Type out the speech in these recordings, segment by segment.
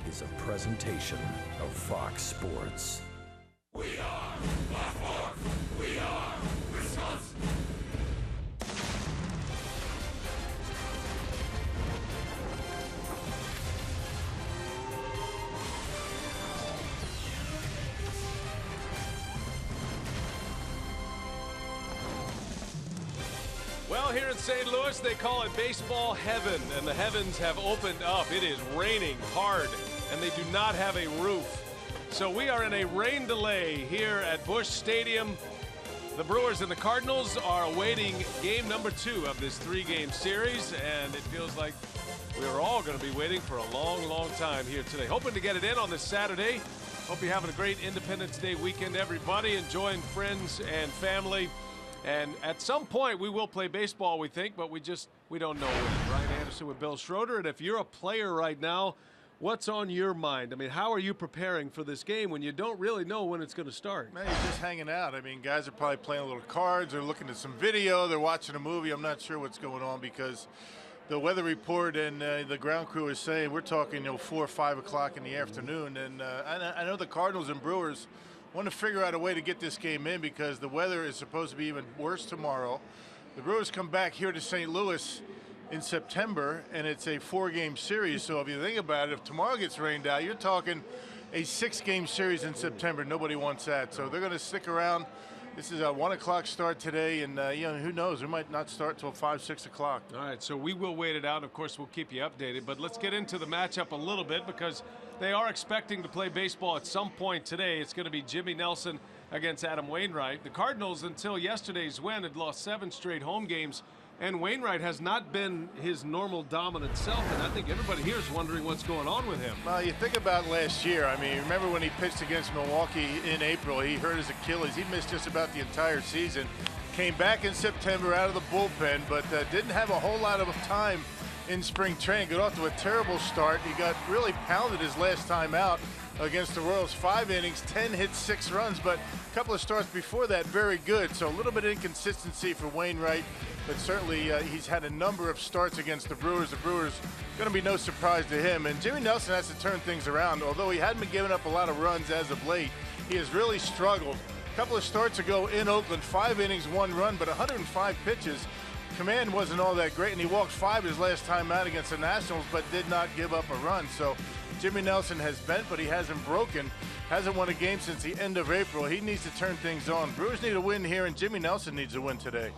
is a presentation of Fox Sports. We are Baltimore. We are Wisconsin. Well, here in St. Louis, they call it baseball heaven, and the heavens have opened up. It is raining hard, and they do not have a roof. So we are in a rain delay here at Busch Stadium. The Brewers and the Cardinals are awaiting game number 2 of this 3-game series, and it feels like we're all going to be waiting for a long, long time here today. Hoping to get it in on this Saturday. Hope you're having a great Independence Day weekend, everybody. Enjoying friends and family. And at some point, we will play baseball, we think, but we don't know when. Brian Anderson with Bill Schroeder. And if you're a player right now, what's on your mind? I mean, how are you preparing for this game when you don't really know when it's going to start? Man, you're just hanging out. I mean, guys are probably playing a little cards. They're looking at some video. They're watching a movie. I'm not sure what's going on because the weather report and the ground crew is saying we're talking 4 or 5 o'clock in the afternoon. And I know the Cardinals and Brewers want to figure out a way to get this game in because the weather is supposed to be even worse tomorrow. The Brewers come back here to St. Louis in September, and it's a 4-game series. So if you think about it, if tomorrow gets rained out, you're talking a 6-game series in September. Nobody wants that. So they're going to stick around. This is a 1 o'clock start today, and who knows? We might not start till 5, 6 o'clock. All right, so we will wait it out. Of course, we'll keep you updated. But let's get into the matchup a little bit because they are expecting to play baseball at some point today. It's going to be Jimmy Nelson against Adam Wainwright. The Cardinals, until yesterday's win, had lost 7 straight home games. And Wainwright has not been his normal dominant self, and I think everybody here is wondering what's going on with him. Well, you think about last year. I mean, remember when he pitched against Milwaukee in April? He hurt his Achilles. He missed just about the entire season. Came back in September out of the bullpen, but didn't have a whole lot of time in spring training. Got off to a terrible start. He got really pounded his last time out against the Royals. 5 innings, 10 hits, 6 runs, but a couple of starts before that, very good. So a little bit of inconsistency for Wainwright, but certainly he's had a number of starts against the Brewers. The Brewers going to be no surprise to him. And Jimmy Nelson has to turn things around. Although he hadn't been giving up a lot of runs as of late, he has really struggled. A couple of starts ago in Oakland, 5 innings, 1 run, but 105 pitches. Command wasn't all that great, and he walked 5 his last time out against the Nationals, but did not give up a run. So Jimmy Nelson has bent, but he hasn't broken. Hasn't won a game since the end of April. He needs to turn things on. Brewers need a win here, and Jimmy Nelson needs a win today.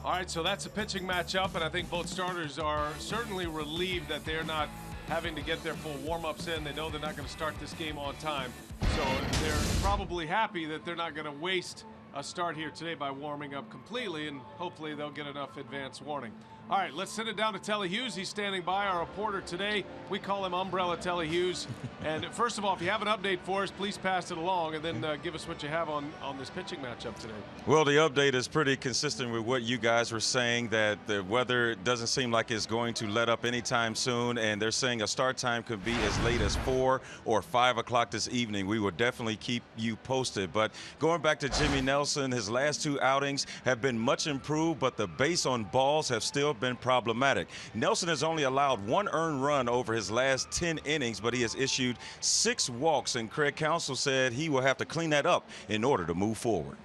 All right, so that's a pitching matchup, and I think both starters are certainly relieved that they're not having to get their full warm-ups in. They know they're not going to start this game on time. So they're probably happy that they're not going to waste a start here today by warming up completely, and hopefully they'll get enough advance warning. All right, let's send it down to Telly Hughes. He's standing by, our reporter today. We call him Umbrella Telly Hughes. And first of all, if you have an update for us, please pass it along, and then give us what you have on this pitching matchup today. Well, the update is pretty consistent with what you guys were saying, that the weather doesn't seem like it's going to let up anytime soon, and they're saying a start time could be as late as 4 or 5 o'clock this evening. We will definitely keep you posted. But going back to Jimmy Nelson, his last 2 outings have been much improved, but the base on balls have still been problematic. Nelson has only allowed 1 earned run over his last 10 innings, but he has issued 6 walks, and Craig Counsell said he will have to clean that up in order to move forward.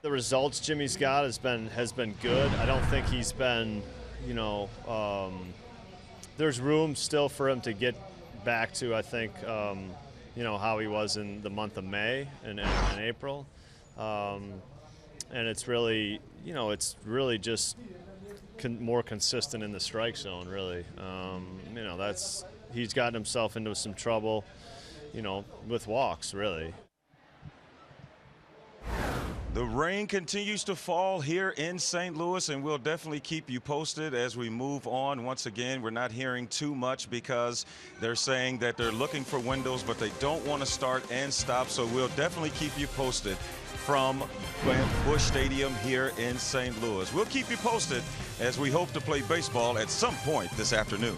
The results Jimmy's got has been good. I don't think he's been, there's room still for him to get back to, I think, how he was in the month of May and April. And it's really, just more consistent in the strike zone, really. He's gotten himself into some trouble, with walks, really. The rain continues to fall here in St. Louis, and we'll definitely keep you posted as we move on. Once again, we're not hearing too much because they're saying that they're looking for windows, but they don't want to start and stop, so we'll definitely keep you posted from Busch Stadium here in St. Louis. We'll keep you posted as we hope to play baseball at some point this afternoon.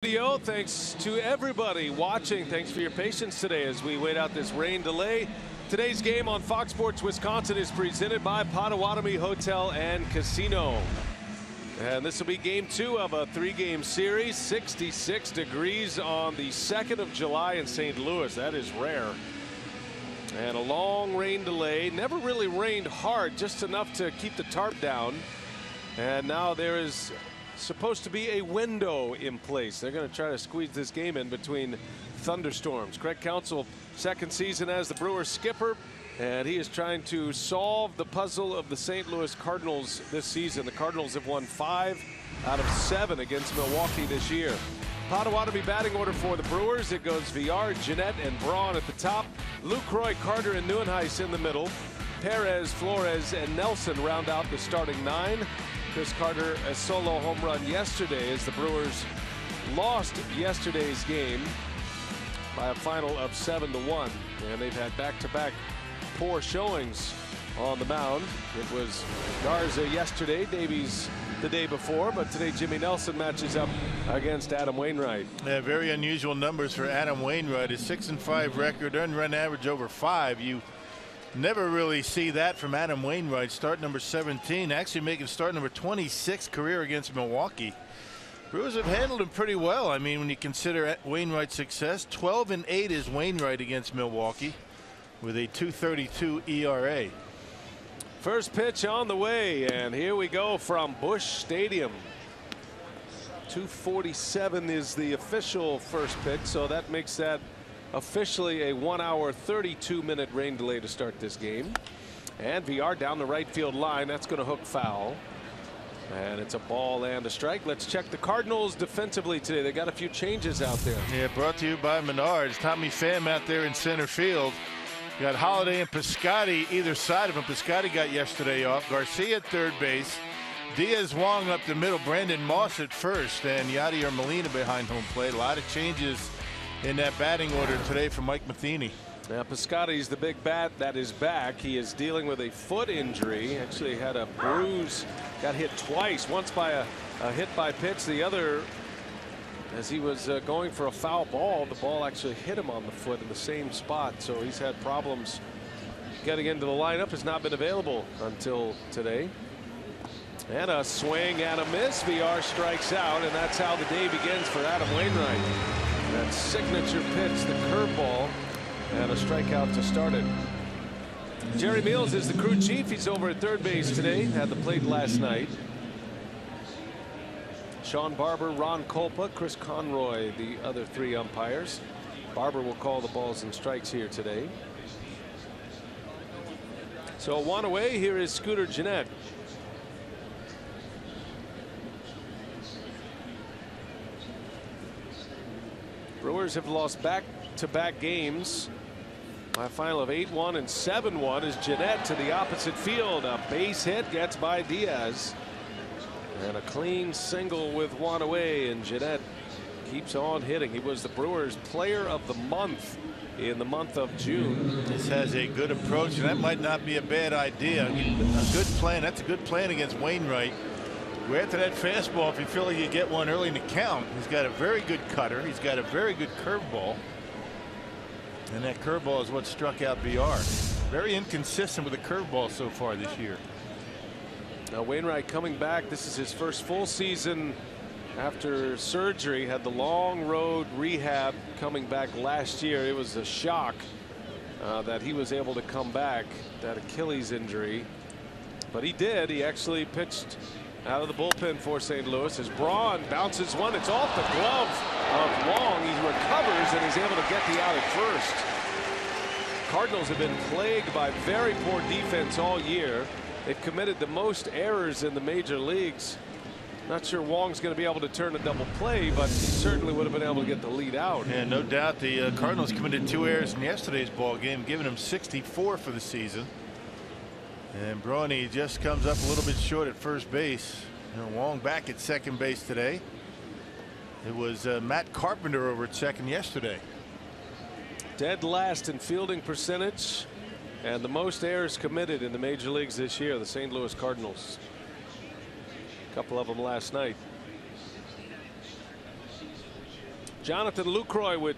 studio. Thanks to everybody watching. Thanks for your patience today as we wait out this rain delay. Today's game on Fox Sports Wisconsin is presented by Potawatomi Hotel and Casino. And this will be game 2 of a 3-game series. 66 degrees on the 2nd of July in St. Louis. That is rare. And a long rain delay. Never really rained hard, just enough to keep the tarp down. And now there is supposed to be a window in place. They're going to try to squeeze this game in between thunderstorms. Craig Counsell, second season as the Brewers skipper, and he is trying to solve the puzzle of the St. Louis Cardinals this season. The Cardinals have won 5 out of 7 against Milwaukee this year. Potawatomi batting order for the Brewers. It goes Villar, Jeanette, and Braun at the top. Lucroy, Carter, and Nieuwenhuis in the middle. Perez, Flores, and Nelson round out the starting 9. Chris Carter, a solo home run yesterday as the Brewers lost yesterday's game by a final of 7-1. And they've had back-to-back poor showings on the mound. It was Garza yesterday, Davies the day before, but today Jimmy Nelson matches up against Adam Wainwright. Yeah, very unusual numbers for Adam Wainwright. His 6-5 record, earned run average over 5. You never really see that from Adam Wainwright. Start number 17, actually making start number 26 career against Milwaukee. Brewers have handled him pretty well. I mean, when you consider Wainwright's success, 12-8 is Wainwright against Milwaukee with a 2.32 ERA. First pitch on the way, and here we go from Busch Stadium. 2:47 is the official first pitch, so that makes that officially a 1 hour 32-minute rain delay to start this game. And Villar down the right field line. That's going to hook foul. And it's a ball and a strike. Let's check the Cardinals defensively today. They got a few changes out there. Yeah, brought to you by Menards. Tommy Pham out there in center field. You got Holiday and Piscotty either side of him. Piscotty got yesterday off. Garcia at third base. Diaz Wong up the middle. Brandon Moss at first. And Yadier Molina behind home plate. A lot of changes in that batting order today for Mike Matheny. Now Piscotty's the big bat that is back. He is dealing with a foot injury. Actually had a bruise. Got hit twice. Once by a hit by pitch. The other as he was going for a foul ball. The ball actually hit him on the foot in the same spot. So he's had problems getting into the lineup. Has not been available until today. And a swing and a miss. Villar strikes out, and that's how the day begins for Adam Wainwright. That signature pitch, the curveball, and a strikeout to start it. Jerry Meals is the crew chief. He's over at third base today. Had the plate last night. Sean Barber, Ron Kolpa, Chris Conroy, the other 3 umpires. Barber will call the balls and strikes here today. So 1 away. Here is Scooter Gennett. Brewers have lost back-to-back games by a final of 8-1 and 7-1 as Jeanette to the opposite field. A base hit gets by Diaz. And a clean single with 1 away, and Jeanette keeps on hitting. He was the Brewers Player of the Month in the month of June. This has a good approach, and that might not be a bad idea. A good plan. That's a good plan against Wainwright. Go after that fastball if you feel like you get one early in the count. He's got a very good cutter. He's got a very good curveball. And that curveball is what struck out Villar. Very inconsistent with the curveball so far this year. Now Wainwright coming back. This is his first full season after surgery. Had the long road rehab coming back last year. It was a shock that he was able to come back, that Achilles injury. But he did. He actually pitched out of the bullpen for St. Louis as Braun bounces one. It's off the glove of Wong. He recovers and he's able to get the out at first. Cardinals have been plagued by very poor defense all year. They've committed the most errors in the major leagues. Not sure Wong's going to be able to turn a double play, but he certainly would have been able to get the lead out. Yeah, no doubt. The Cardinals committed 2 errors in yesterday's ball game, giving them 64 for the season. And Brony just comes up a little bit short at first base. And Wong back at second base today. It was Matt Carpenter over at second yesterday. Dead last in fielding percentage and the most errors committed in the major leagues this year, the St. Louis Cardinals. A couple of them last night. Jonathan Lucroy with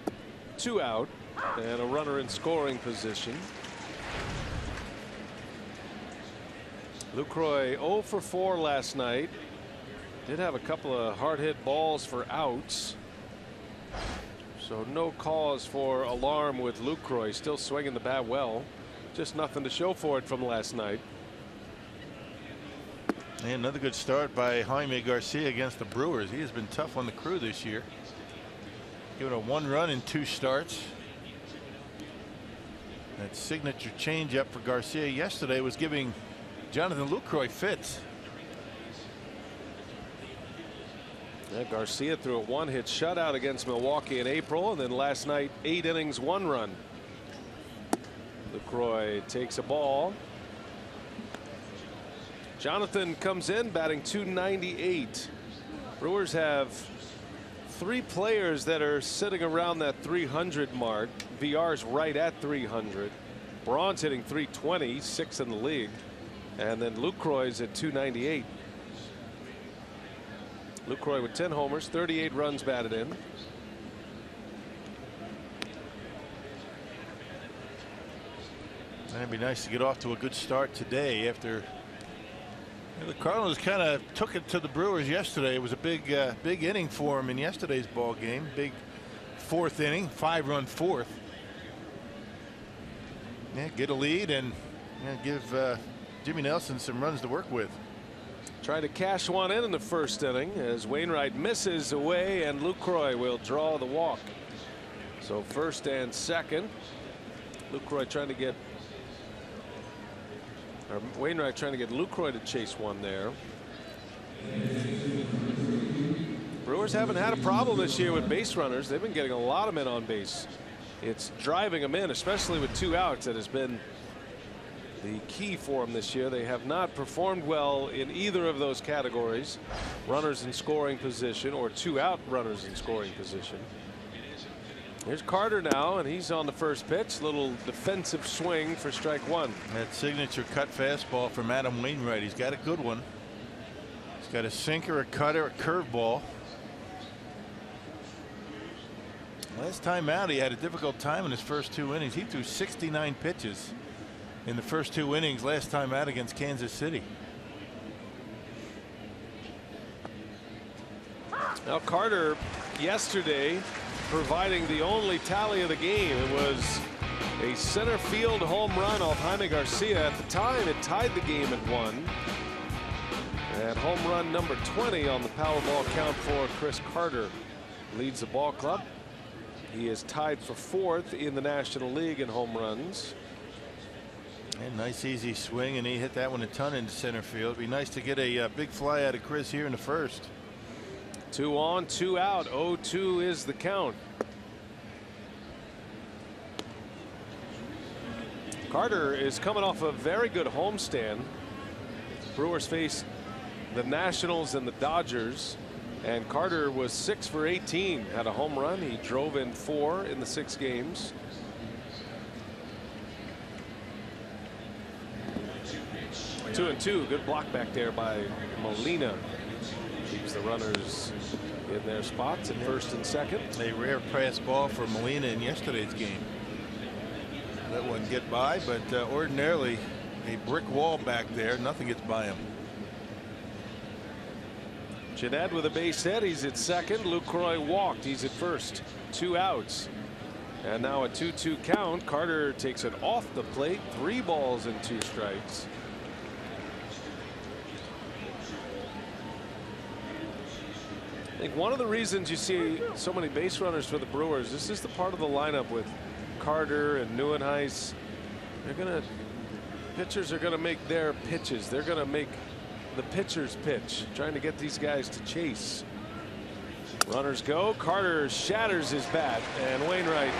2 out and a runner in scoring position. Lucroy 0 for 4 last night. Did have a couple of hard hit balls for outs. So no cause for alarm with Lucroy. Still swinging the bat well. Just nothing to show for it from last night. And another good start by Jaime Garcia against the Brewers. He has been tough on the crew this year. Given a 1 run in 2 starts. That signature changeup for Garcia yesterday was giving Jonathan Lucroy fits. Yeah, Garcia threw a 1-hit shutout against Milwaukee in April, and then last night 8 innings 1 run. Lucroy takes a ball. Jonathan comes in batting .298. Brewers have 3 players that are sitting around that 300 mark. VR's right at 300. Braun's hitting .320, 6th in the league. And then Lucroy's at .298. Lucroy with 10 homers, 38 runs batted in. It'd be nice to get off to a good start today after the Cardinals kind of took it to the Brewers yesterday. It was a big inning for them in yesterday's ball game. Big 4th inning, 5-run 4th. Yeah, get a lead and give Jimmy Nelson some runs to work with. Trying to cash one in the 1st inning as Wainwright misses away and Lucroy will draw the walk. So 1st and 2nd. Lucroy trying to get, or Wainwright trying to get Lucroy to chase one there. Brewers haven't had a problem this year with base runners. They've been getting a lot of men on base. It's driving them in, especially with 2 outs, that has been the key for them this year. They have not performed well in either of those categories, runners in scoring position or 2-out runners in scoring position. Here's Carter now, and he's on the 1st pitch. Little defensive swing for strike 1. That signature cut fastball from Adam Wainwright. He's got a good one. He's got a sinker, a cutter, a curveball. Last time out, he had a difficult time in his first 2 innings. He threw 69 pitches in the first 2 innings last time out against Kansas City. Now Carter yesterday providing the only tally of the game. It was a center field home run off Jaime Garcia. At the time it tied the game at 1. And home run number 20 on the Powerball count for Chris Carter. Leads the ball club. He is tied for 4th in the National League in home runs. And nice easy swing, and he hit that one a ton into center field. Be nice to get a big fly out of Chris here in the 1st. 2 on, 2 out. 0-2 is the count. Carter is coming off a very good homestand. Brewers face the Nationals and the Dodgers, and Carter was 6 for 18, had a home run. He drove in 4 in the 6 games. Two and 2. Good block back there by Molina. Keeps the runners in their spots at 1st and 2nd. A rare pass ball for Molina in yesterday's game. Let one get by, but ordinarily a brick wall back there. Nothing gets by him. Jeanette with a base hit. He's at 2nd. Lucroy walked. He's at 1st. 2 outs. And now a 2-2 count. Carter takes it off the plate. 3 balls and 2 strikes. I think one of the reasons you see so many base runners for the Brewers, this is the part of the lineup with Carter and Neuenhuis. Pitchers are gonna make their pitches. They're gonna make the pitchers pitch, trying to get these guys to chase. Runners go. Carter shatters his bat, and Wainwright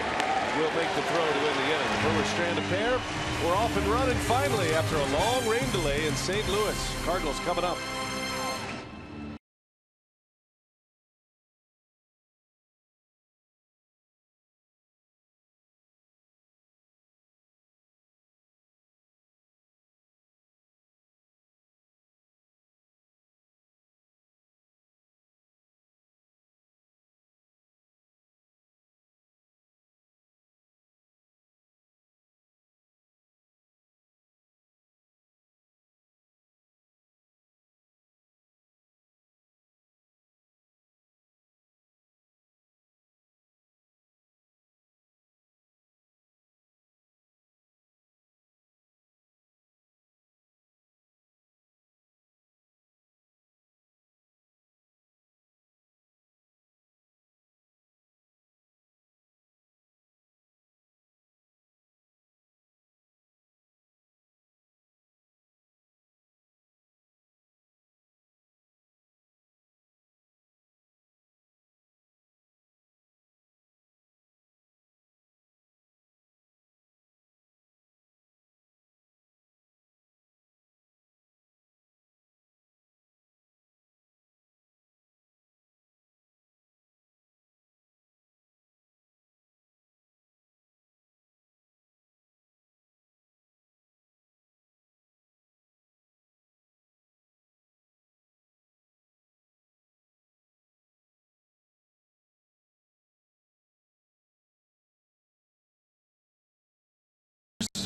will make the throw to win the inning. Brewers strand a pair. We're off and running finally after a long rain delay in St. Louis. Cardinals coming up.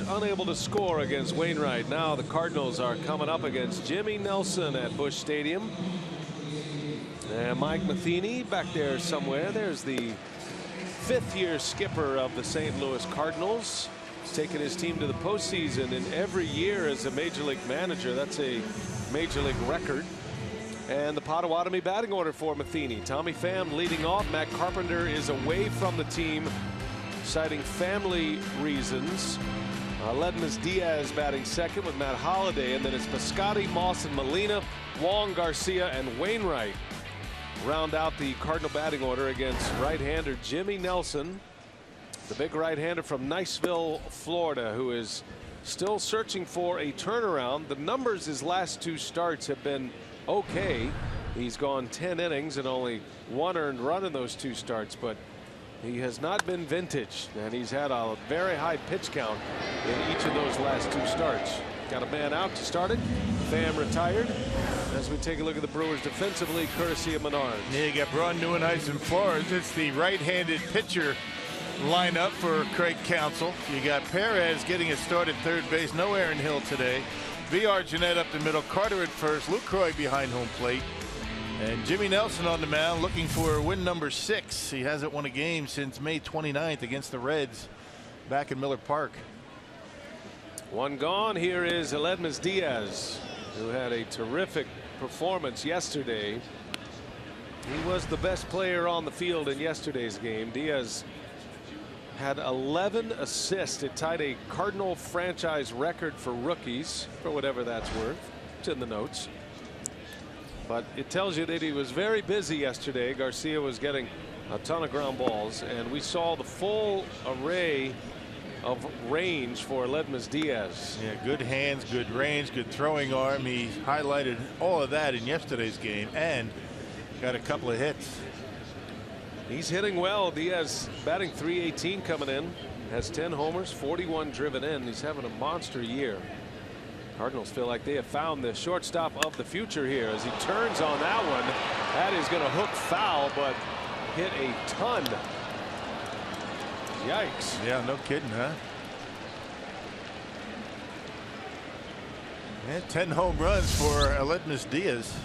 unable to score against Wainwright. Now the Cardinals are coming up against Jimmy Nelson at Busch Stadium. And Mike Matheny back there somewhere. There's the fifth-year skipper of the St. Louis Cardinals. He's taken his team to the postseason in every year as a major league manager. That's a major league record. And the Potawatomi batting order for Matheny. Tommy Pham leading off. Matt Carpenter is away from the team, citing family reasons. Ledmus Diaz batting second with Matt Holliday, and then it's Piscotty, Moss, and Molina, Wong, Garcia, and Wainwright round out the Cardinal batting order against right-hander Jimmy Nelson, the big right-hander from Niceville, Florida, who is still searching for a turnaround. The numbers his last two starts have been okay. He's gone 10 innings and only 1 earned run in those 2 starts, but he has not been vintage, and he's had a very high pitch count in each of those last 2 starts. Got a man out to start it. Pham retired. As we take a look at the Brewers defensively, courtesy of Menard. Yeah, you got Braun, Neuenhuis, and Flores. It's the right-handed pitcher lineup for Craig Counsell. You got Perez getting a start at third base. No Aaron Hill today. V.R. Jeanette up the middle. Carter at first. Lucroy behind home plate. And Jimmy Nelson on the mound looking for win number 6. He hasn't won a game since May 29th against the Reds back in Miller Park. One gone. Here is Ledmus Diaz, who had a terrific performance yesterday. He was the best player on the field in yesterday's game. Diaz had 11 assists. It tied a Cardinal franchise record for rookies, for whatever that's worth. It's in the notes. But it tells you that he was very busy yesterday. Garcia was getting a ton of ground balls, and we saw the full array of range for Ledmus Diaz. Yeah, good hands, good range, good throwing arm. He highlighted all of that in yesterday's game and got a couple of hits. He's hitting well. Diaz batting .318 coming in, has 10 homers, 41 driven in. He's having a monster year. Cardinals feel like they have found the shortstop of the future here as he turns on that one. That is going to hook foul, but hit a ton. Yikes. Yeah, no kidding, huh? Yeah, 10 home runs for Ledmus Diaz.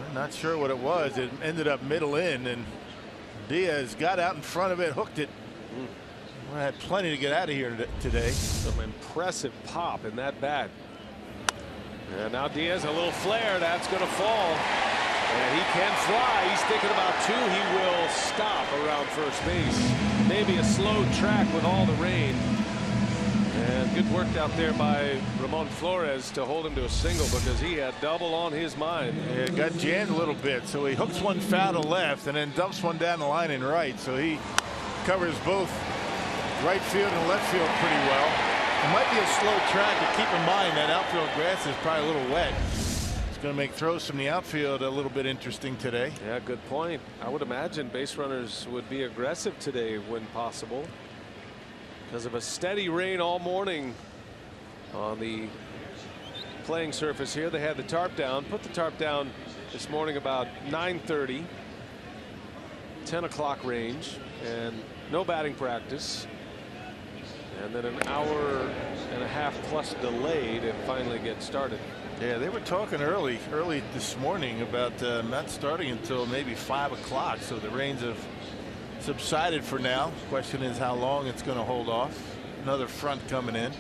I'm not sure what it was. It ended up middle in, and Diaz got out in front of it, hooked it. I had plenty to get out of here today. Some impressive pop in that bat. And now Diaz, a little flare. That's going to fall. And he can fly. He's thinking about 2. He will stop around first base. Maybe a slow track with all the rain. And good work out there by Ramon Flores to hold him to a single because he had double on his mind. Yeah, got jammed a little bit. So he hooks one foul to left and then dumps one down the line in right. So he covers both right field and left field pretty well. It might be a slow track, but keep in mind that outfield grass is probably a little wet. It's going to make throws from the outfield a little bit interesting today. Yeah, good point. I would imagine base runners would be aggressive today when possible because of a steady rain all morning on the playing surface here. They had the tarp down, put the tarp down this morning about 9:30, 10 o'clock range, and no batting practice. And then an hour and a half plus delay to finally get started. Yeah, they were talking early this morning about not starting until maybe 5 o'clock. So the rains have subsided for now. Question is how long it's going to hold off. Another front coming in.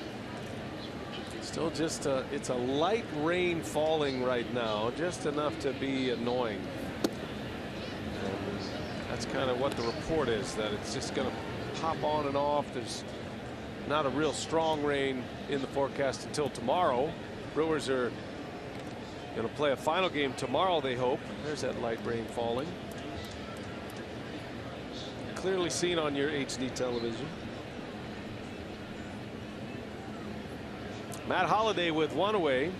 Still just it's a light rain falling right now, just enough to be annoying. And that's kind of what the report is, that it's just going to pop on and off. There's not a real strong rain in the forecast until tomorrow. Brewers are going to play a final game tomorrow, they hope. There's that light rain falling. Clearly seen on your HD television. Matt Holliday with 1 away.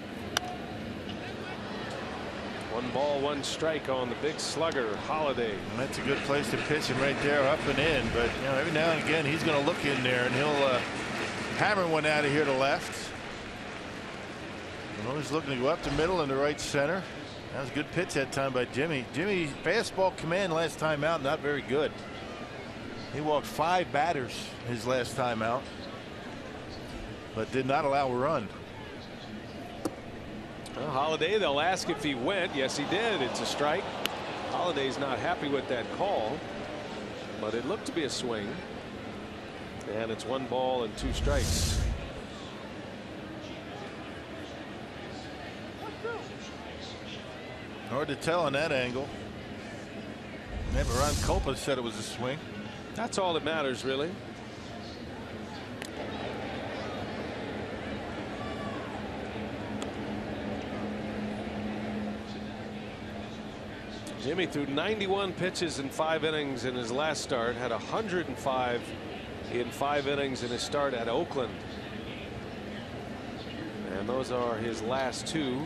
1 ball, 1 strike on the big slugger, Holliday. And that's a good place to pitch him right there, up and in. But you know, every now and again he's going to look in there and he'll hammer one out of here to left. And he's looking to go up the middle and the right center. That was a good pitch that time by Jimmy. Jimmy fastball command last time out, not very good. He walked 5 batters his last time out. but did not allow a run. Well, Holiday, they'll ask if he went. Yes, he did. It's a strike. Holiday's not happy with that call, but it looked to be a swing. And it's 1 ball and 2 strikes. Hard to tell on that angle. Maybe Ron Copa said it was a swing. That's all that matters, really. Jimmy threw 91 pitches in 5 innings in his last start, had 105 in 5 innings in his start at Oakland. And those are his last 2.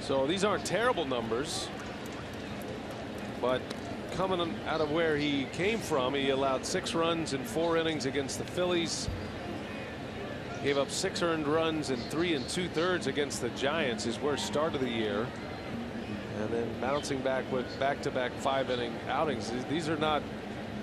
So these aren't terrible numbers, but coming out of where he came from, he allowed 6 runs in 4 innings against the Phillies. Gave up 6 earned runs in 3 2/3 against the Giants, his worst start of the year. And then bouncing back with back-to-back 5-inning outings. These are not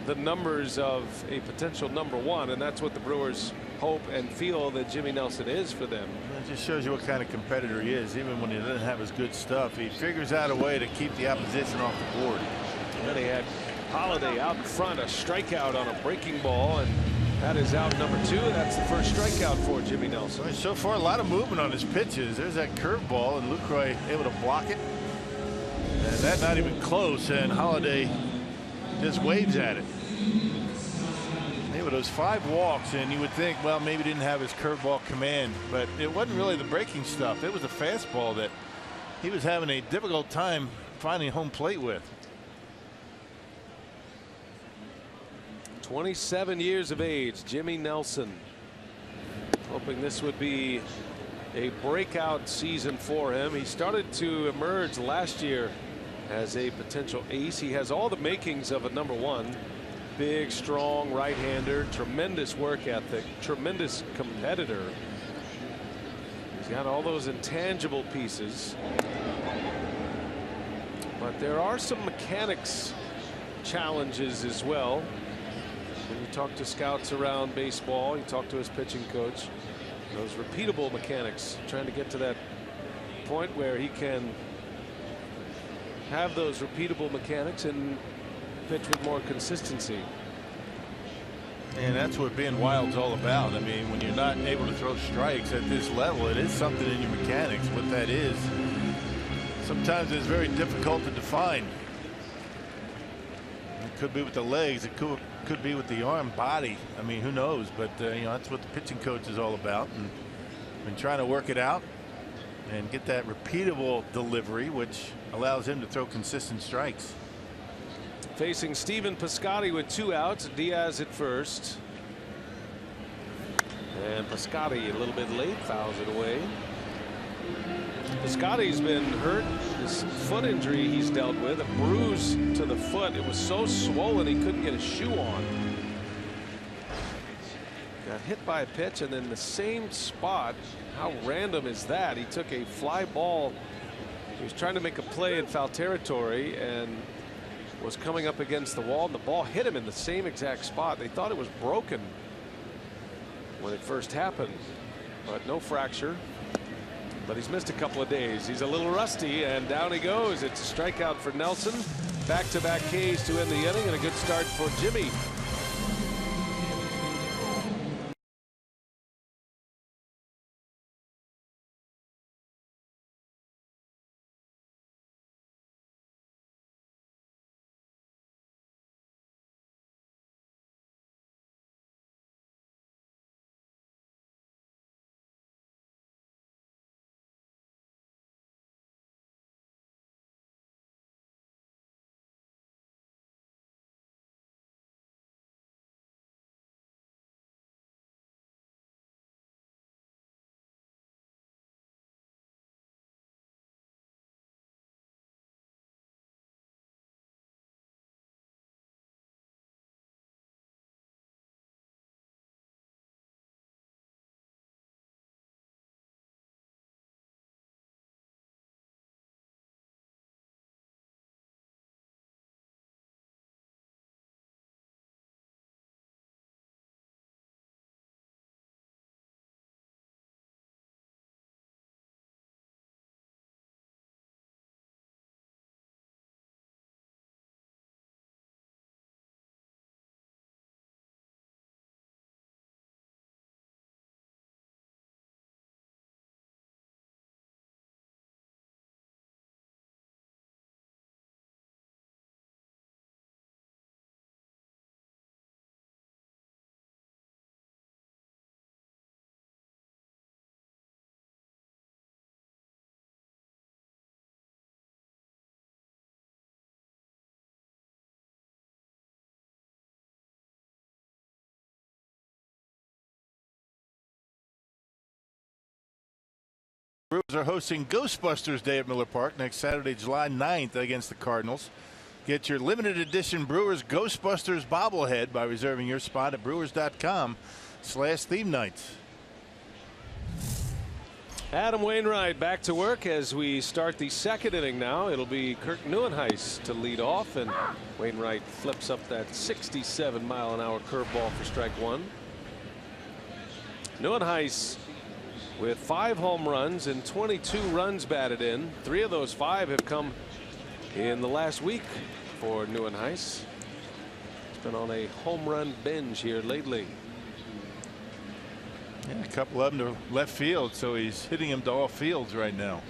the numbers of a potential #1, and that's what the Brewers hope and feel that Jimmy Nelson is for them. It just shows you what kind of competitor he is. Even when he doesn't have his good stuff, he figures out a way to keep the opposition off the board. And then he had Holiday out in front, a strikeout on a breaking ball, and that is out number 2. That's the first strikeout for Jimmy Nelson. So far, a lot of movement on his pitches. There's that curveball, and Lucroy able to block it. And that not even close, and Holiday just waves at it. With those 5 walks, and you would think, well, maybe didn't have his curveball command, but it wasn't really the breaking stuff. It was a fastball that he was having a difficult time finding home plate with. 27 years of age, Jimmy Nelson, hoping this would be a breakout season for him. He started to emerge last year as a potential ace. He has all the makings of a #1. Big, strong right-hander, tremendous work ethic, tremendous competitor. He's got all those intangible pieces. But there are some mechanics challenges as well. When you talk to scouts around baseball, you talk to his pitching coach, those repeatable mechanics, trying to get to that point where he can have those repeatable mechanics and pitch with more consistency. And that's what being wild's all about. I mean, when you're not able to throw strikes at this level, it is something in your mechanics. What that is, sometimes it's very difficult to define. It could be with the legs, it could be with the arm, body. I mean, who knows? But you know, that's what the pitching coach is all about, and been trying to work it out and get that repeatable delivery, which allows him to throw consistent strikes. Facing Stephen Piscotty with 2 outs, Diaz at first. And Piscotty a little bit late, fouls it away. Piscotty's been hurt. This foot injury he's dealt with, a bruise to the foot. It was so swollen he couldn't get a shoe on. Got hit by a pitch, and then the same spot. How random is that? He took a fly ball. He was trying to make a play in foul territory and was coming up against the wall, and the ball hit him in the same exact spot. They thought it was broken when it first happened, but no fracture. But he's missed a couple of days. He's a little rusty, and down he goes. It's a strikeout for Nelson. Back-to-back Ks to end the inning, and a good start for Jimmy. Brewers are hosting Ghostbusters Day at Miller Park next Saturday, July 9th against the Cardinals. Get your limited edition Brewers Ghostbusters bobblehead by reserving your spot at brewers.com/theme nights. Adam Wainwright back to work as we start the second inning now. It'll be Kirk Neuenhuis to lead off, and Wainwright flips up that 67-mile-an-hour curveball for strike one. Neuenhuis with 5 home runs and 22 runs batted in. 3 of those 5 have come in the last week for Neuenhuis. He's been on a home run binge here lately. Yeah, a couple of them to left field, so he's hitting them to all fields right now.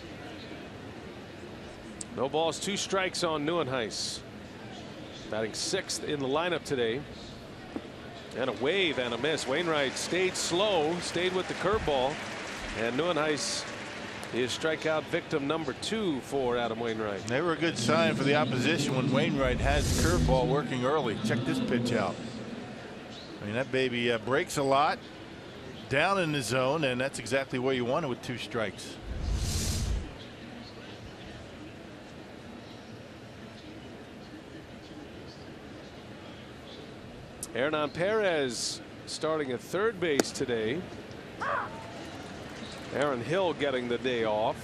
No balls, 2 strikes on Neuenhuis. Batting 6th in the lineup today. And a wave and a miss. Wainwright stayed slow, stayed with the curveball, and Neuenhuis is strikeout victim number 2 for Adam Wainwright. Never a good sign for the opposition when Wainwright has the curveball working early. Check this pitch out. I mean, that baby breaks a lot down in the zone, and that's exactly where you want it with 2 strikes. Hernan Perez starting at third base today. Aaron Hill getting the day off.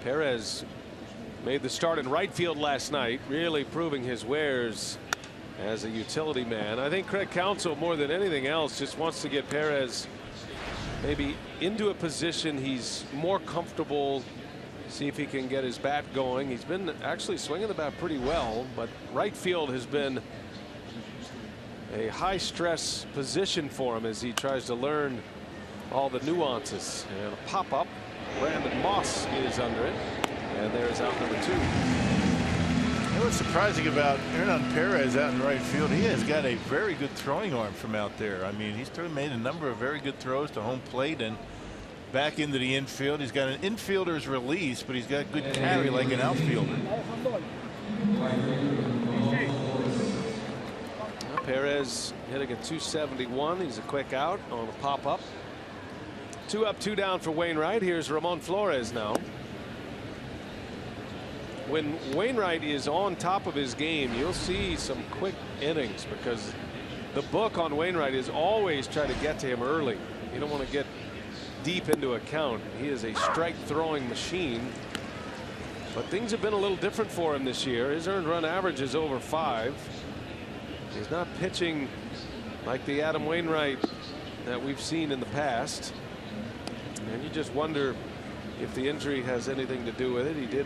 Perez made the start in right field last night, really proving his wares as a utility man. I think Craig Counsell, more than anything else, just wants to get Perez maybe into a position he's more comfortable, see if he can get his bat going. He's been actually swinging the bat pretty well, but right field has been a high stress position for him as he tries to learn all the nuances. And a pop up. Brandon Moss is under it, and there's out number 2. You know what's surprising about Hernan Perez out in right field? He has got a very good throwing arm from out there. I mean, he's made a number of very good throws to home plate and back into the infield. He's got an infielder's release, but he's got good carry like an outfielder. Perez hitting at 271. He's a quick out on a pop up. 2 up, 2 down for Wainwright. Here's Ramon Flores now. When Wainwright is on top of his game, you'll see some quick innings, because the book on Wainwright is always try to get to him early. You don't want to get deep into a count. He is a strike throwing machine, but things have been a little different for him this year. His earned run average is over 5. He's not pitching like the Adam Wainwright that we've seen in the past, and you just wonder if the injury has anything to do with it. He did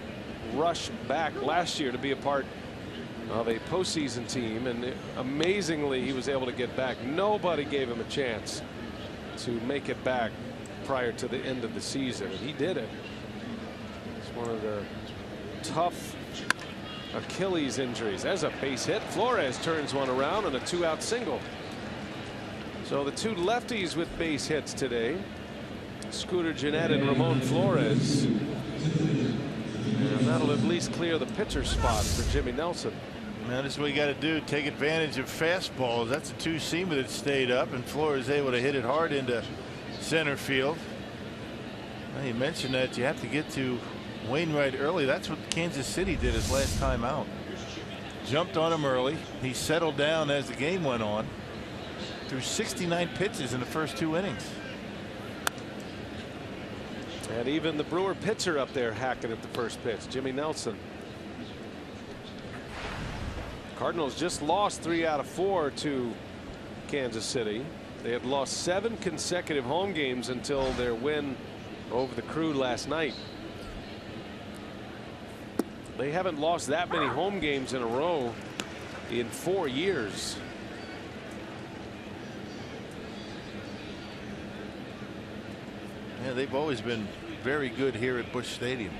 rush back last year to be a part of a postseason team, and amazingly he was able to get back. Nobody gave him a chance to make it back prior to the end of the season, and he did it. It's one of the tough Achilles injuries. There's a base hit. Flores turns one around and a 2-out single. So the 2 lefties with base hits today, Scooter Gennett and Ramon Flores. And that'll at least clear the pitcher spot for Jimmy Nelson. Now this is what you got to do. Take advantage of fastballs. That's a 2-seamer that stayed up, and Flores able to hit it hard into center field. Well, you mentioned that you have to get to Wainwright early. That's what Kansas City did his last time out. Jumped on him early. He settled down as the game went on. Threw 69 pitches in the first 2 innings. And even the Brewer pitcher up there hacking at the first pitch, Jimmy Nelson. Cardinals just lost 3 out of 4 to Kansas City. They had lost 7 consecutive home games until their win over the Crew last night. They haven't lost that many home games in a row in 4 years. Yeah, they've always been very good here at Busch Stadium.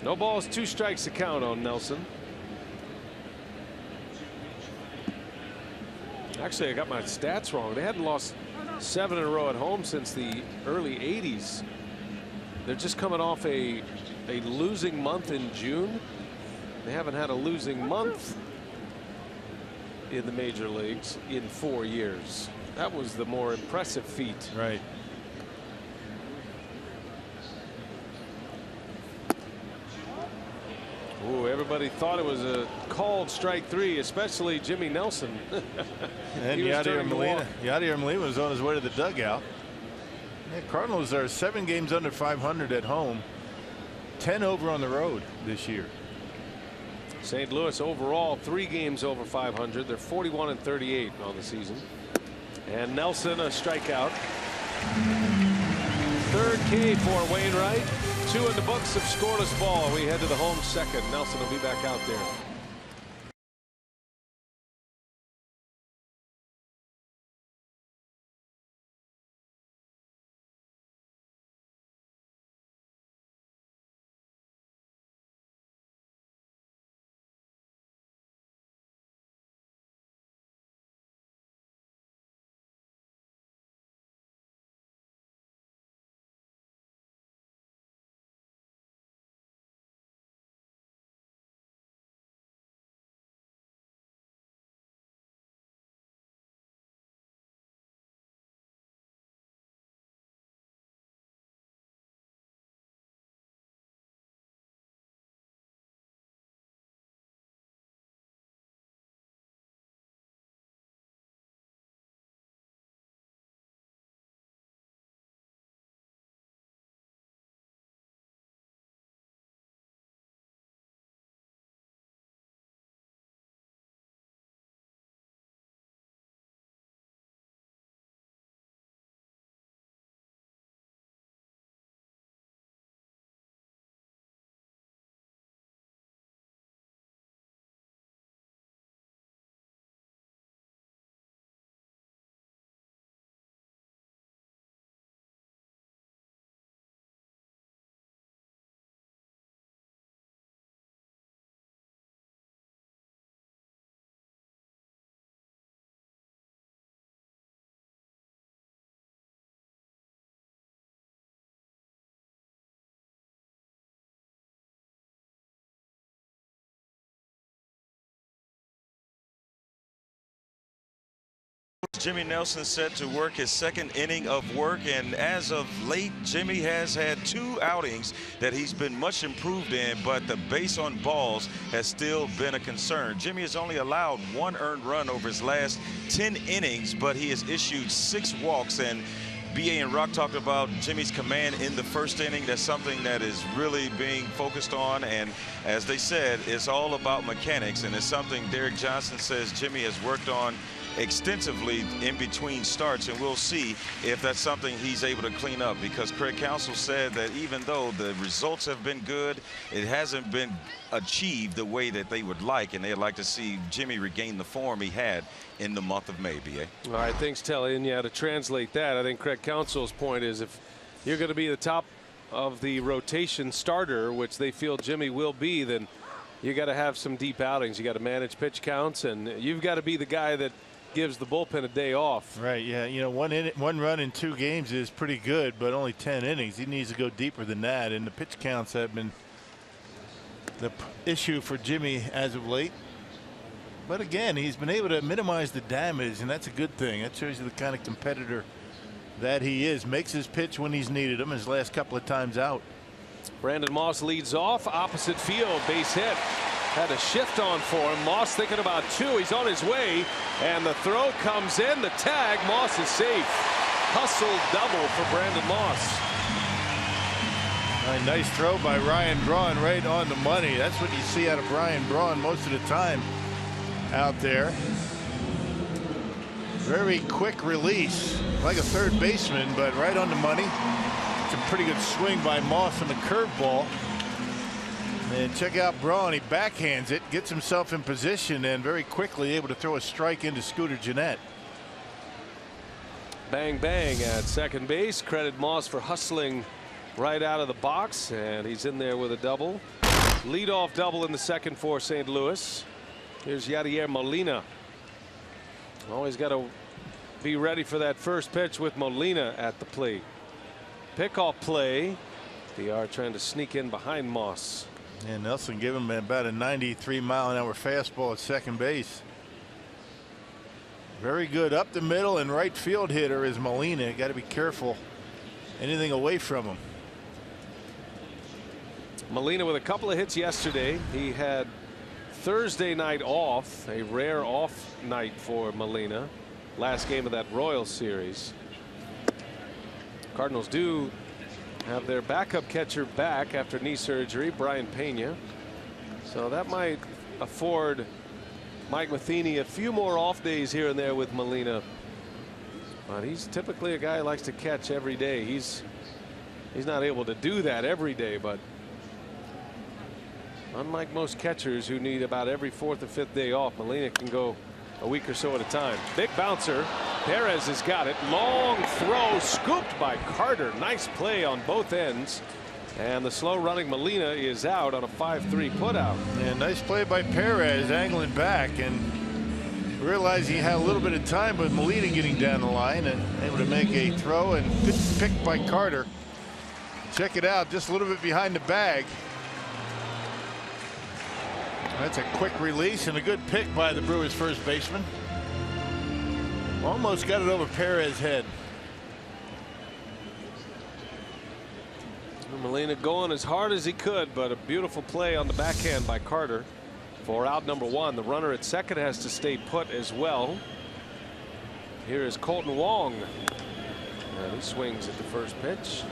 No balls, 2 strikes to count on Nelson. Actually, I got my stats wrong. They hadn't lost 7 in a row at home since the early 80s. They're just coming off a losing month in June. They haven't had a losing month in the major leagues in 4 years. That was the more impressive feat. Right. Ooh, everybody thought it was a called strike 3, especially Jimmy Nelson. And Yadier Molina was on his way to the dugout. The Cardinals are 7 games under 500 at home, 10 over on the road this year. St. Louis overall 3 games over 500. They're 41-38 on the season. And Nelson a strikeout. Third K for Wainwright. 2 in the books of scoreless ball. We head to the home second. Nelson will be back out there. Jimmy Nelson set to work his second inning of work, and as of late, Jimmy has had 2 outings that he's been much improved in, but the base on balls has still been a concern. Jimmy has only allowed 1 earned run over his last 10 innings, but he has issued 6 walks, and BA and Rock talked about Jimmy's command in the first inning. That's something that is really being focused on, and as they said, it's all about mechanics, and it's something Derek Johnson says Jimmy has worked on extensively in between starts, and we'll see if that's something he's able to clean up, because Craig Counsell said that even though the results have been good, it hasn't been achieved the way that they would like, and they'd like to see Jimmy regain the form he had in the month of May. BA. All right, thanks, Telly. And yeah, to translate that, I think Craig Counsell's point is if you're going to be the top of the rotation starter, which they feel Jimmy will be, then you got to have some deep outings. You got to manage pitch counts, and you've got to be the guy that gives the bullpen a day off. Right. Yeah. You know, one run in 2 games is pretty good, but only 10 innings. He needs to go deeper than that, and the pitch counts have been the issue for Jimmy as of late. But again, he's been able to minimize the damage, and that's a good thing. That shows you the kind of competitor that he is. Makes his pitch when he's needed him. His last couple of times out. Brandon Moss leads off, opposite field, base hit. Had a shift on for him. Moss thinking about 2. He's on his way, and the throw comes in. The tag. Moss is safe. Hustle double for Brandon Moss. A nice throw by Ryan Braun, right on the money. That's what you see out of Ryan Braun most of the time out there. Very quick release, like a third baseman, but right on the money. It's a pretty good swing by Moss on the curveball. And check out Braun. He backhands it, gets himself in position, and very quickly able to throw a strike into Scooter Gennett. Bang bang at second base. Credit Moss for hustling right out of the box, and he's in there with a double. Leadoff double in the second for St. Louis. Here's Yadier Molina. Always got to be ready for that first pitch with Molina at the plate. Pickoff play. DR trying to sneak in behind Moss. And Nelson gave him about a 93-mile-an-hour fastball at second base. Very good up the middle and right field hitter is Molina. Got to be careful anything away from him. Molina with a couple of hits yesterday. He had Thursday night off, a rare off night for Molina. Last game of that Royals series. Cardinals do have their backup catcher back after knee surgery, Brian Pena. So that might afford Mike Matheny a few more off days here and there with Molina. But he's typically a guy who likes to catch every day. He's not able to do that every day, but unlike most catchers who need about every fourth or fifth day off, Molina can go a week or so at a time. Big bouncer. Perez has got it. Long throw scooped by Carter. Nice play on both ends. And the slow running Molina is out on a 5-3 putout. Yeah, nice play by Perez, angling back and realized he had a little bit of time with Molina getting down the line and able to make a throw, and good pick by Carter. Check it out, just a little bit behind the bag. That's a quick release and a good pick by the Brewers first baseman. Almost got it over Perez's head. Molina going as hard as he could, but a beautiful play on the backhand by Carter for out number one. The runner at second has to stay put as well. Here is Colton Wong. And he swings at the first pitch.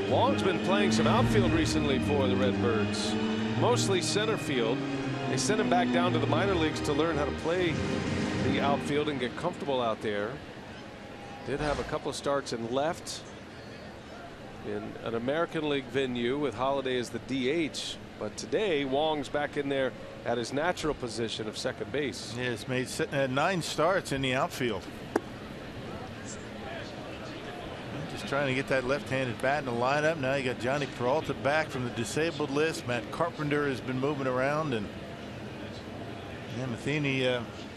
Wong's been playing some outfield recently for the Redbirds, mostly center field. They sent him back down to the minor leagues to learn how to play the outfield and get comfortable out there. Did have a couple of starts in left in an American League venue with Holiday as the DH, but today Wong's back in there at his natural position of second base. Yeah, he's made 9 starts in the outfield. Just trying to get that left-handed bat in the lineup. Now you got Johnny Peralta back from the disabled list. Matt Carpenter has been moving around, and Matheny,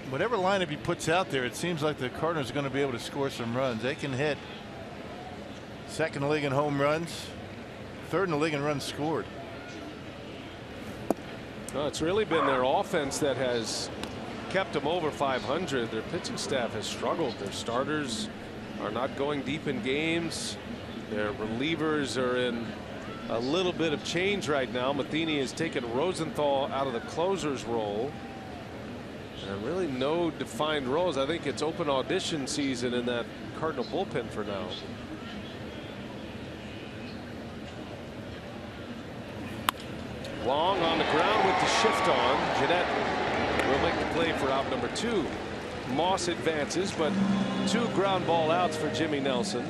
whatever lineup he puts out there, it seems like the Cardinals are going to be able to score some runs. They can hit second in the league in home runs, third in the league in runs scored. No, it's really been their offense that has kept them over 500. Their pitching staff has struggled. Their starters are not going deep in games. Their relievers are in a little bit of change right now. Matheny has taken Rosenthal out of the closer's role. And really no defined roles. I think it's open audition season in that Cardinal bullpen for now. Long on the ground with the shift on. Jeanette will make the play for out number 2. Moss advances, but 2 ground ball outs for Jimmy Nelson.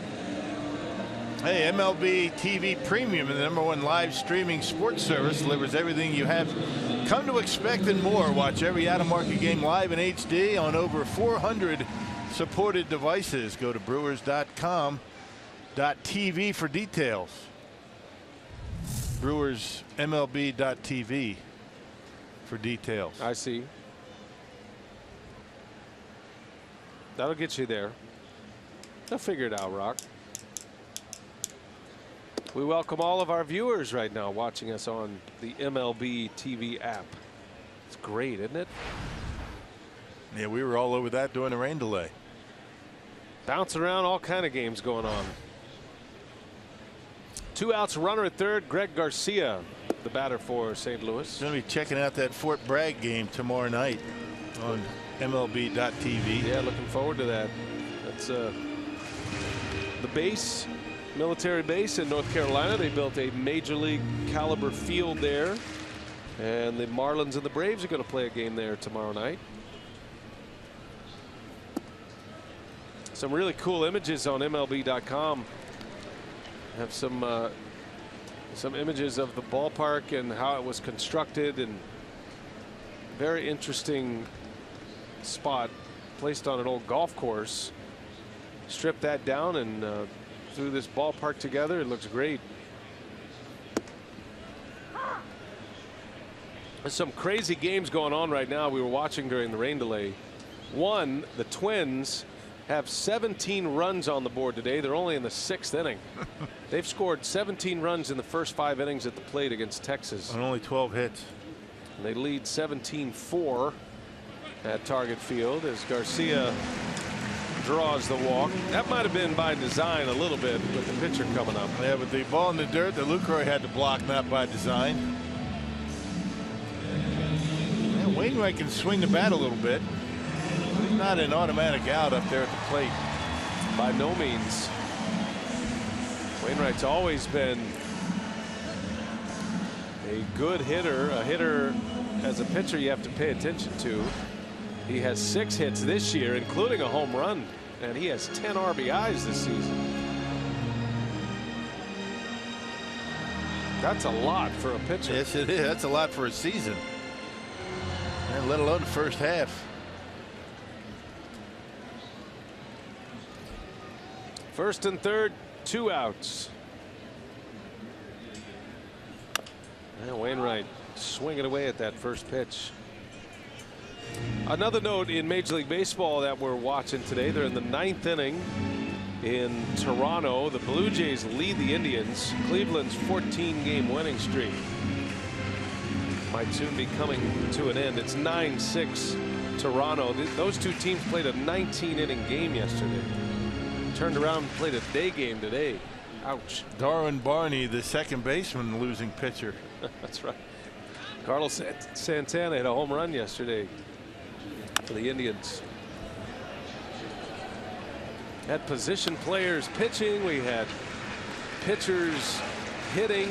Hey, MLB TV Premium, the #1 live streaming sports service, delivers everything you have come to expect and more. Watch every out-of-market game live in HD on over 400 supported devices. Go to brewers.com.tv for details. Brewers MLB.tv for details. I see. That'll get you there. They'll figure it out, Rock. We welcome all of our viewers right now watching us on the MLB TV app. It's great, isn't it? Yeah, we were all over that during the rain delay. Bounce around, all kind of games going on. 2 outs, runner at third. Greg Garcia, the batter for St. Louis. Going to be checking out that Fort Bragg game tomorrow night on MLB.tv. Yeah, looking forward to that. That's the base, military base in North Carolina. They built a major league caliber field there, and the Marlins and the Braves are going to play a game there tomorrow night. Some really cool images on MLB.com. Have some images of the ballpark and how it was constructed, and very interesting spot placed on an old golf course. Strip that down and threw this ballpark together. It looks great. There's some crazy games going on right now. We were watching during the rain delay. One, the Twins have 17 runs on the board today. They're only in the 6th inning. They've scored 17 runs in the first 5 innings at the plate against Texas. And only 12 hits. And they lead 17-4. at Target Field as Garcia draws the walk. That might have been by design a little bit with the pitcher coming up. Yeah, but the ball in the dirt that Lucroy had to block, not by design. And Wainwright can swing the bat a little bit. He's not an automatic out up there at the plate. By no means. Wainwright's always been a good hitter, a hitter as a pitcher you have to pay attention to. He has 6 hits this year, including a home run, and he has 10 RBIs this season. That's a lot for a pitcher. Yes, it is. That's a lot for a season, and let alone the first half. First and third, 2 outs. And Wainwright swinging away at that first pitch. Another note in Major League Baseball that we're watching today, they're in the 9th inning in Toronto. The Blue Jays lead the Indians. Cleveland's 14-game winning streak might soon be coming to an end. It's 9-6 Toronto. Those two teams played a 19-inning game yesterday. Turned around and played a day game today. Ouch. Darwin Barney, the second baseman, losing pitcher. That's right. Carlos Santana hit a home run yesterday for the Indians. Had position players pitching. We had pitchers hitting.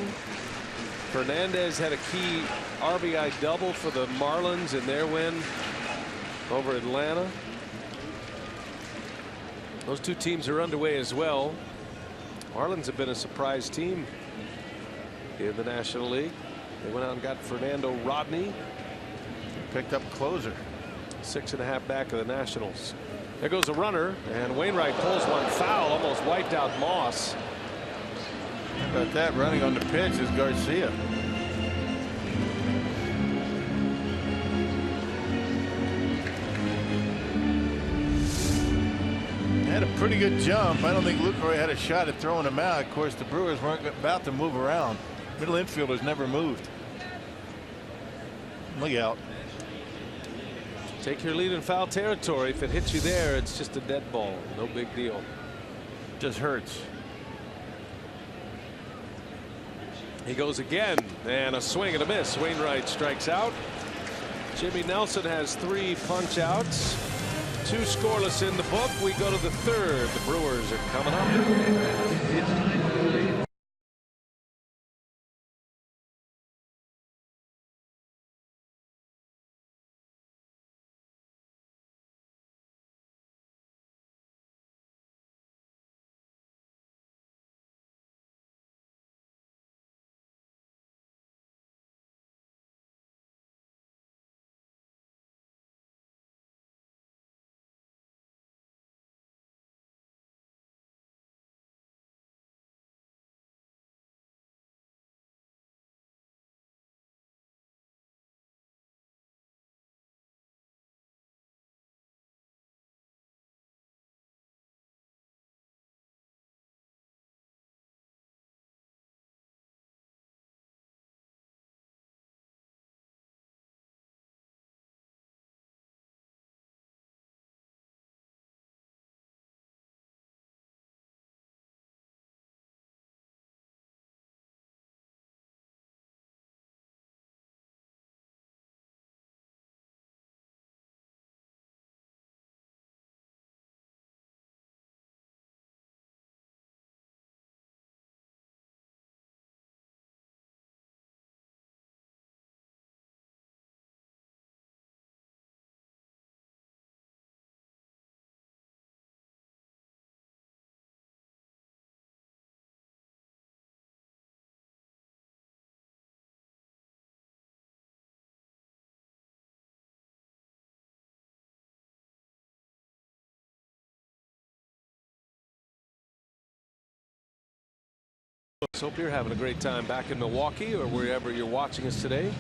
Fernandez had a key RBI double for the Marlins in their win over Atlanta. Those two teams are underway as well. Marlins have been a surprise team in the National League. They went out and got Fernando Rodney. Picked up closer. 6.5 back of the Nationals. There goes a runner, and Wainwright pulls one foul, almost wiped out Moss. How about that? Running on the pitch is Garcia. Had a pretty good jump. I don't think Lucroy had a shot at throwing him out. Of course, the Brewers weren't about to move around. Middle infielders never moved. Look out. Take your lead in foul territory. If it hits you there, it's just a dead ball. No big deal. Just hurts. He goes again, and a swing and a miss. Wainwright strikes out. Jimmy Nelson has 3 punch outs. 2 scoreless in the book. We go to the 3rd. The Brewers are coming up. Hope you're having a great time back in Milwaukee or wherever you're watching us today.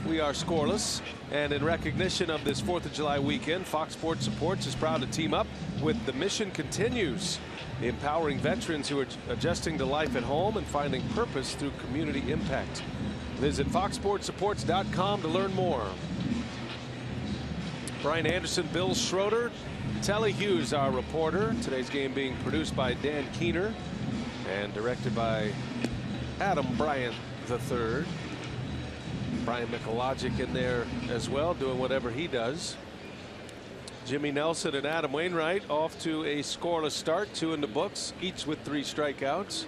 We are scoreless, and in recognition of this 4th of July weekend, Fox Sports Supports is proud to team up with The Mission Continues, empowering veterans who are adjusting to life at home and finding purpose through community impact. Visit foxsportsupports.com to learn more. Brian Anderson, Bill Schroeder, Telly Hughes, our reporter. Today's game being produced by Dan Keener and directed by Adam Bryant III. Brian Michalogic in there as well, doing whatever he does. Jimmy Nelson and Adam Wainwright off to a scoreless start, 2 in the books, each with 3 strikeouts.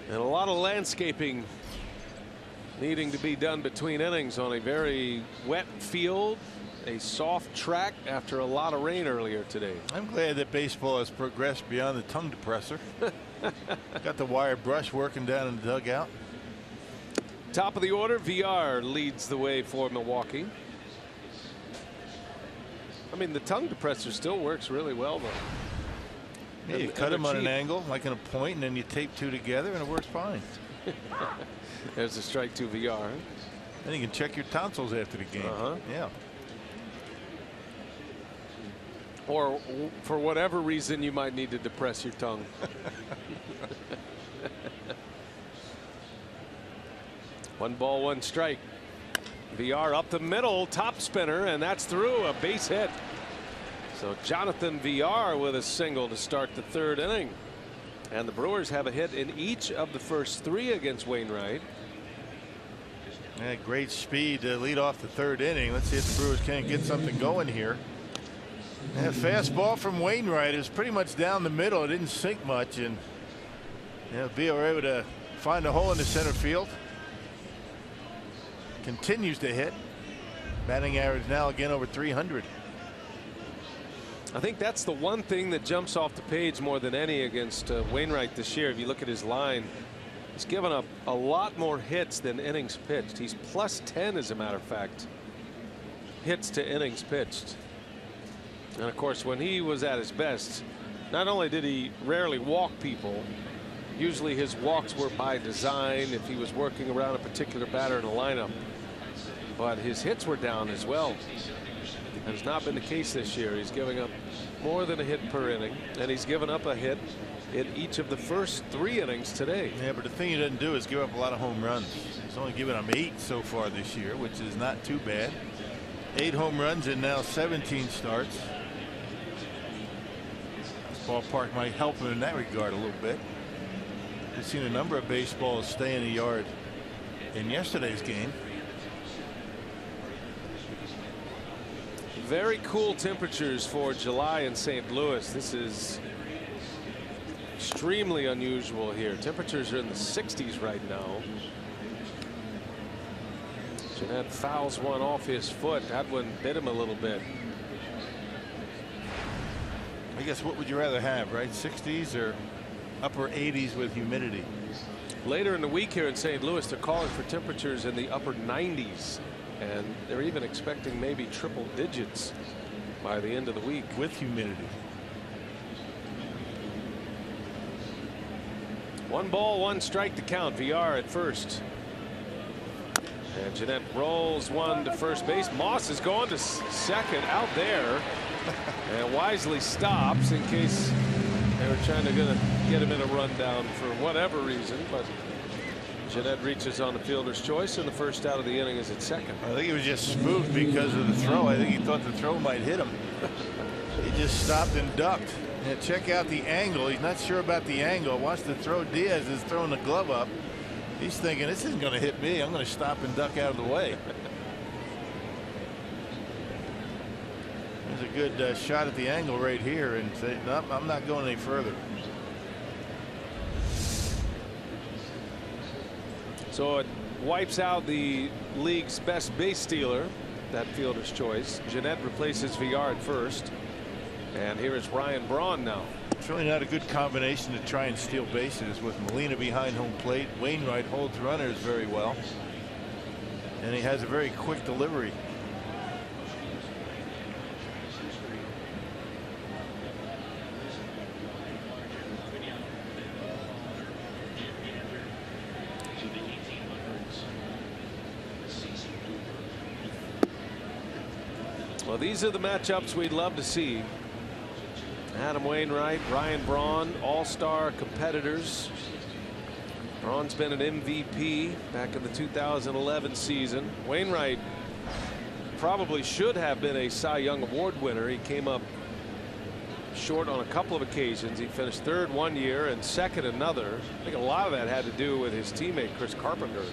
And a lot of landscaping needing to be done between innings on a very wet field, a soft track after a lot of rain earlier today. I'm glad that baseball has progressed beyond the tongue depressor. Got the wire brush working down in the dugout. Top of the order, VR leads the way for Milwaukee. I mean, the tongue depressor still works really well, though. Yeah, you cut them on an angle, like in a point, and then you tape 2 together, and it works fine. There's a strike to VR. Then you can check your tonsils after the game. Yeah. Or for whatever reason, you might need to depress your tongue. One ball, one strike. VR up the middle, top spinner, and that's through, a base hit. So Jonathan VR with a single to start the 3rd inning. And the Brewers have a hit in each of the first 3 against Wainwright. Yeah, great speed to lead off the 3rd inning. Let's see if the Brewers can't get something going here. And fastball from Wainwright is pretty much down the middle. It didn't sink much, and VR able to find a hole in the center field. Continues to hit. Batting average now again over 300. I think that's the one thing that jumps off the page more than any against Wainwright this year. If you look at his line, he's given up a lot more hits than innings pitched. He's +10, as a matter of fact, hits to innings pitched. And of course, when he was at his best, not only did he rarely walk people, usually his walks were by design if he was working around a particular batter in the lineup, but his hits were down as well. That has not been the case this year. He's giving up more than a hit per inning, and he's given up a hit in each of the first 3 innings today. Yeah, but the thing he doesn't do is give up a lot of home runs. He's only given them 8 so far this year, which is not too bad. 8 home runs in now 17 starts. This ballpark might help him in that regard a little bit. We've seen a number of baseballs stay in the yard in yesterday's game. Very cool temperatures for July in St. Louis. This is extremely unusual here. Temperatures are in the 60s right now. Jeanette fouls one off his foot. That one bit him a little bit. I guess what would you rather have, right? 60s or upper 80s with humidity? Later in the week here in St. Louis, they're calling for temperatures in the upper 90s. And they're even expecting maybe triple digits by the end of the week. With humidity. 1 ball, 1 strike to count. VR at first. And Jeanette rolls one to first base. Moss is going to second out there. And wisely stops in case they were trying to get him in a rundown for whatever reason. But Jeanette reaches on the fielder's choice, and the first out of the inning is at second. I think he was just spooked because of the throw. I think he thought the throw might hit him. He just stopped and ducked. And check out the angle. He's not sure about the angle. Watch the throw. Diaz is throwing the glove up. He's thinking, this isn't going to hit me. I'm going to stop and duck out of the way. There's a good shot at the angle right here, and say, nope, I'm not going any further. So it wipes out the league's best base stealer, that fielder's choice. Jeanette replaces VR at first. And here is Ryan Braun now. It's really not a good combination to try and steal bases with Molina behind home plate. Wainwright holds runners very well. And he has a very quick delivery. Well, these are the matchups we'd love to see. Adam Wainwright, Ryan Braun, all-star competitors. Braun's been an MVP back in the 2011 season. Wainwright probably should have been a Cy Young Award winner. He came up short on a couple of occasions. He finished third one year and second another. I think a lot of that had to do with his teammate Chris Carpenter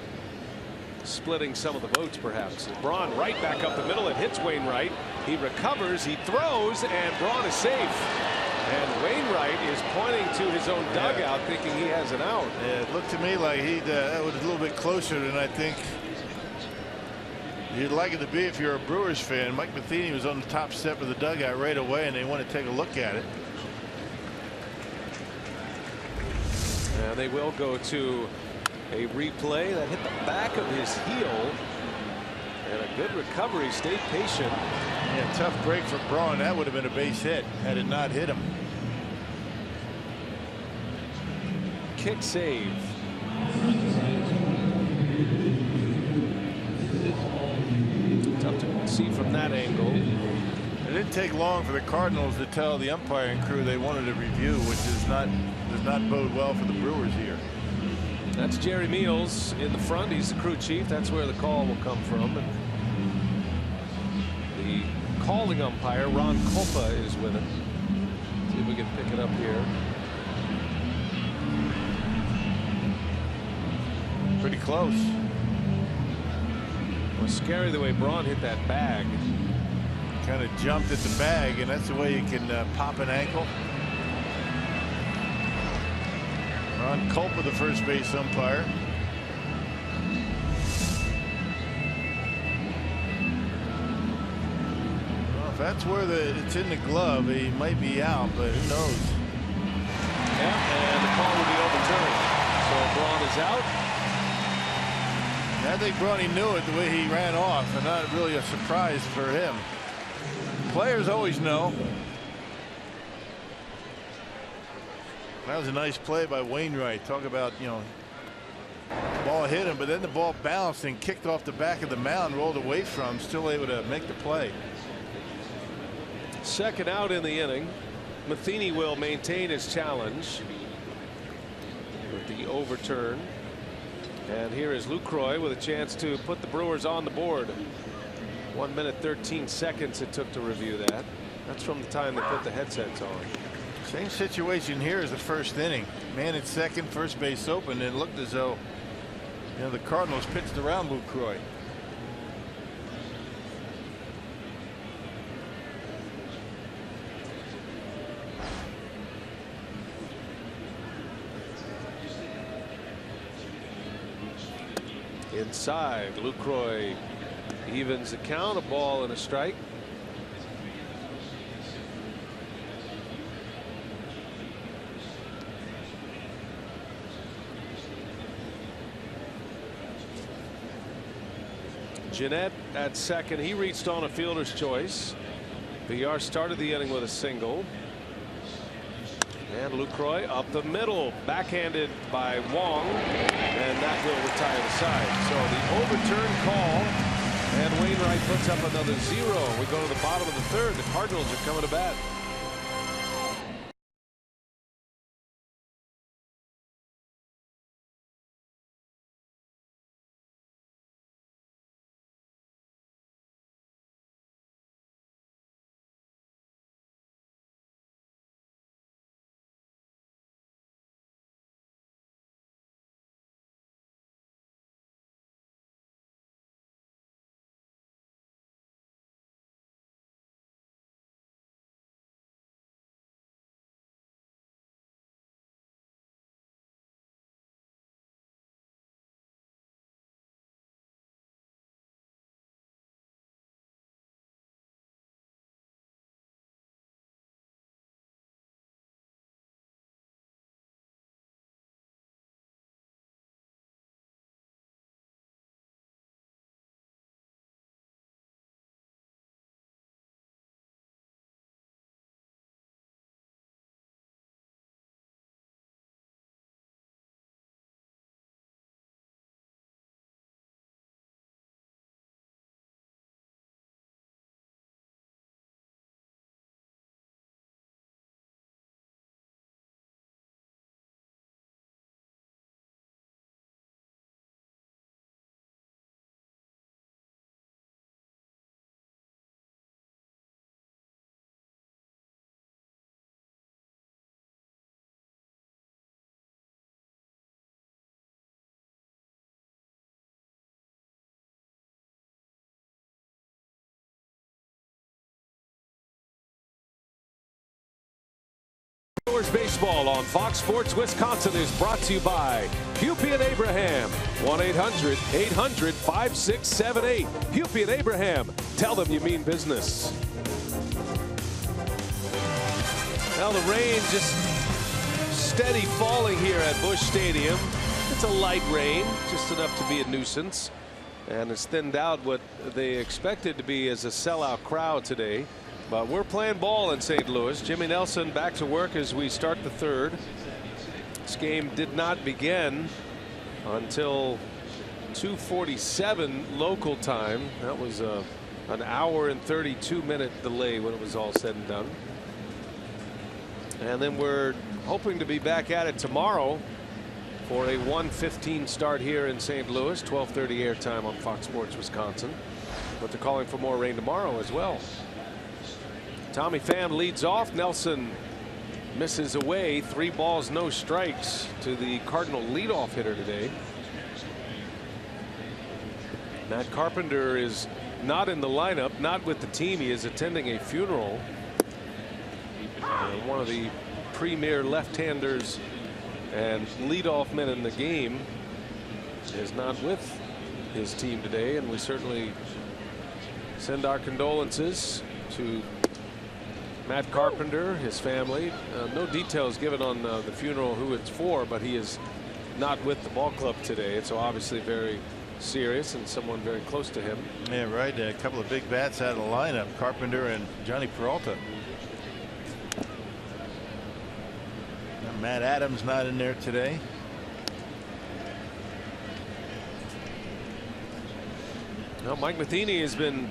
splitting some of the votes, perhaps. And Braun right back up the middle. It hits Wainwright. He recovers. He throws, and Braun is safe. And Wainwright is pointing to his own dugout, thinking he has an out. Yeah, it looked to me like that was a little bit closer than I think you'd like it to be if you're a Brewers fan. Mike Matheny was on the top step of the dugout right away, and they want to take a look at it. And they will go to a replay that hit the back of his heel. And a good recovery. Stayed patient. Yeah, tough break for Braun. That would have been a base hit had it not hit him. Kick save. Tough to see from that angle. It didn't take long for the Cardinals to tell the umpiring crew they wanted a review, which does not bode well for the Brewers here. That's Jerry Meals in the front. He's the crew chief. That's where the call will come from. And the calling umpire, Ron Kolpa, is with him. See if we can pick it up here. Pretty close. It was scary the way Braun hit that bag. Kind of jumped at the bag, and that's the way you can pop an ankle. Ron Kolpa, the first base umpire. Well, if that's where it's in the glove, he might be out, but who knows? Yeah, and the call will be overturned. So Braun is out. I think Bronny knew it the way he ran off, and not really a surprise for him. Players always know. That was a nice play by Wainwright. Talk about, you know, the ball hit him, but then the ball bounced and kicked off the back of the mound, rolled away from, still able to make the play. Second out in the inning. Matheny will maintain his challenge with the overturn. And here is Lucroy with a chance to put the Brewers on the board. 1 minute 13 seconds it took to review that. That's from the time they put the headsets on. Same situation here as the first inning. Man at second, first base open, and it looked as though, you know, the Cardinals pitched around Lucroy. Inside, Lucroy evens the count, a ball and a strike. Jeanette at second. He reached on a fielder's choice. Villar started the inning with a single. And Lucroy up the middle, backhanded by Wong, and that will retire the side. So the overturn call, and Wainwright puts up another 0. We go to the bottom of the third. The Cardinals are coming to bat. Brewers baseball on Fox Sports Wisconsin is brought to you by Hupy and Abraham. 1-800-800-5678. Hupy and Abraham. Tell them you mean business. Now the rain just steady falling here at Busch Stadium. It's a light rain, just enough to be a nuisance. And it's thinned out what they expected to be as a sellout crowd today. But we're playing ball in St. Louis. Jimmy Nelson back to work as we start the third. This game did not begin until 2:47 local time. That was an hour and 32-minute delay when it was all said and done. And then we're hoping to be back at it tomorrow for a 1:15 start here in St. Louis. 12:30 airtime on Fox Sports Wisconsin. But they're calling for more rain tomorrow as well. Tommy Pham leads off. Nelson misses away. 3 balls, no strikes to the Cardinal leadoff hitter today. Matt Carpenter is not in the lineup, not with the team. He is attending a funeral. One of the premier left-handers and leadoff men in the game is not with his team today, and we certainly send our condolences to Matt Carpenter, his family. No details given on the funeral, who it's for, but he is not with the ball club today. It's obviously very serious and someone very close to him. Yeah, right. A couple of big bats out of the lineup, Carpenter and Johnny Peralta. Matt Adams not in there today. Well, Mike Matheny has been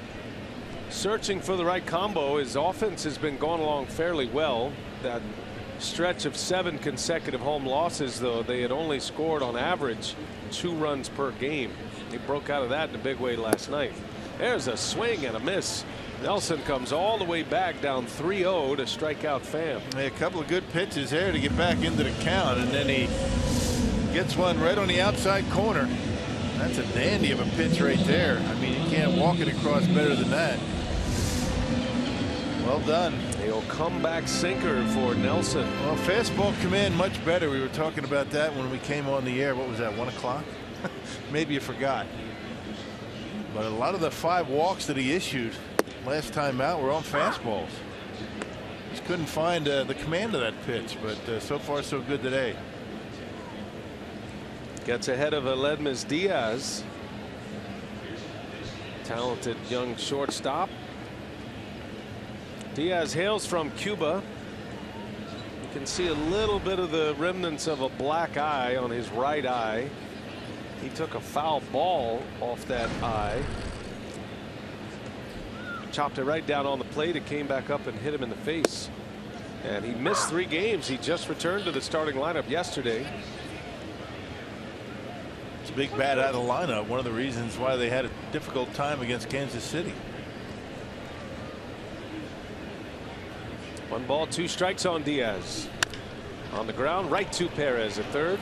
searching for the right combo. His offense has been going along fairly well. That stretch of 7 consecutive home losses, though, they had only scored on average 2 runs per game. He broke out of that in a big way last night. There's a swing and a miss. Nelson comes all the way back down 3-0 to strike out Pham. A couple of good pitches there to get back into the count, and then he gets one right on the outside corner. That's a dandy of a pitch right there. I mean, you can't walk it across better than that. Well done. A comeback sinker for Nelson. Well, fastball command much better. We were talking about that when we came on the air. What was that, 1 o'clock? Maybe you forgot. But a lot of the 5 walks that he issued last time out were on fastballs. Just couldn't find the command of that pitch, but so far so good today. Gets ahead of Aledmys Diaz. Talented young shortstop. Diaz hails from Cuba. You can see a little bit of the remnants of a black eye on his right eye. He took a foul ball off that eye. Chopped it right down on the plate. It came back up and hit him in the face. And he missed 3 games. He just returned to the starting lineup yesterday. It's a big bat out of the lineup. One of the reasons why they had a difficult time against Kansas City. 1 ball, 2 strikes on Diaz. On the ground, right to Perez at third.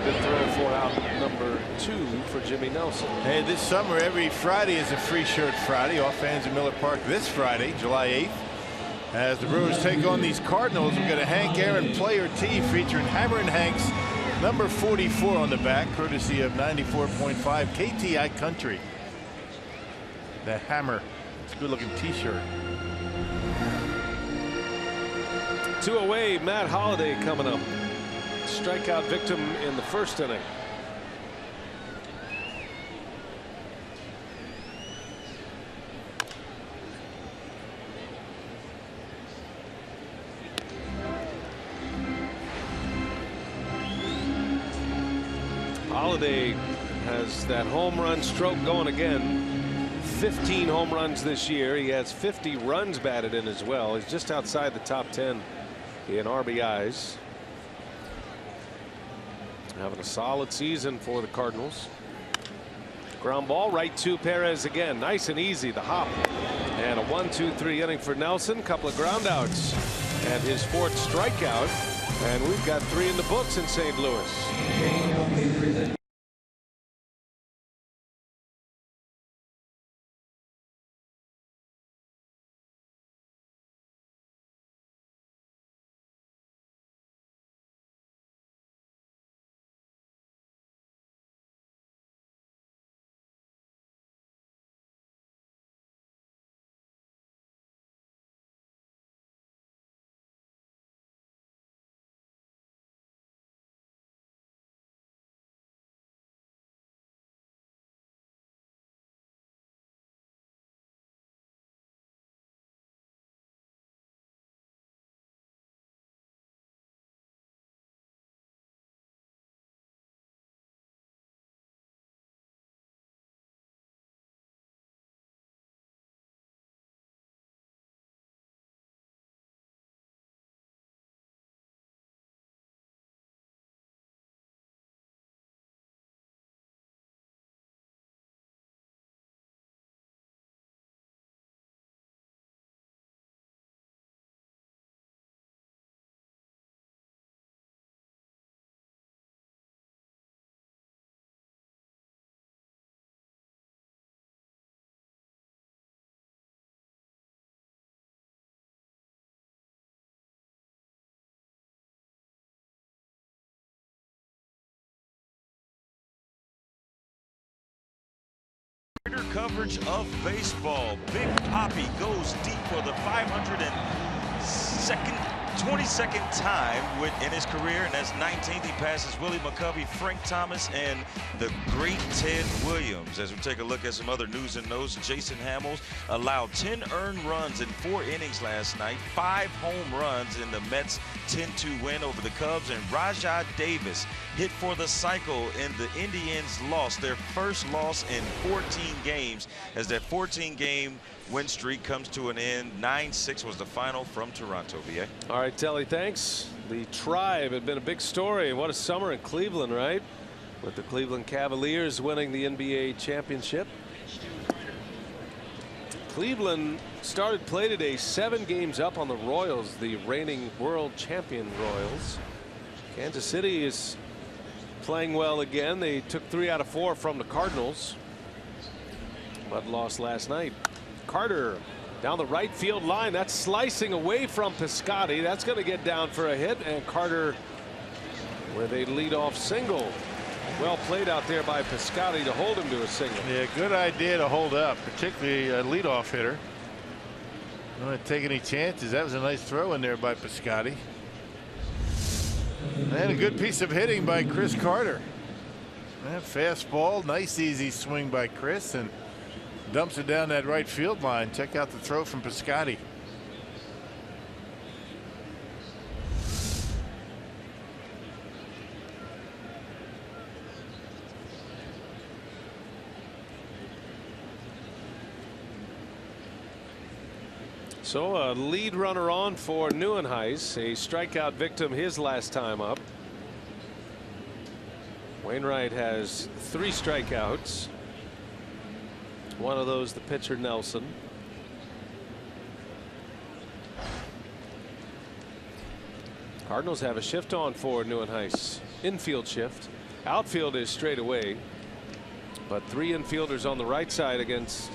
Good throw for out number 2 for Jimmy Nelson. Hey, this summer every Friday is a free shirt Friday off fans at Miller Park. This Friday, July 8th, as the Brewers take on these Cardinals. We've got a Hank Aaron player tee featuring Hammer and Hank's number 44 on the back, courtesy of 94.5 KTI Country. The Hammer. It's a good looking t-shirt. 2 away, Matt Holliday coming up. Strikeout victim in the first inning. Holliday has that home run stroke going again. 15 home runs this year. He has 50 runs batted in as well. He's just outside the top 10 in RBIs. Having a solid season for the Cardinals. Ground ball right to Perez again. Nice and easy. The hop. And a 1-2-3 inning for Nelson. Couple of ground outs. And his 4th strikeout. And we've got 3 in the books in St. Louis. Coverage of baseball. Big Papi goes deep for the 22nd time in his career, and that's 19th. He passes Willie McCovey, Frank Thomas, and the great Ted Williams. As we take a look at some other news and notes, Jason Hamels allowed 10 earned runs in 4 innings last night, 5 home runs in the Mets' 10-2 win over the Cubs, and Rajai Davis hit for the cycle, and the Indians lost their first loss in 14 games as that 14-game win streak comes to an end. 9-6 was the final from Toronto. VA. All right, Telly, thanks. The Tribe had been a big story. What a summer in Cleveland, right? With the Cleveland Cavaliers winning the NBA championship. Cleveland started play today 7 games up on the Royals, the reigning world champion Royals. Kansas City is playing well again. They took 3 out of 4 from the Cardinals, but lost last night. Carter down the right field line. That's slicing away from Piscotty. That's going to get down for a hit, and Carter with a leadoff single. Well played out there by Piscotty to hold him to a single. Yeah, good idea to hold up, particularly a leadoff hitter. Don't want to take any chances. That was a nice throw in there by Piscotty. And a good piece of hitting by Chris Carter. And fastball, nice easy swing by Chris, and dumps it down that right field line. Check out the throw from Piscotty. So a lead runner on for Neuenhuis, a strikeout victim his last time up. Wainwright has 3 strikeouts. One of those the pitcher Nelson. Cardinals have a shift on for Neuenhuis. Infield shift. Outfield is straight away, but 3 infielders on the right side against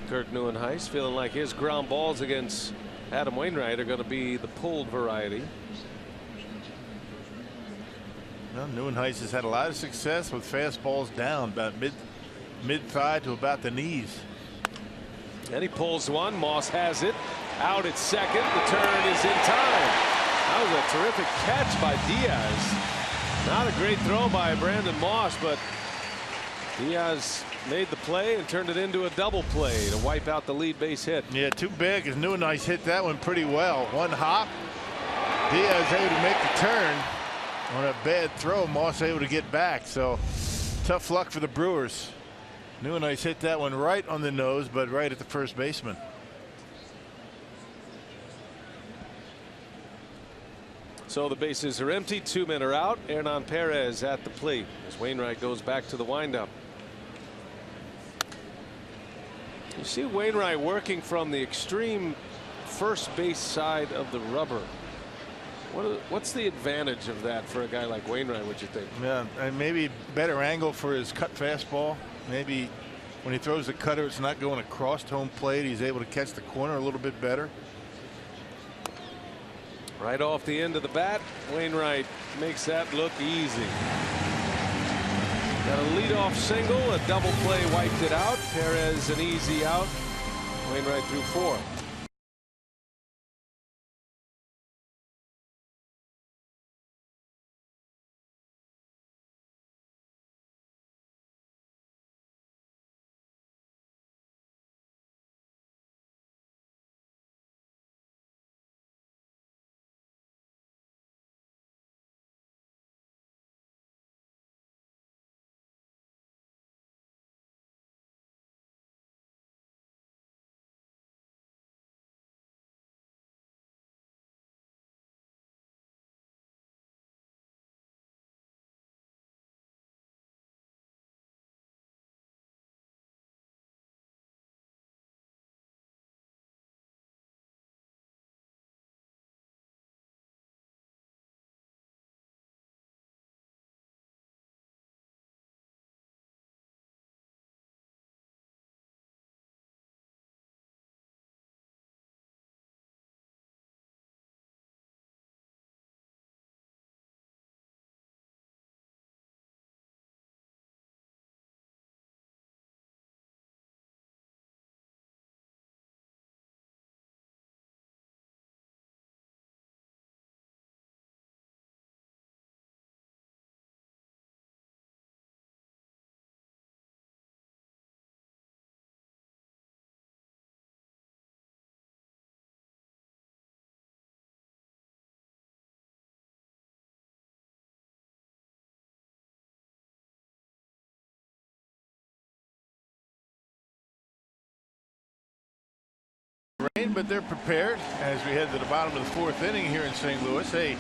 Kirk Neuenhuis, feeling like his ground balls against Adam Wainwright are going to be the pulled variety. Well, Neuenhuis has had a lot of success with fastballs down about mid-thigh to about the knees. And he pulls one. Moss has it out at second. The turn is in time. That was a terrific catch by Diaz. Not a great throw by Brandon Moss, but Diaz made the play and turned it into a double play to wipe out the lead base hit. Yeah, too big, as Neuenhuis hit that one pretty well. One hop. Diaz able to make the turn on a bad throw. Moss able to get back. So tough luck for the Brewers. Neuenhuis hit that one right on the nose, but right at the first baseman. So the bases are empty. 2 men are out. Hernan Perez at the plate as Wainwright goes back to the windup. You see Wainwright working from the extreme first base side of the rubber. What's the advantage of that for a guy like Wainwright, would you think? Yeah, and maybe better angle for his cut fastball. Maybe when he throws the cutter, it's not going across home plate. He's able to catch the corner a little bit better. Right off the end of the bat, Wainwright makes that look easy. Got a leadoff single, a double play wiped it out. Perez an easy out. Wainwright threw 4. but they're prepared as we head to the bottom of the 4th inning here in St. Louis. Hey,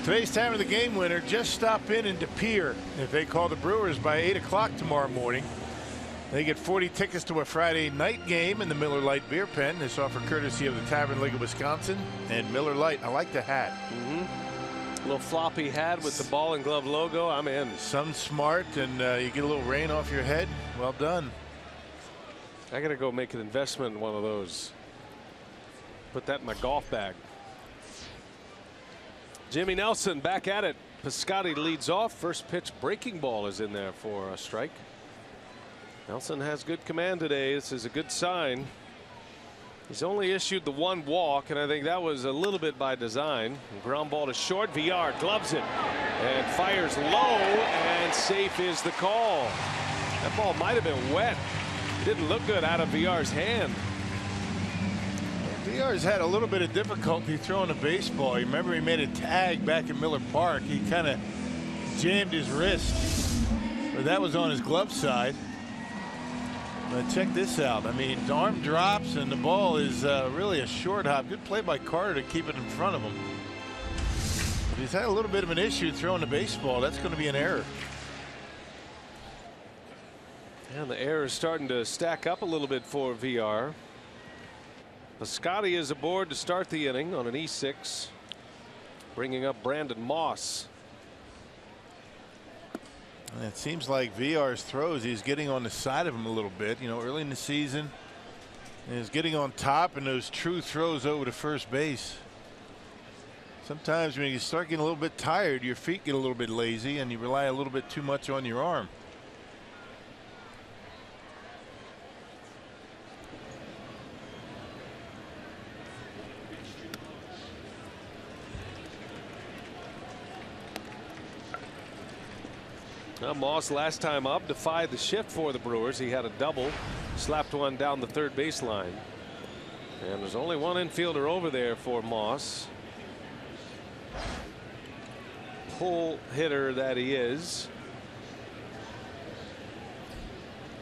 today's time of the game winner, just stop in De Pere. If they call the Brewers by 8 o'clock tomorrow morning, they get 40 tickets to a Friday night game in the Miller Lite Beer Pen. This offer courtesy of the Tavern League of Wisconsin and Miller Lite. I like the hat. A little floppy hat with the ball and glove logo. I'm in. Sun smart, and you get a little rain off your head. Well done. I got to go make an investment in one of those. Put that in my golf bag. Jimmy Nelson back at it. Piscotty leads off. First pitch breaking ball is in there for a strike. Nelson has good command today. This is a good sign. He's only issued the 1 walk, and I think that was a little bit by design. Ground ball to short. Villar gloves it and fires low, and safe is the call. That ball might have been wet. Didn't look good out of Villar's hand. Villar's had a little bit of difficulty throwing a baseball. You remember he made a tag back in Miller Park. He kind of jammed his wrist, but that was on his glove side. But check this out. I mean, the arm drops and the ball is really a short hop. Good play by Carter to keep it in front of him. But he's had a little bit of an issue throwing the baseball. That's going to be an error. And the error is starting to stack up a little bit for VR. Piscotty is aboard to start the inning on an E6, bringing up Brandon Moss. And it seems like VR's throws, he's getting on the side of him a little bit, you know, early in the season. And he's getting on top, and those true throws over to first base. Sometimes when you start getting a little bit tired, your feet get a little bit lazy and you rely a little bit too much on your arm. Now Moss last time up defied the shift for the Brewers. He had a double, slapped one down the third baseline, and there's only one infielder over there for Moss. Pull hitter that he is.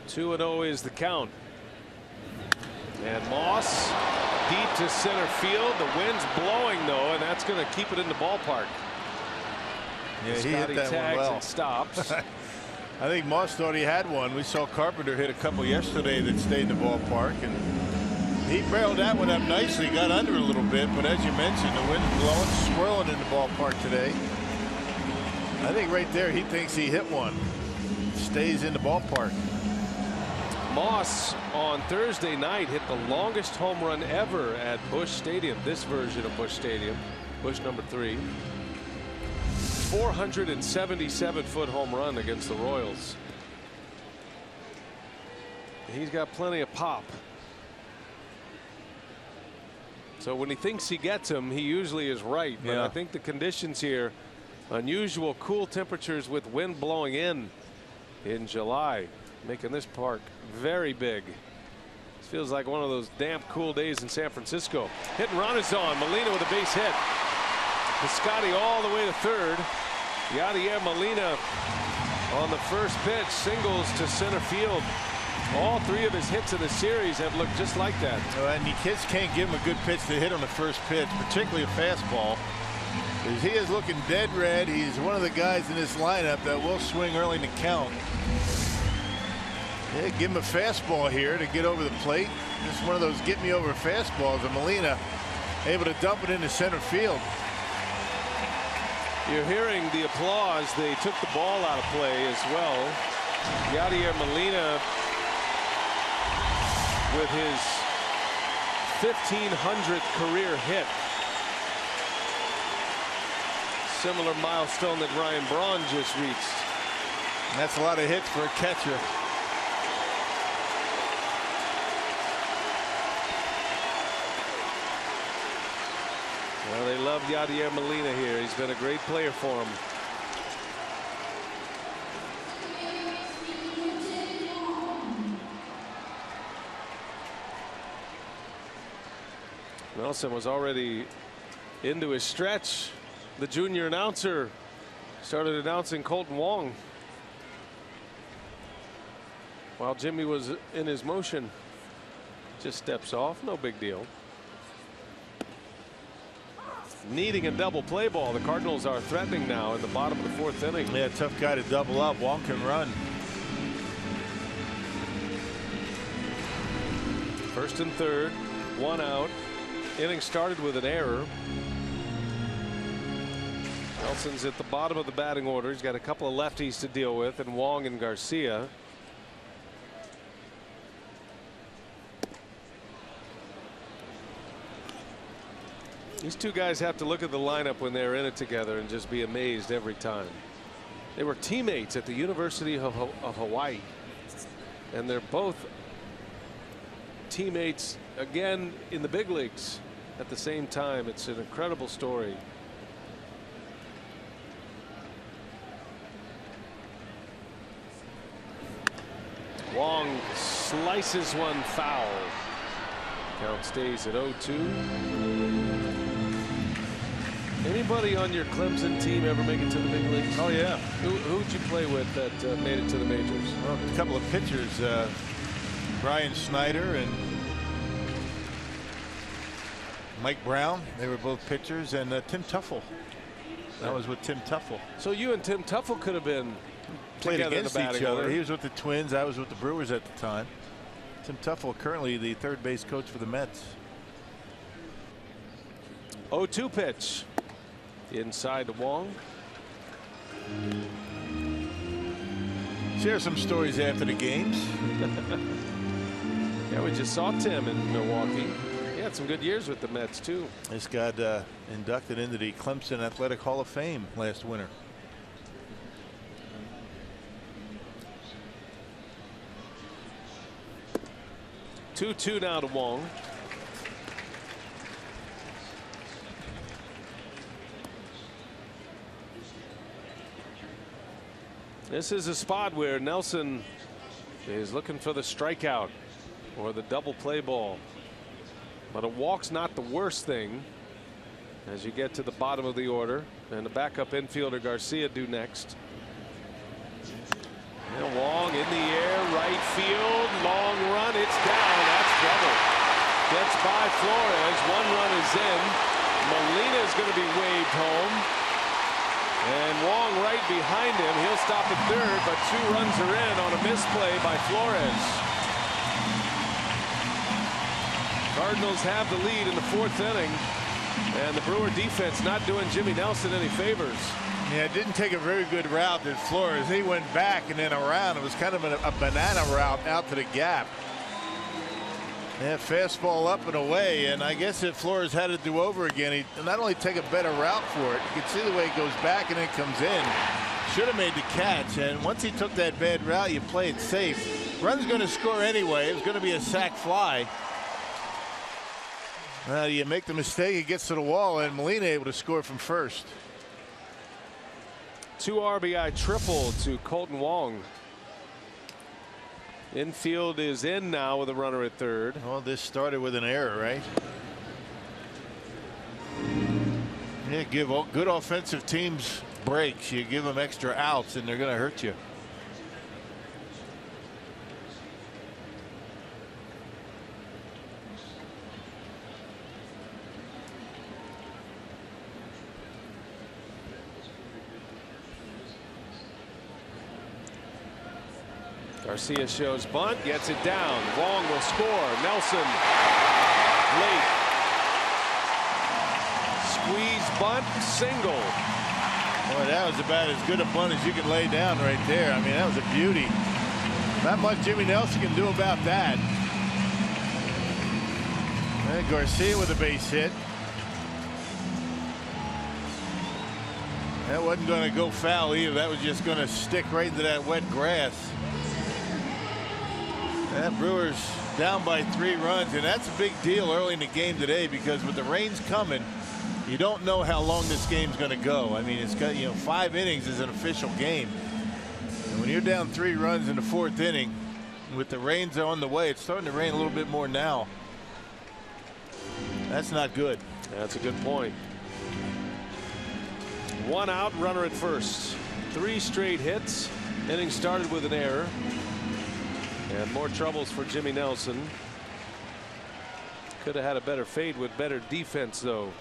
2-0 is the count, and Moss deep to center field. The wind's blowing though, and that's going to keep it in the ballpark. Yeah, he hit that tags one well. and stops. I think Moss thought he had one. We saw Carpenter hit a couple yesterday that stayed in the ballpark, and he barreled that one up nicely, got under a little bit, but as you mentioned, the wind's blowing, swirling in the ballpark today. I think right there he thinks he hit one. Stays in the ballpark. Moss on Thursday night hit the longest home run ever at Busch Stadium, this version of Busch Stadium, Busch number 3. 477-foot home run against the Royals. He's got plenty of pop. So when he thinks he gets him, he usually is right. But yeah. I think the conditions here, unusual cool temperatures with wind blowing in July, making this park very big. This feels like one of those damp cool days in San Francisco. Hit and run is on. Molina with a base hit. Piscotty all the way to third. Yadier Molina on the first pitch, singles to center field. All 3 of his hits in the series have looked just like that. And the kids can't give him a good pitch to hit on the first pitch, particularly a fastball. He is looking dead red. He's one of the guys in this lineup that will swing early in the count. Yeah, give him a fastball here to get over the plate. Just one of those get me over fastballs, and Molina able to dump it into center field. You're hearing the applause. They took the ball out of play as well. Yadier Molina with his 1,500th career hit. Similar milestone that Ryan Braun just reached. That's a lot of hits for a catcher. Well, they love Yadier Molina here. He's been a great player for them. Nelson was already into his stretch. The junior announcer started announcing Colton Wong while Jimmy was in his motion. Just steps off, no big deal. needing a double play ball. The Cardinals are threatening now in the bottom of the 4th inning. Yeah, tough guy to double up. Wong can run. 1st and 3rd, 1 out. Inning started with an error. Nelson's at the bottom of the batting order. He's got a couple of lefties to deal with, and Wong and Garcia. These two guys have to look at the lineup when they're in it together and just be amazed every time. They were teammates at the University of Hawaii, and they're both teammates again in the big leagues at the same time. It's an incredible story. Wong slices one foul. Count stays at 0-2. Anybody on your Clemson team ever make it to the big leagues? Oh yeah. Who'd you play with that made it to the majors? Well, a couple of pitchers, Brian Snyder and Mike Brown. They were both pitchers, and Tim Tuffle. That was with Tim Tuffle. So you and Tim Tuffle could have been Played together against in the each batting other. order. He was with the Twins. I was with the Brewers at the time. Tim Tuffle, currently the third base coach for the Mets. 0-2 pitch. Inside to Wong. Share some stories after the games. Yeah, we just saw Tim in Milwaukee. He had some good years with the Mets too. This got inducted into the Clemson Athletic Hall of Fame last winter. Two now to Wong. This is a spot where Nelson is looking for the strikeout or the double play ball. But a walk's not the worst thing as you get to the bottom of the order, and the backup infielder Garcia due next. And Wong in the air, right field, long run, it's down. That's trouble. Gets by Flores. 1 run is in. Molina is going to be waved home. And Wong right behind him. He'll stop at 3rd, but 2 runs are in on a misplay by Flores. Cardinals have the lead in the 4th inning, and the Brewer defense not doing Jimmy Nelson any favors. Yeah, it didn't take a very good route at Flores. He went back and then around. It was kind of a banana route out to the gap. Yeah, fastball up and away, and I guess if Flores had to do over again, he'd not only take a better route for it, you can see the way it goes back and then comes in. Should have made the catch, and once he took that bad route, you play it safe. Run's going to score anyway. It was going to be a sac fly. You make the mistake, it gets to the wall, and Molina able to score from first. 2 RBI triple to Colton Wong. Infield is in now with a runner at 3rd. Well, this started with an error, right? Yeah, give good offensive teams breaks. You give them extra outs, and they're going to hurt you. Garcia shows bunt, gets it down. Wong will score. Nelson late. Squeeze bunt, single. Boy, that was about as good a bunt as you could lay down right there. I mean, that was a beauty. Not much Jimmy Nelson can do about that. And Garcia with a base hit. That wasn't going to go foul either. That was just going to stick right into that wet grass. That Brewers down by 3 runs, and that's a big deal early in the game today, because with the rains coming, you don't know how long this game's going to go. I mean, it's got, 5 innings is an official game. And when you're down 3 runs in the 4th inning, with the rains on the way, it's starting to rain a little bit more now. That's not good. That's a good point. 1 out, runner at first. 3 straight hits. Inning started with an error. And more troubles for Jimmy Nelson. Could have had a better fade with better defense, though.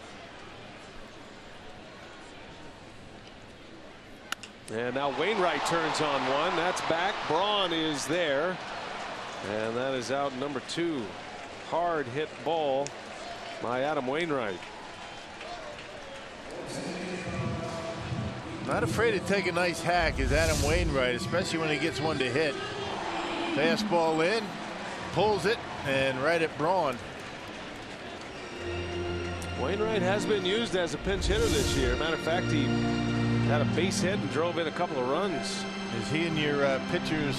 And now Wainwright turns on one. That's back. Braun is there. And that is out number 2. Hard hit ball by Adam Wainwright. Not afraid to take a nice hack is Adam Wainwright, especially when he gets one to hit. Fastball in, pulls it, and right at Braun. Wainwright has been used as a pinch hitter this year. Matter of fact, he had a base hit and drove in a couple of runs. Is he in your pitcher's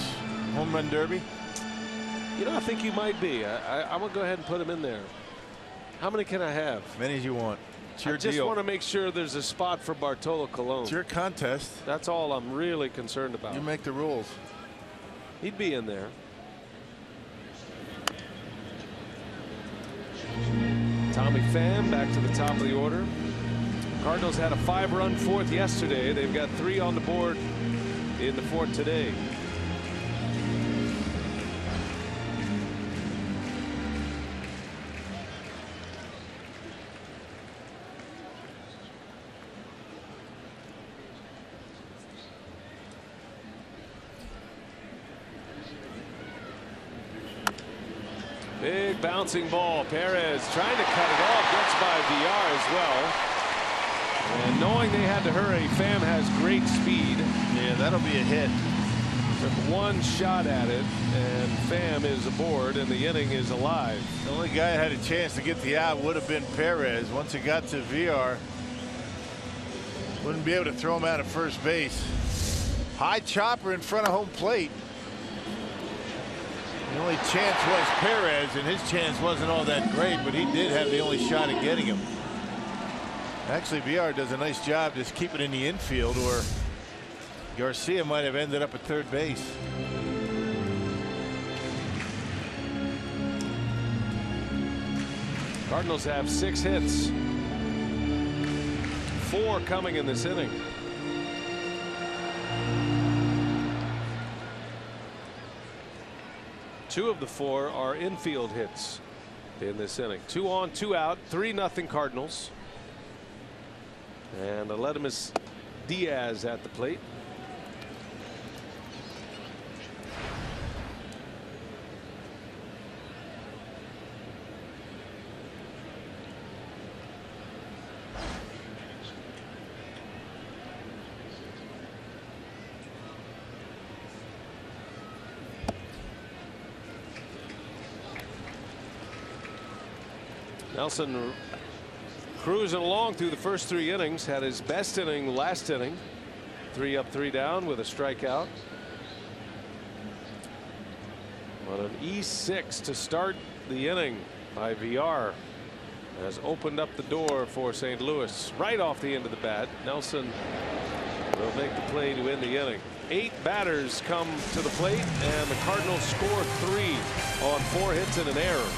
home run derby? You know, I think you might be. I'm going to go ahead and put him in there. How many can I have? Many as you want. It's your I just deal. want to make sure there's a spot for Bartolo Colon. It's your contest. That's all I'm really concerned about. You make the rules. He'd be in there. Tommy Pham back to the top of the order. Cardinals had a 5-run fourth yesterday. They've got 3 on the board in the fourth today. Big bouncing ball. Perez trying to cut it off. Gets by VR as well. And knowing they had to hurry, Pham has great speed. Yeah, that'll be a hit. Took one shot at it, and Pham is aboard, and the inning is alive. The only guy that had a chance to get the out would have been Perez. Once it got to VR, wouldn't be able to throw him out of first base. High chopper in front of home plate. The only chance was Perez, and his chance wasn't all that great, but he did have the only shot at getting him. Actually, VR does a nice job just keeping it in the infield, or Garcia might have ended up at third base. Cardinals have 6 hits. 4 coming in this inning. Two of the 4 are infield hits in this inning. 2 on, 2 out, 3-0 Cardinals. And Aledmus Diaz at the plate. Nelson cruising along through the first 3 innings. Had his best inning last inning. 3 up, 3 down with a strikeout. But an E6 to start the inning by VR has opened up the door for St. Louis right off the end of the bat. Nelson will make the play to end the inning. 8 batters come to the plate, and the Cardinals score 3 on 4 hits and an error.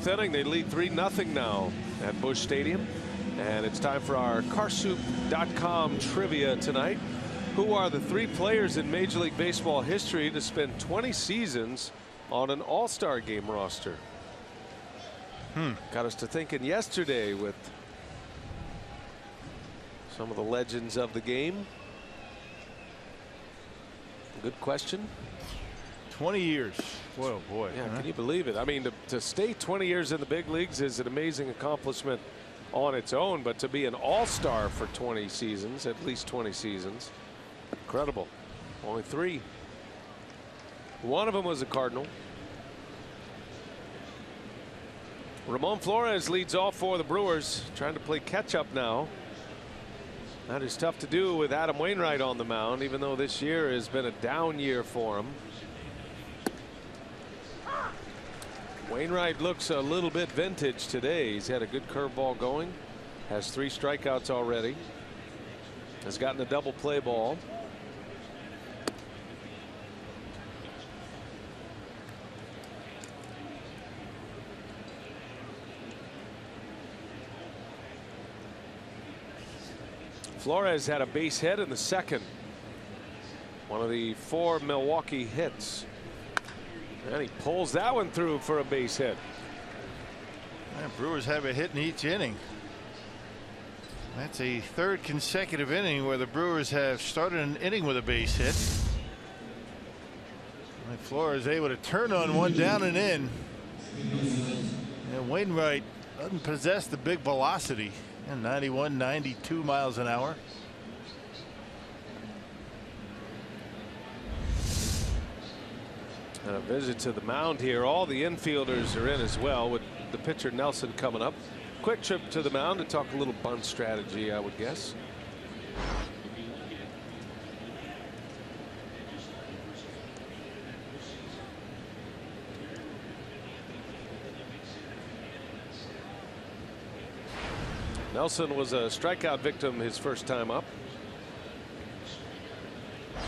Inning, they lead 3-0 now at Busch Stadium, and it's time for our carsoup.com trivia tonight. Who are the 3 players in Major League Baseball history to spend 20 seasons on an all-star game roster? Got us to thinking yesterday with some of the legends of the game. Good question. 20 years. Whoa, boy. Yeah, can you believe it? I mean, to stay 20 years in the big leagues is an amazing accomplishment on its own, but to be an all-star for 20 seasons, at least 20 seasons, incredible. Only 3. One of them was a Cardinal. Ramon Flores leads off for the Brewers, trying to play catch-up now. That is tough to do with Adam Wainwright on the mound, even though this year has been a down year for him. Wainwright looks a little bit vintage today. He's had a good curveball going, has 3 strikeouts already, has gotten a double play ball. Flores had a base hit in the second, one of the 4 Milwaukee hits. And he pulls that one through for a base hit. Man, Brewers have a hit in each inning. That's a 3rd consecutive inning where the Brewers have started an inning with a base hit. And Flores able to turn on one down and in. And Wainwright doesn't possess the big velocity. And 91, 92 miles an hour. And a visit to the mound here. All the infielders are in as well, with the pitcher Nelson coming up. Quick trip to the mound to talk a little bunt strategy, I would guess. Nelson was a strikeout victim his first time up.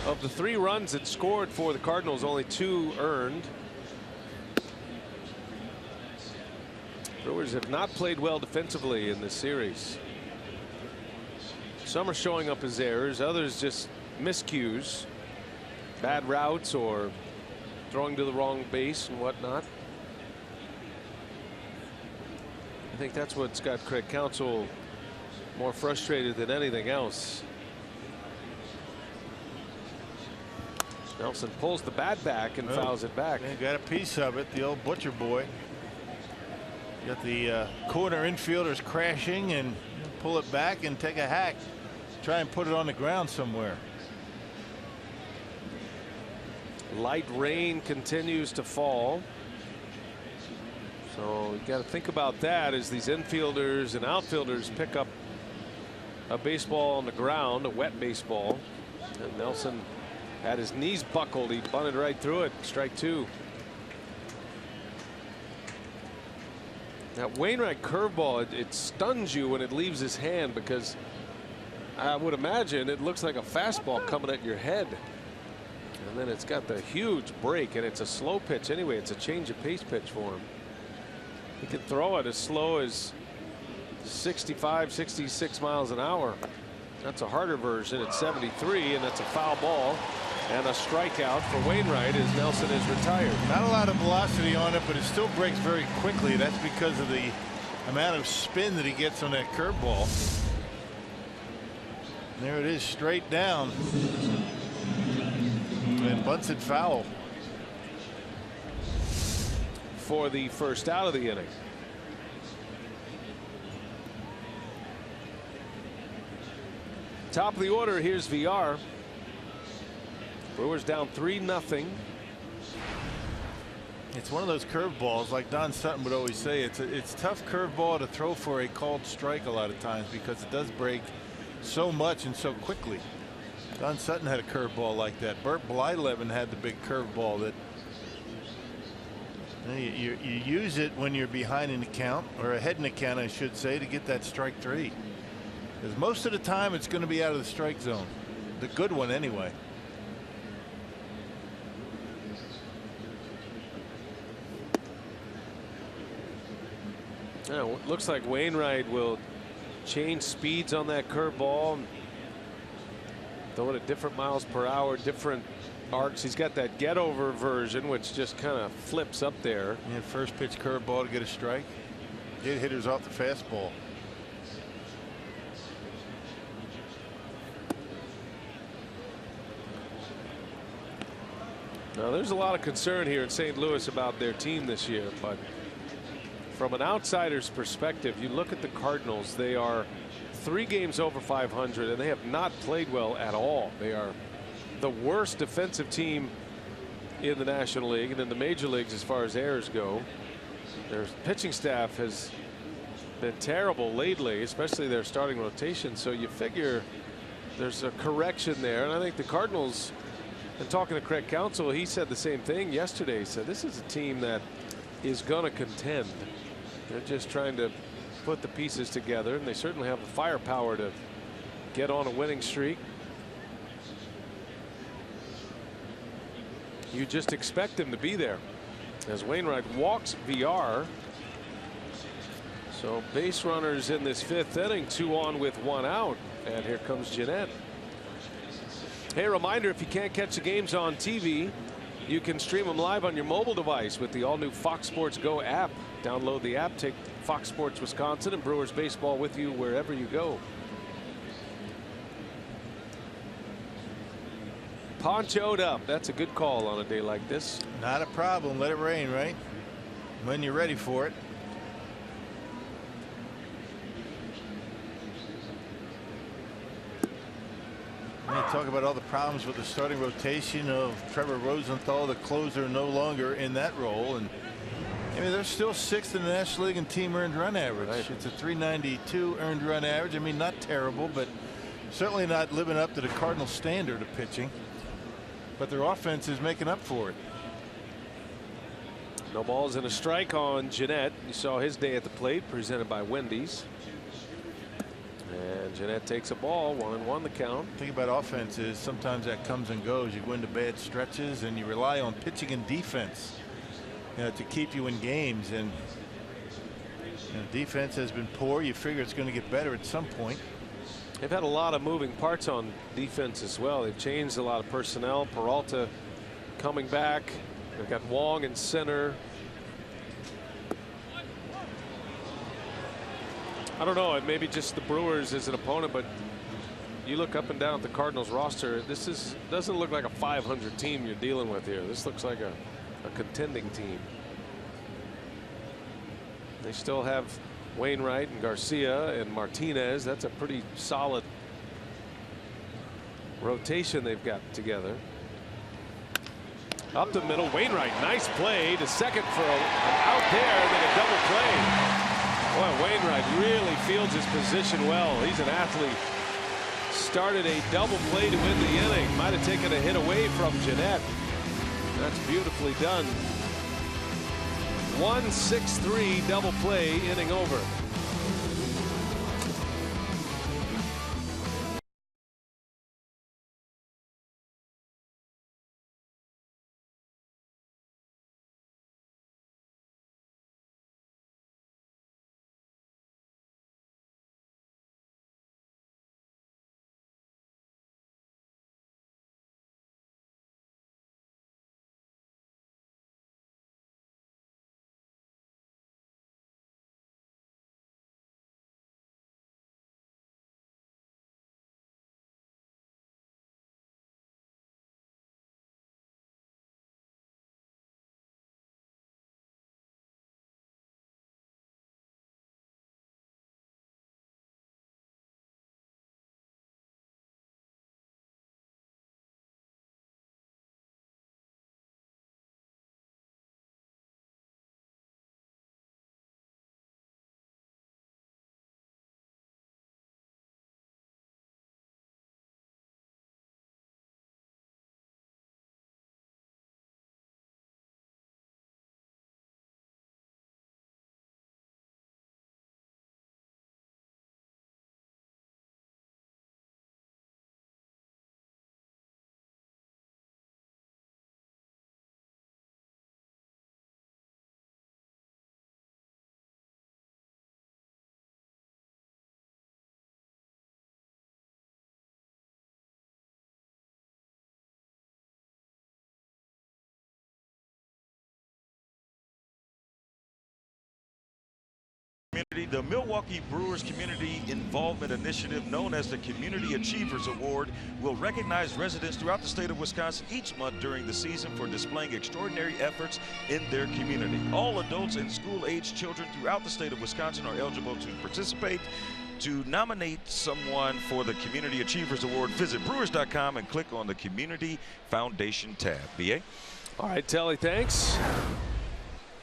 Of the 3 runs that scored for the Cardinals, only 2 earned. Brewers have not played well defensively in this series. Some are showing up as errors, others just miscues, bad routes, or throwing to the wrong base and whatnot. I think that's what's got Craig Counsell more frustrated than anything else. Nelson pulls the bat back and fouls it back. They got a piece of it, the old butcher boy. Got the corner infielders crashing, and pull it back and take a hack. Try and put it on the ground somewhere. Light rain continues to fall. So you got to think about that as these infielders and outfielders pick up a baseball on the ground, a wet baseball. And Nelson had his knees buckled. He bunted right through it. Strike 2. That Wainwright curveball, it stuns you when it leaves his hand, because I would imagine it looks like a fastball coming at your head. And then it's got the huge break, and it's a slow pitch anyway. It's a change of pace pitch for him. He can throw it as slow as 65, 66 miles an hour. That's a harder version at 73, and that's a foul ball and a strikeout for Wainwright as Nelson is retired. Not a lot of velocity on it, but it still breaks very quickly. That's because of the amount of spin that he gets on that curveball. There it is, straight down, and bunts it foul for the first out of the inning. Top of the order, here's VR. Brewers down 3-0. It's one of those curveballs, like Don Sutton would always say. It's tough curveball to throw for a called strike a lot of times, because it does break so much and so quickly. Don Sutton had a curveball like that. Burt Blyleven had the big curveball that you use it when you're behind in the count, or ahead in the count, I should say, to get that strike 3. Because most of the time it's going to be out of the strike zone. The good one anyway. Now, looks like Wainwright will change speeds on that curveball. Throw it at different miles per hour, different arcs. He's got that get over version, which just kind of flips up there. Yeah, first pitch curveball to get a strike. Get hitters off the fastball. Now, there's a lot of concern here in St. Louis about their team this year, but from an outsider's perspective, you look at the Cardinals. They are 3 games over 500, and they have not played well at all. They are the worst defensive team in the National League and in the major leagues as far as errors go. Their pitching staff has been terrible lately, especially their starting rotation. So you figure there's a correction there. And I think the Cardinals, and talking to Craig Counsell, he said the same thing yesterday. He said this is a team that is going to contend. They're just trying to put the pieces together, and they certainly have the firepower to get on a winning streak. You just expect them to be there as Wainwright walks VR. So base runners in this 5th inning, 2 on with 1 out, and here comes Jeanette. Hey, a reminder, if you can't catch the games on TV, you can stream them live on your mobile device with the all-new Fox Sports Go app. Download the app, take Fox Sports Wisconsin and Brewers baseball with you wherever you go. Ponchoed up. That's a good call on a day like this. Not a problem. Let it rain, right? When you're ready for it. When you talk about all the problems with the starting rotation of Trevor Rosenthal, the closer, no longer in that role. And I mean, they're still 6th in the National League in team earned run average. Right. It's a .392 earned run average. I mean, not terrible, but certainly not living up to the Cardinal standard of pitching. But their offense is making up for it. No balls and a strike on Jeanette. You saw his day at the plate, presented by Wendy's. And Jeanette takes a ball, 1-1 the count. The thing about offense is sometimes that comes and goes. You go into bad stretches and you rely on pitching and defense, to keep you in games. And defense has been poor. You figure it's going to get better at some point. They've had a lot of moving parts on defense as well. They've changed a lot of personnel. Peralta coming back. They've got Wong in center. I don't know, maybe just the Brewers as an opponent, but you look up and down at the Cardinals roster, this doesn't look like a 500 team you're dealing with here. This looks like a contending team. They still have Wainwright and Garcia and Martinez. That's a pretty solid rotation they've got together. Up the middle, Wainwright, nice play to second for an out there, and then a double play. Boy, Wainwright really fields his position well. He's an athlete. Started a double play to win the inning. Might have taken a hit away from Jeanette. That's beautifully done. 1-6-3 double play, inning over. The Milwaukee Brewers Community Involvement Initiative, known as the Community Achievers Award, will recognize residents throughout the state of Wisconsin each month during the season for displaying extraordinary efforts in their community. All adults and school-aged children throughout the state of Wisconsin are eligible to participate. To nominate someone for the Community Achievers Award, visit Brewers.com and click on the Community Foundation tab. B.A.? All right, Telly, thanks.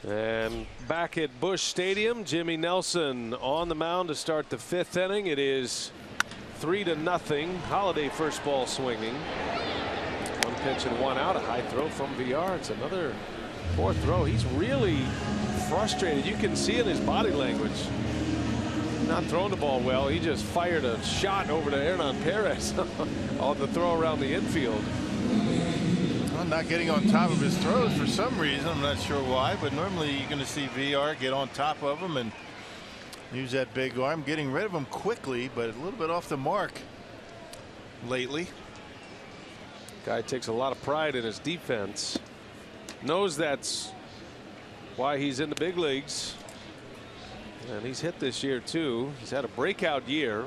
And back at Busch Stadium, Jimmy Nelson on the mound to start the 5th inning. It is 3-0. Holiday first ball swinging. 1 pitch and 1 out. A high throw from VR. It's another poor throw. He's really frustrated. You can see in his body language. Not throwing the ball well. He just fired a shot over to Hernan Perez on the throw around the infield. Not getting on top of his throws for some reason. I'm not sure why, but normally you're going to see VR get on top of him and use that big arm. Getting rid of him quickly, but a little bit off the mark lately. Guy takes a lot of pride in his defense. Knows that's why he's in the big leagues. And he's hit this year too. He's had a breakout year.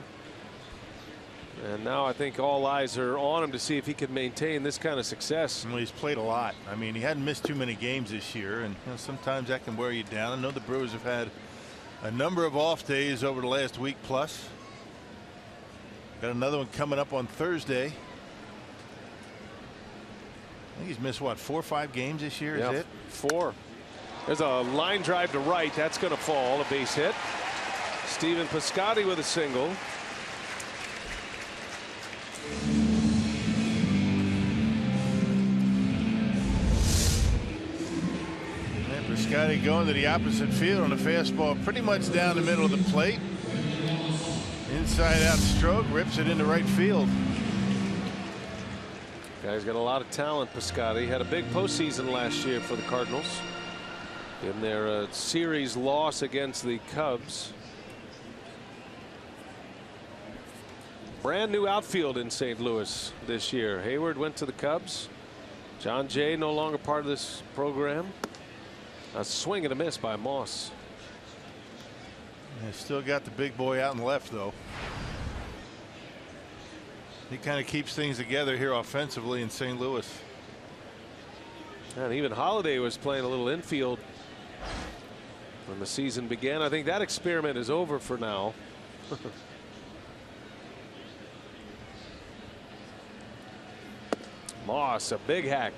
And now I think all eyes are on him to see if he can maintain this kind of success. Well, he's played a lot. I mean, he hadn't missed too many games this year, and sometimes that can wear you down. I know the Brewers have had a number of off days over the last week plus. Got another one coming up on Thursday. I think he's missed, what, 4 or 5 games this year? Yeah, is it? 4. There's a line drive to right. That's going to fall. A base hit. Stephen Piscotty with a single. Piscotty going to the opposite field on a fastball pretty much down the middle of the plate. Inside out stroke, rips it into right field. Guy's got a lot of talent. Piscotty had a big postseason last year for the Cardinals in their series loss against the Cubs. Brand new outfield in St. Louis this year. Hayward went to the Cubs. John Jay no longer part of this program. A swing and a miss by Moss. They still got the big boy out and left, though. He kind of keeps things together here offensively in St. Louis. And even Holiday was playing a little infield when the season began. I think that experiment is over for now. Moss, a big hack.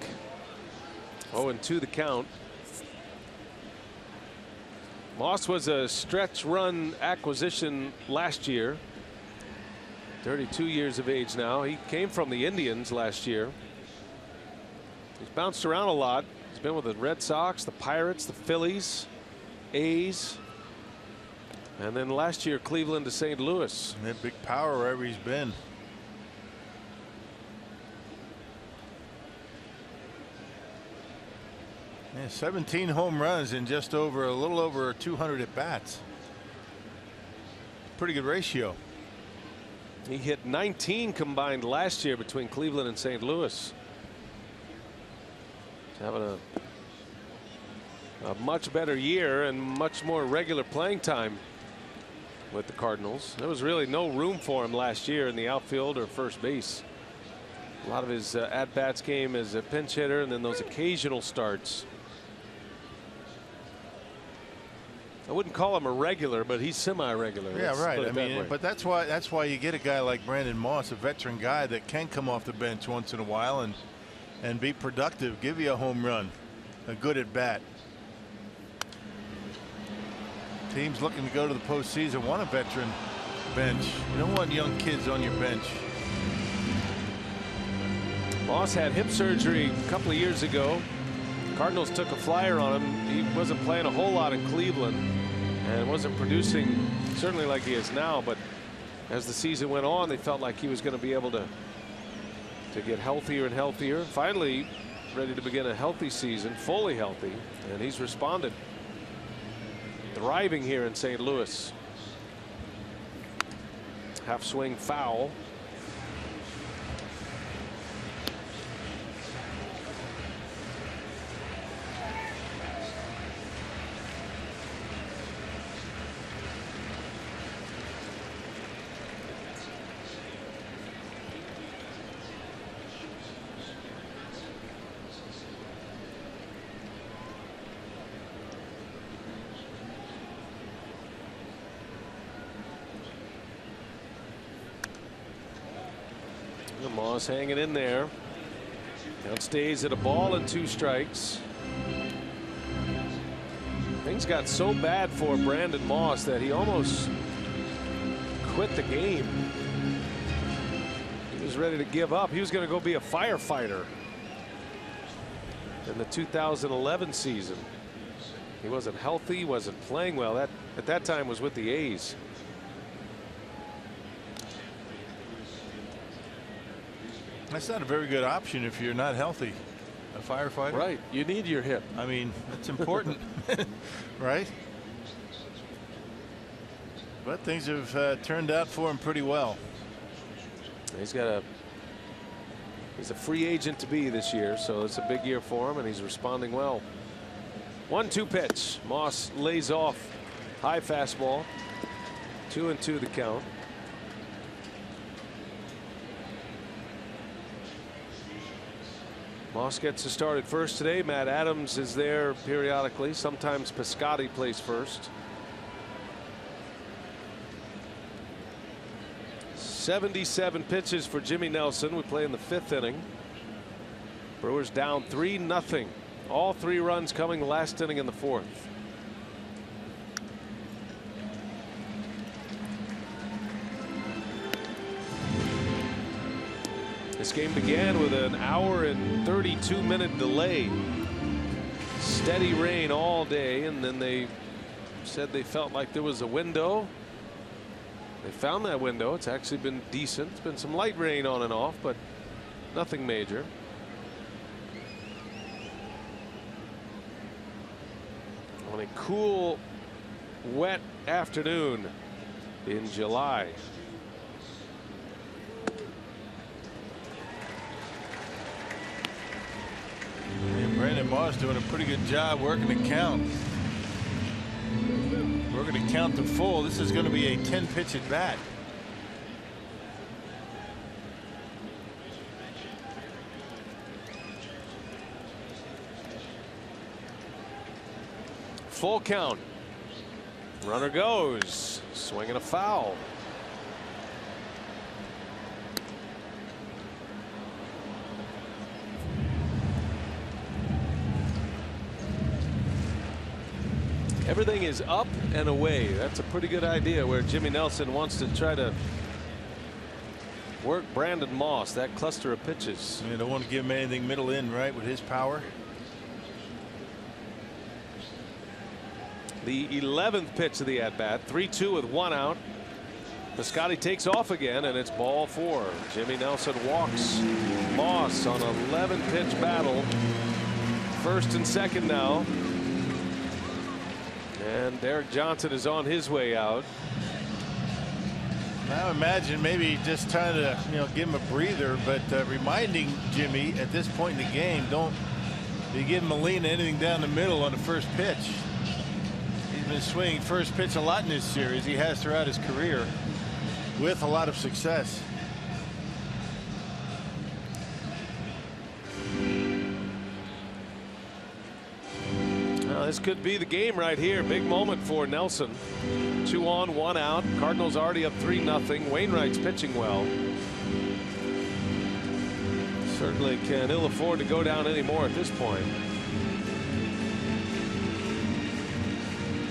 0-2 the count. Moss was a stretch run acquisition last year. 32 years of age now. He came from the Indians last year. He's bounced around a lot. He's been with the Red Sox, the Pirates, the Phillies, A's, and then last year Cleveland to St. Louis. And that big power wherever he's been. Yeah, 17 home runs in just a little over 200 at bats. Pretty good ratio. He hit 19 combined last year between Cleveland and St. Louis. He's having a much better year and much more regular playing time with the Cardinals. There was really no room for him last year in the outfield or first base. A lot of his at-bats came as a pinch hitter and then those occasional starts. I wouldn't call him a regular, but he's semi-regular. Yeah, right. I mean, but that's why you get a guy like Brandon Moss, a veteran guy that can come off the bench once in a while and be productive, give you a home run, a good at bat. Teams looking to go to the postseason want a veteran bench. You don't want young kids on your bench. Moss had hip surgery a couple of years ago. Cardinals took a flyer on him. He wasn't playing a whole lot in Cleveland and wasn't producing certainly like he is now, but as the season went on they felt like he was going to be able to get healthier and healthier. Finally ready to begin a healthy season, fully healthy, and he's responded. Thriving here in St. Louis. Half swing foul. And Moss hanging in there. Now stays at a ball and 2 strikes. Things got so bad for Brandon Moss that he almost quit the game. He was ready to give up. He was going to go be a firefighter in the 2011 season. He wasn't healthy, wasn't playing well. That at that time was with the A's. That's not a very good option if you're not healthy. A firefighter. Right. You need your hip. I mean, that's important. Right. But things have turned out for him pretty well. He's a free agent to be this year, so it's a big year for him, and he's responding well. 1-2 pitch. Moss lays off. High fastball. 2-2 the count. Moss gets to start at first today. Matt Adams is there periodically. Sometimes Piscotty plays first. 77 pitches for Jimmy Nelson. We play in the 5th inning. Brewers down 3-0. All 3 runs coming last inning in the 4th. This game began with an hour and 32-minute delay. Steady rain all day, and then they said they felt like there was a window. They found that window. It's actually been decent. It's been some light rain on and off, but nothing major. On a cool, wet afternoon in July. And Brandon Moss doing a pretty good job working the count. Working the count to full. This is going to be a 10-pitch at bat. Full count. Runner goes. Swinging a foul. Everything is up and away. That's a pretty good idea where Jimmy Nelson wants to try to work Brandon Moss, that cluster of pitches. You don't want to give him anything middle in, right, with his power. The 11th pitch of the at-bat. 3-2 with 1 out. Piscotty takes off again, and it's ball 4. Jimmy Nelson walks Moss on an 11-pitch battle. First and second now. And Derek Johnson is on his way out. I imagine maybe just trying to give him a breather, but reminding Jimmy at this point in the game, don't be giving Molina anything down the middle on the first pitch. He's been swinging first pitch a lot in this series. He has throughout his career with a lot of success. This could be the game right here. Big moment for Nelson. 2 on, 1 out. Cardinals already up 3-0. Wainwright's pitching well. Certainly can ill afford to go down anymore at this point.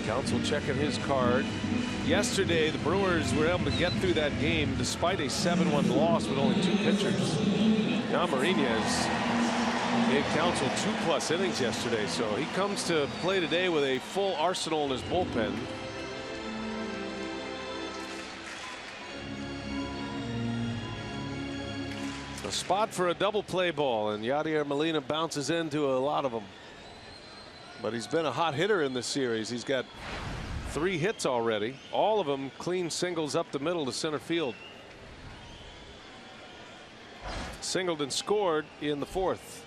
Counsell checking his card. Yesterday, the Brewers were able to get through that game despite a 7-1 loss with only 2 pitchers. Now Marinez gave Counsell 2+ innings yesterday, so he comes to play today with a full arsenal in his bullpen. A spot for a double play ball, and Yadier Molina bounces into a lot of them. But he's been a hot hitter in this series. He's got 3 hits already, all of them clean singles up the middle to center field. Singled and scored in the 4th.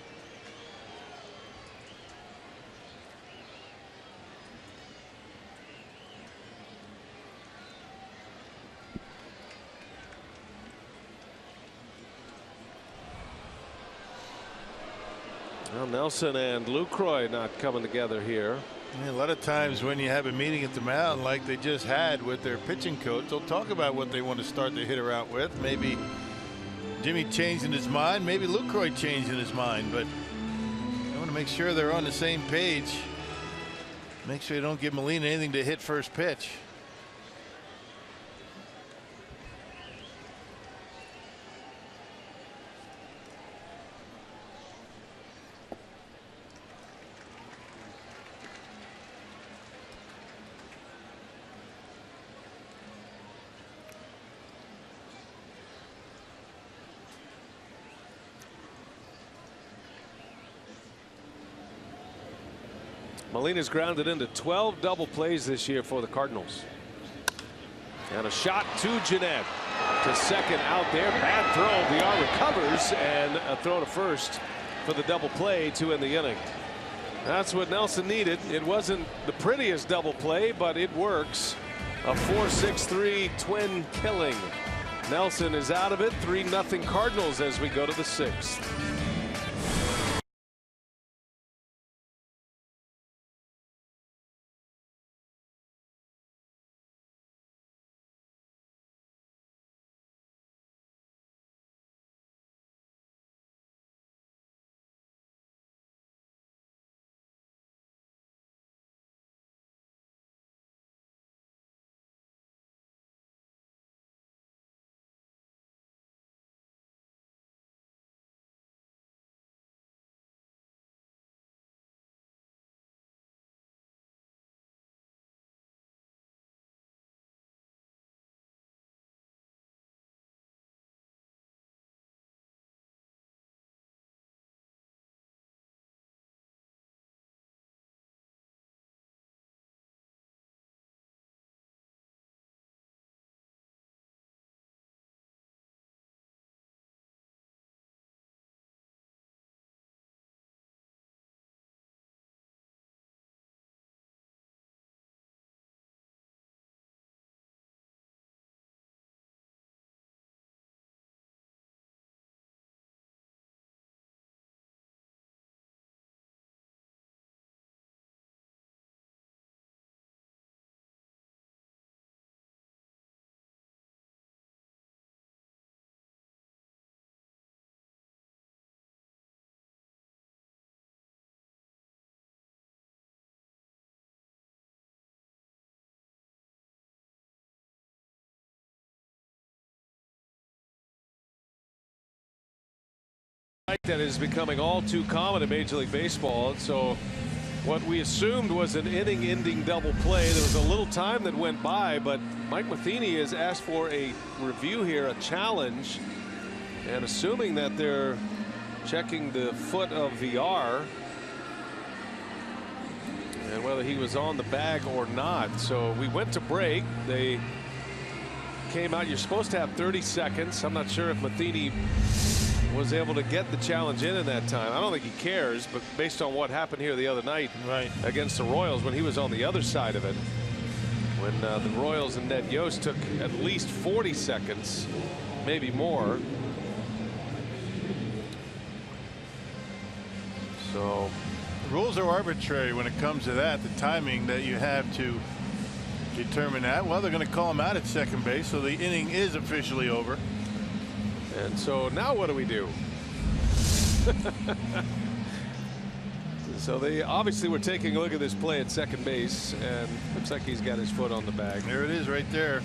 Well, Nelson and Lucroy not coming together here. A lot of times when you have a meeting at the mound like they just had with their pitching coach, they'll talk about what they want to start the hitter out with. Maybe Jimmy changing his mind, maybe Lucroy changing his mind, but I want to make sure they're on the same page. Make sure you don't give Molina anything to hit first pitch. Molina's grounded into 12 double plays this year for the Cardinals. And a shot to Jeanette. To second out there. Bad throw. VR recovers, and a throw to first for the double play to end the inning. That's what Nelson needed. It wasn't the prettiest double play, but it works. A 4-6-3 twin killing. Nelson is out of it. 3-0 Cardinals as we go to the 6th. That is becoming all too common in Major League Baseball. So what we assumed was an inning-ending double play. There was a little time that went by, but Mike Matheny has asked for a review here, a challenge, and assuming that they're checking the foot of VR and whether he was on the bag or not. So we went to break. They came out. You're supposed to have 30 seconds. I'm not sure if Matheny was able to get the challenge in that time. I don't think he cares, but based on what happened here the other night against the Royals when he was on the other side of it, when the Royals and Ned Yost took at least 40 seconds, maybe more. So the rules are arbitrary when it comes to that, the timing that you have to determine that. Well, they're going to call him out at second base, so the inning is officially over. And so now what do we do? So they obviously were taking a look at this play at second base, and looks like he's got his foot on the bag. There it is right there.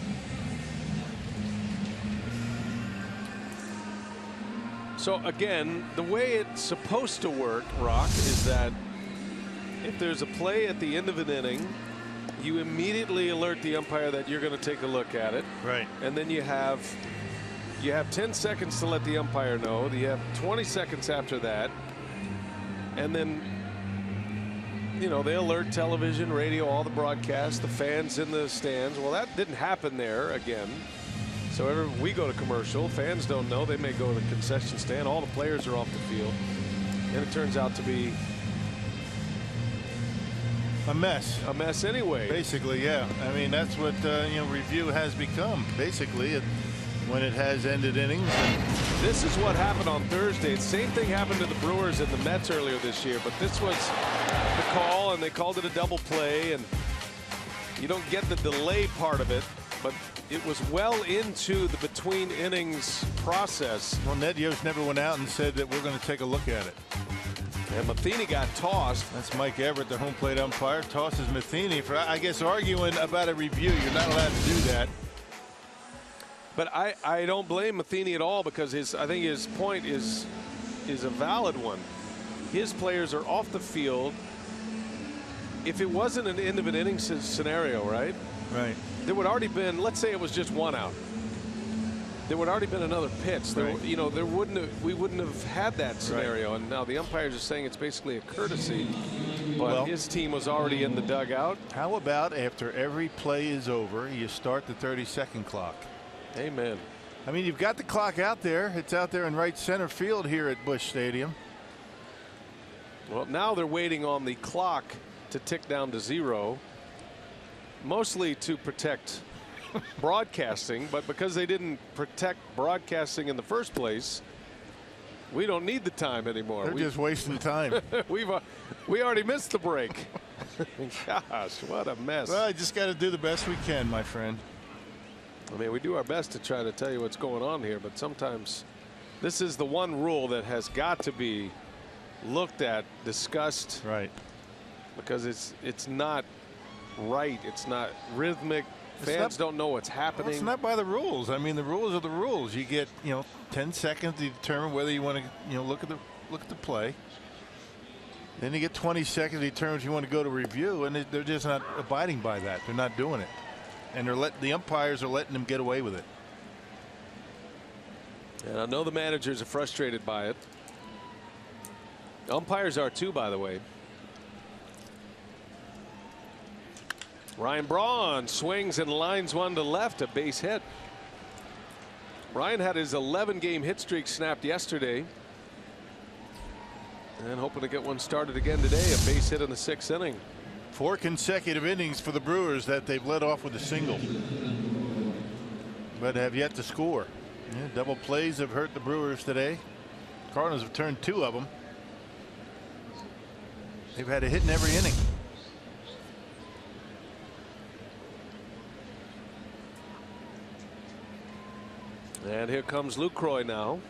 So again, the way it's supposed to work, Rock, is that if there's a play at the end of an inning, you immediately alert the umpire that you're going to take a look at it. Right. And then you have 10 seconds to let the umpire know. You have 20 seconds after that. And then, you know, they alert television, radio, all the broadcasts, the fans in the stands. Well, that didn't happen there again. So we go to commercial. Fans don't know. They may go to the concession stand. All the players are off the field. And it turns out to be a mess. A mess anyway. Basically, yeah. I mean, that's what, you know, review has become. Basically, when it has ended innings. This is what happened on Thursday. The same thing happened to the Brewers and the Mets earlier this year, but this was the call, and they called it a double play, and you don't get the delay part of it but it was well into the between innings process. Well, Ned Yost never went out and said that we're going to take a look at it. And Matheny got tossed. That's Mike Everett, the home plate umpire, tosses Matheny for, I guess, arguing about a review. You're not allowed to do that. But I don't blame Matheny at all, because I think his point is a valid one. His players are off the field. If it wasn't an end of an inning scenario, right? Right. There would already been, let's say it was just 1 out. There would already been another pitch. There, Right. you know, we wouldn't have had that scenario. Right. And now the umpires are saying it's basically a courtesy. But well, his team was already in the dugout. How about after every play is over, you start the 30-second clock? Amen. I mean, you've got the clock out there. It's out there in right center field here at Busch Stadium. Well, now they're waiting on the clock to tick down to 0, mostly to protect broadcasting, but because they didn't protect broadcasting in the first place, we don't need the time anymore. They're just wasting time. We already missed the break. Gosh, what a mess. Well, I just got to do the best we can, my friend. I mean, we do our best to try to tell you what's going on here, but sometimes this is the one rule that has got to be looked at, discussed. Right. Because it's not right. It's not rhythmic. Fans don't know what's happening. Well, it's not by the rules. I mean, the rules are the rules. You get 10 seconds to determine whether you want to look at the play. Then you get 20 seconds to determine if you want to go to review, and they're just not abiding by that. They're not doing it, and the umpires are letting them get away with it. And I know the managers are frustrated by it. Umpires are too, by the way. Ryan Braun swings and lines one to left, a base hit. Ryan had his 11-game hit streak snapped yesterday, and hoping to get one started again today. A base hit in the 6th inning. 4 consecutive innings for the Brewers that they've led off with a single, but have yet to score. Yeah, double plays have hurt the Brewers today. Cardinals have turned 2 of them. They've had a hit in every inning. And here comes Lucroy now.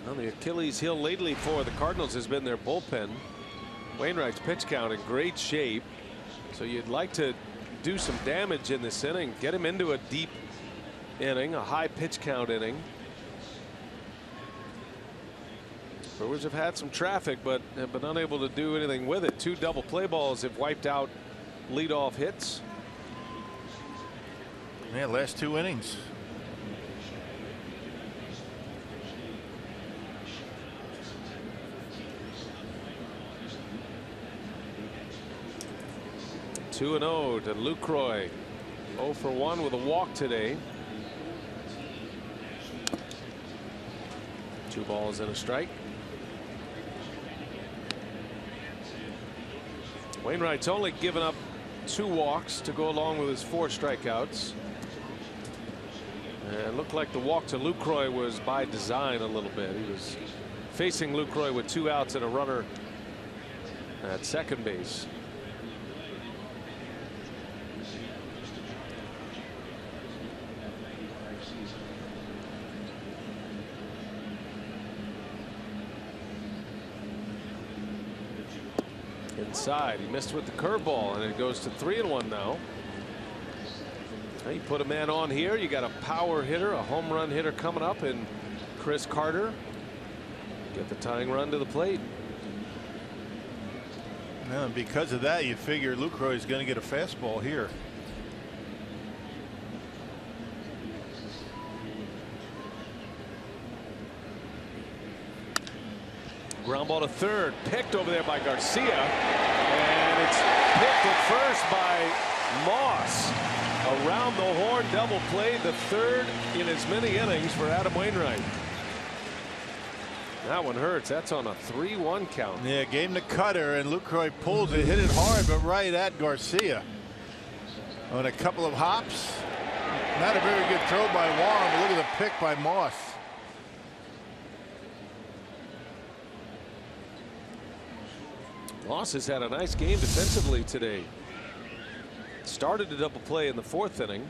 Well, the Achilles heel lately for the Cardinals has been their bullpen. Wainwright's pitch count in great shape, so you'd like to do some damage in this inning, get him into a deep inning, a high pitch count inning. Brewers have had some traffic, but have been unable to do anything with it. 2 double play balls have wiped out leadoff hits. Yeah, last 2 innings. Two 2-0 to Lucroy. 0 for 1 with a walk today. 2 balls and a strike. Wainwright's only given up 2 walks to go along with his 4 strikeouts. And it looked like the walk to Lucroy was by design a little bit. He was facing Lucroy with 2 outs and a runner at second base. Inside, he missed with the curveball, and it goes to 3-1 now. You put a man on here, you got a power hitter, a home run hitter coming up, and Chris Carter get the tying run to the plate. Well, because of that, you figure Lucroy is going to get a fastball here. Ground ball to third, picked over there by Garcia, and it's picked at first by Moss. Around the horn double play, the 3rd in as many innings for Adam Wainwright. That one hurts. That's on a 3-1 count. Yeah, gave him the cutter, and Lucroy pulls it, hit it hard, but right at Garcia. On a couple of hops, Not a very good throw by Wong, but look at the pick by Moss. Moss has had a nice game defensively today. Started a double play in the 4th inning.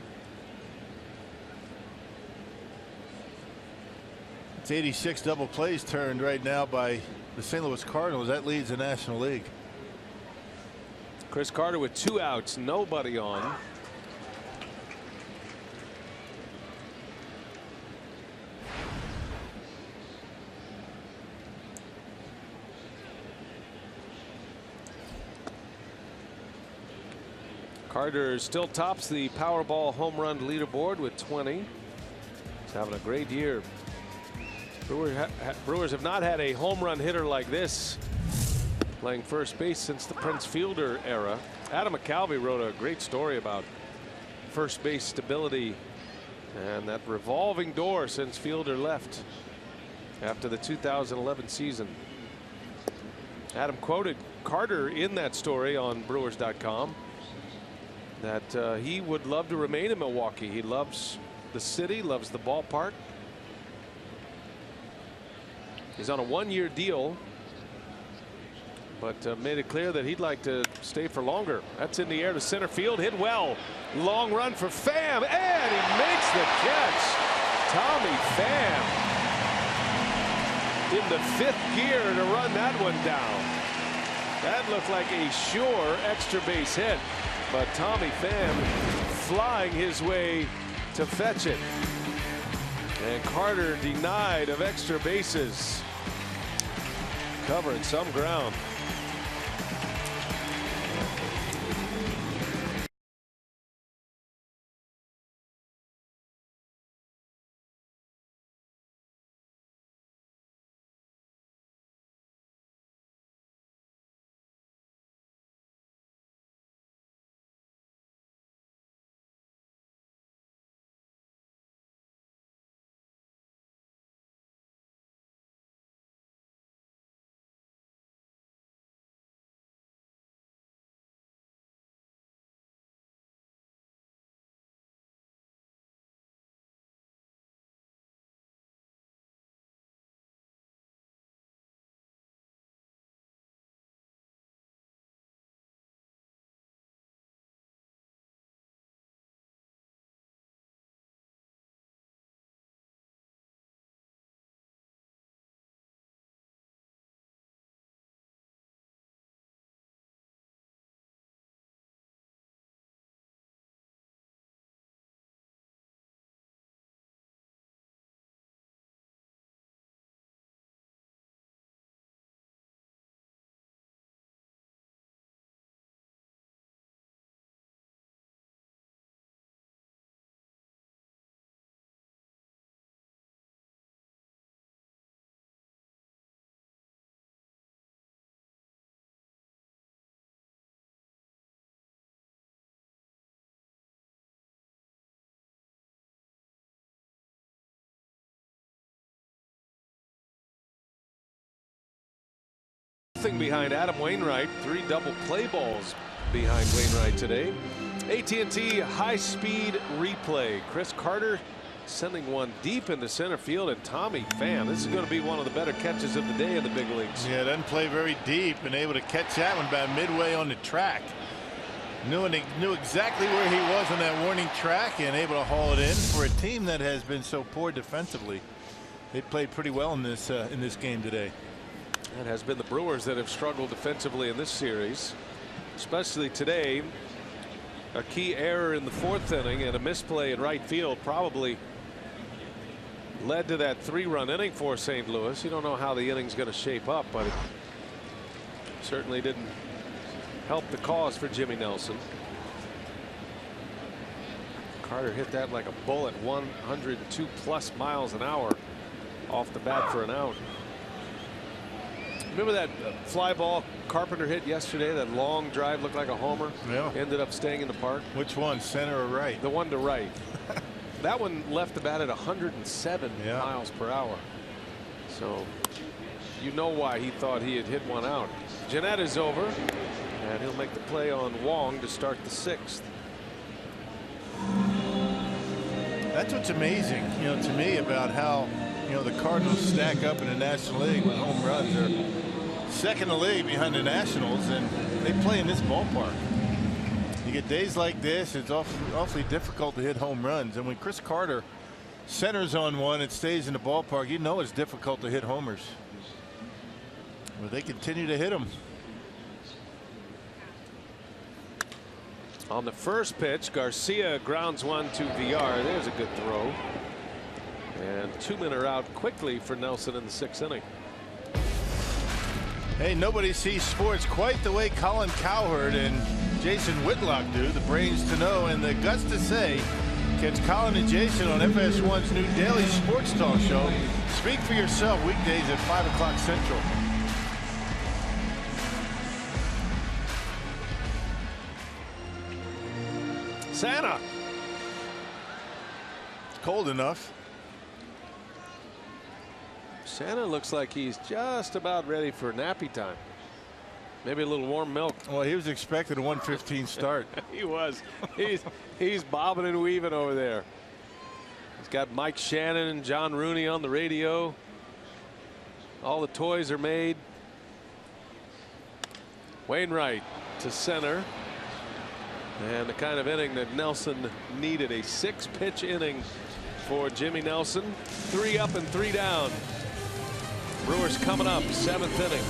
It's 86 double plays turned right now by the St. Louis Cardinals. That leads the National League. Chris Carter with 2 outs, nobody on. Carter still tops the Powerball home run leaderboard with 20. He's having a great year. Brewers have not had a home run hitter like this playing first base since the Prince Fielder era. Adam McCalvey wrote a great story about first base stability and that revolving door since Fielder left after the 2011 season. Adam quoted Carter in that story on Brewers.com that he would love to remain in Milwaukee. He loves the city, loves the ballpark. He's on a 1-year deal, but made it clear that he'd like to stay for longer. That's in the air to center field, hit well. Long run for Pham, and he makes the catch. Tommy Pham in the 5th gear to run that one down. That looked like a sure extra base hit, but Tommy Pham flying his way to fetch it. And Carter denied of extra bases. Covering some ground. Nothing behind Adam Wainwright. 3 double play balls behind Wainwright today. AT&T high-speed replay. Chris Carter sending one deep into center field, and Tommy Pham. This is going to be one of the better catches of the day in the big leagues. Yeah, doesn't play very deep and able to catch that one about midway on the track. Knew exactly where he was on that warning track and able to haul it in for a team that has been so poor defensively. They played pretty well in this game today. It has been the Brewers that have struggled defensively in this series, especially today. A key error in the 4th inning and a misplay in right field probably led to that 3-run inning for St. Louis. You don't know how the inning's going to shape up, but it certainly didn't help the cause for Jimmy Nelson. Carter hit that like a bullet, 102+ miles an hour off the bat for an out. Remember that fly ball Carpenter hit yesterday? That long drive looked like a homer. Yeah. Ended up staying in the park. Which one, center or right? The one to right. That one left the bat at 107 miles per hour. So you know why he thought he had hit one out. Jeanette is over, and he'll make the play on Wong to start the 6th. That's what's amazing, to me about how, the Cardinals stack up in the National League with home runs. They're second in the league behind the Nationals, and they play in this ballpark. You get days like this, it's awfully difficult to hit home runs. And when Chris Carter centers on one and stays in the ballpark, it's difficult to hit homers. But they continue to hit them. On the first pitch, Garcia grounds one to Villar. There's a good throw. And 2 men are out quickly for Nelson in the 6th inning. Hey, nobody sees sports quite the way Colin Cowherd and Jason Whitlock do. The brains to know and the guts to say. Catch Colin and Jason on FS1's new daily sports talk show. Speak for yourself, weekdays at 5 o'clock Central. Santa. It's cold enough. Santa looks like he's just about ready for nappy time. Maybe a little warm milk. Well, he was expecting a 1:15 start. He was. He's bobbing and weaving over there. He's got Mike Shannon and John Rooney on the radio. All the toys are made. Wainwright to center. And the kind of inning that Nelson needed, a 6-pitch inning for Jimmy Nelson. 3 up and 3 down. Brewers coming up, 7th inning.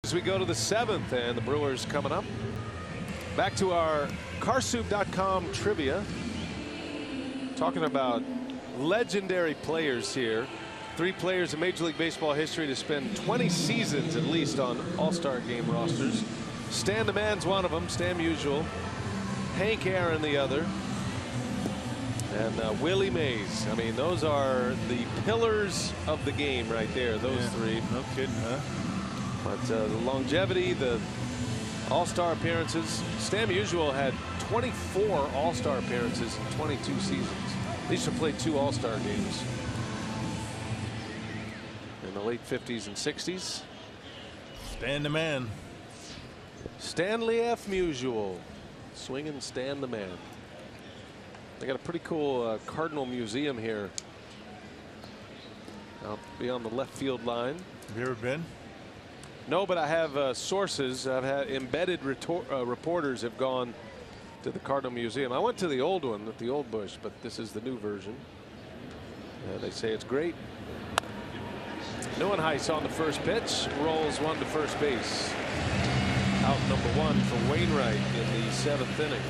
As we go to the 7th, and the Brewers coming up. Back to our carsoup.com trivia. Talking about legendary players here. 3 players in Major League Baseball history to spend 20 seasons at least on All-Star game rosters. Stan the Man's one of them, Stan Musial. Hank Aaron the other. And Willie Mays. I mean, those are the pillars of the game right there, those 3. No kidding, huh? But the longevity, the All-Star appearances. Stan Musial had 24 All-Star appearances in 22 seasons. He used to play 2 All-Star games in the late 50s and 60s. Stan the Man. Stanley F. Musial. Swinging Stan the Man. They got a pretty cool Cardinal Museum here. I'll be on the left field line. Have you ever been? No, but I have sources. I've had embedded reporters have gone to the Cardinal Museum. I went to the old one at the Old Bush, but this is the new version. They say it's great. Neuenhuis on the first pitch, rolls one to first base. Out number 1 for Wainwright in the 7th inning.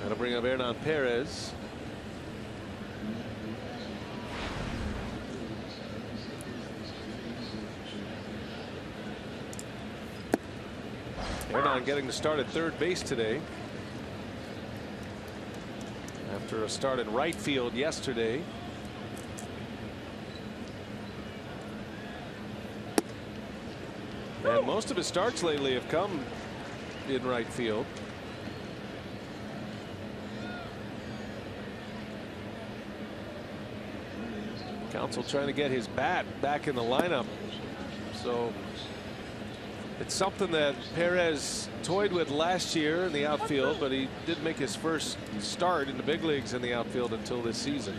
That'll bring up Hernan Perez. on getting the start at third base today. After a start in right field yesterday. And most of his starts lately have come in right field. Counsell trying to get his bat back in the lineup. So it's something that Perez toyed with last year in the outfield, but he didn't make his first start in the big leagues in the outfield until this season.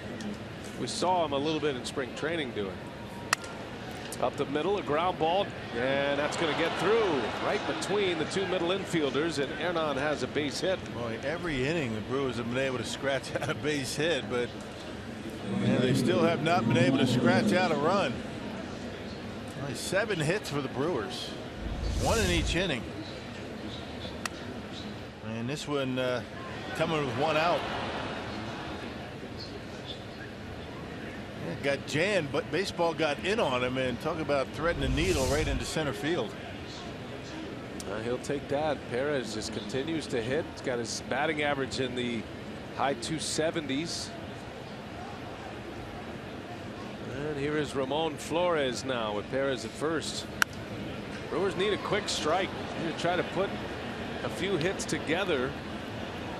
We saw him a little bit in spring training doing. Up the middle, a ground ball, and that's going to get through right between the two middle infielders, and Hernan has a base hit. Boy, every inning the Brewers have been able to scratch out a base hit, but man, they still have not been able to scratch out a run. Only 7 hits for the Brewers, 1 in each inning, and this one coming with 1 out. Got jammed, but baseball got in on him, and talk about threading the needle right into center field. He'll take that. Perez just continues to hit. He's got his batting average in the high 270s. And here is Ramon Flores now with Perez at first. Brewers need a quick strike. They're to try to put a few hits together.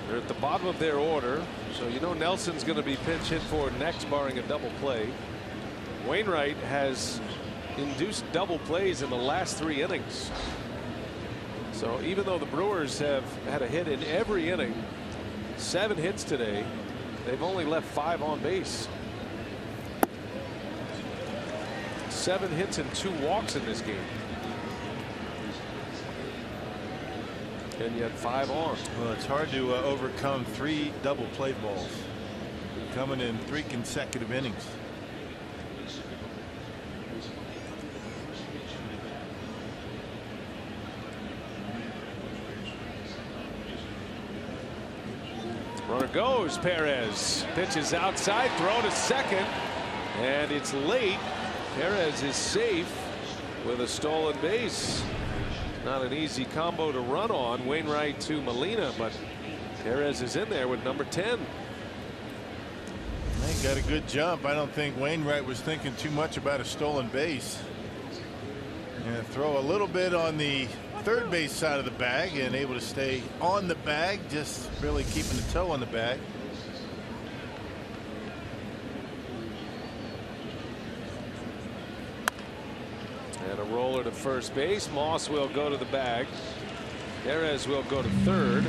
They're at the bottom of their order, so you know Nelson's going to be pinch hit for next, barring a double play. Wainwright has induced double plays in the last 3 innings. So even though the Brewers have had a hit in every inning, 7 hits today, they've only left 5 on base. 7 hits and 2 walks in this game. And yet 5 on. Well, it's hard to overcome 3 double play balls coming in 3 consecutive innings. Runner goes. Perez pitches outside, throw to second, and it's late. Perez is safe with a stolen base. Not an easy combo to run on. Wainwright to Molina, but Perez is in there with number 10. They got a good jump. I don't think Wainwright was thinking too much about a stolen base. And throw a little bit on the third base side of the bag and able to stay on the bag, just really keeping the toe on the bag. And a roller to first base. Moss will go to the bag. Perez will go to third.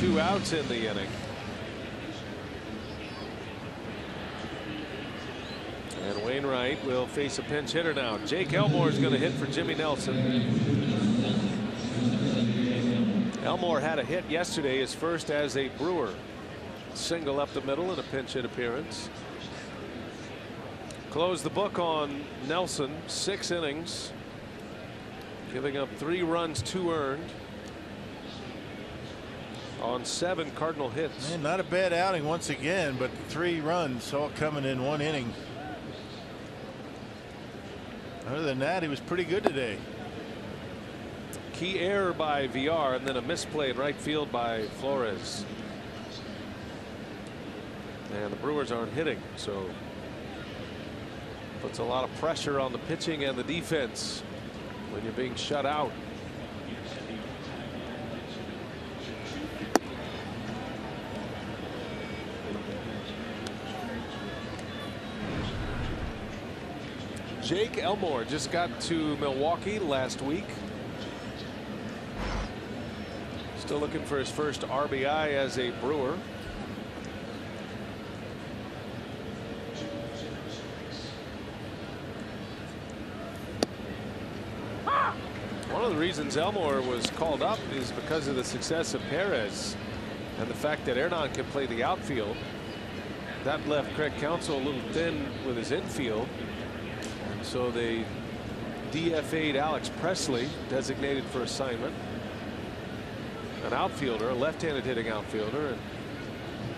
2 outs in the inning. And Wainwright will face a pinch hitter now. Jake Elmore is going to hit for Jimmy Nelson. Elmore had a hit yesterday, his first as a Brewer. Single up the middle in a pinch hit appearance. Close the book on Nelson. 6 innings, giving up 3 runs, 2 earned on 7 Cardinal hits. Man, not a bad outing once again, but 3 runs all coming in 1 inning. Other than that, he was pretty good today. Key error by VR, and then a misplay in right field by Flores. And the Brewers aren't hitting, so puts a lot of pressure on the pitching and the defense when you're being shut out. Jake Elmore just got to Milwaukee last week. Still looking for his first RBI as a Brewer. One of the reasons Elmore was called up is because of the success of Perez and the fact that Hernan can play the outfield. That left Craig Counsell a little thin with his infield. And so they DFA'd Alex Presley, designated for assignment. An outfielder, a left-handed hitting outfielder, and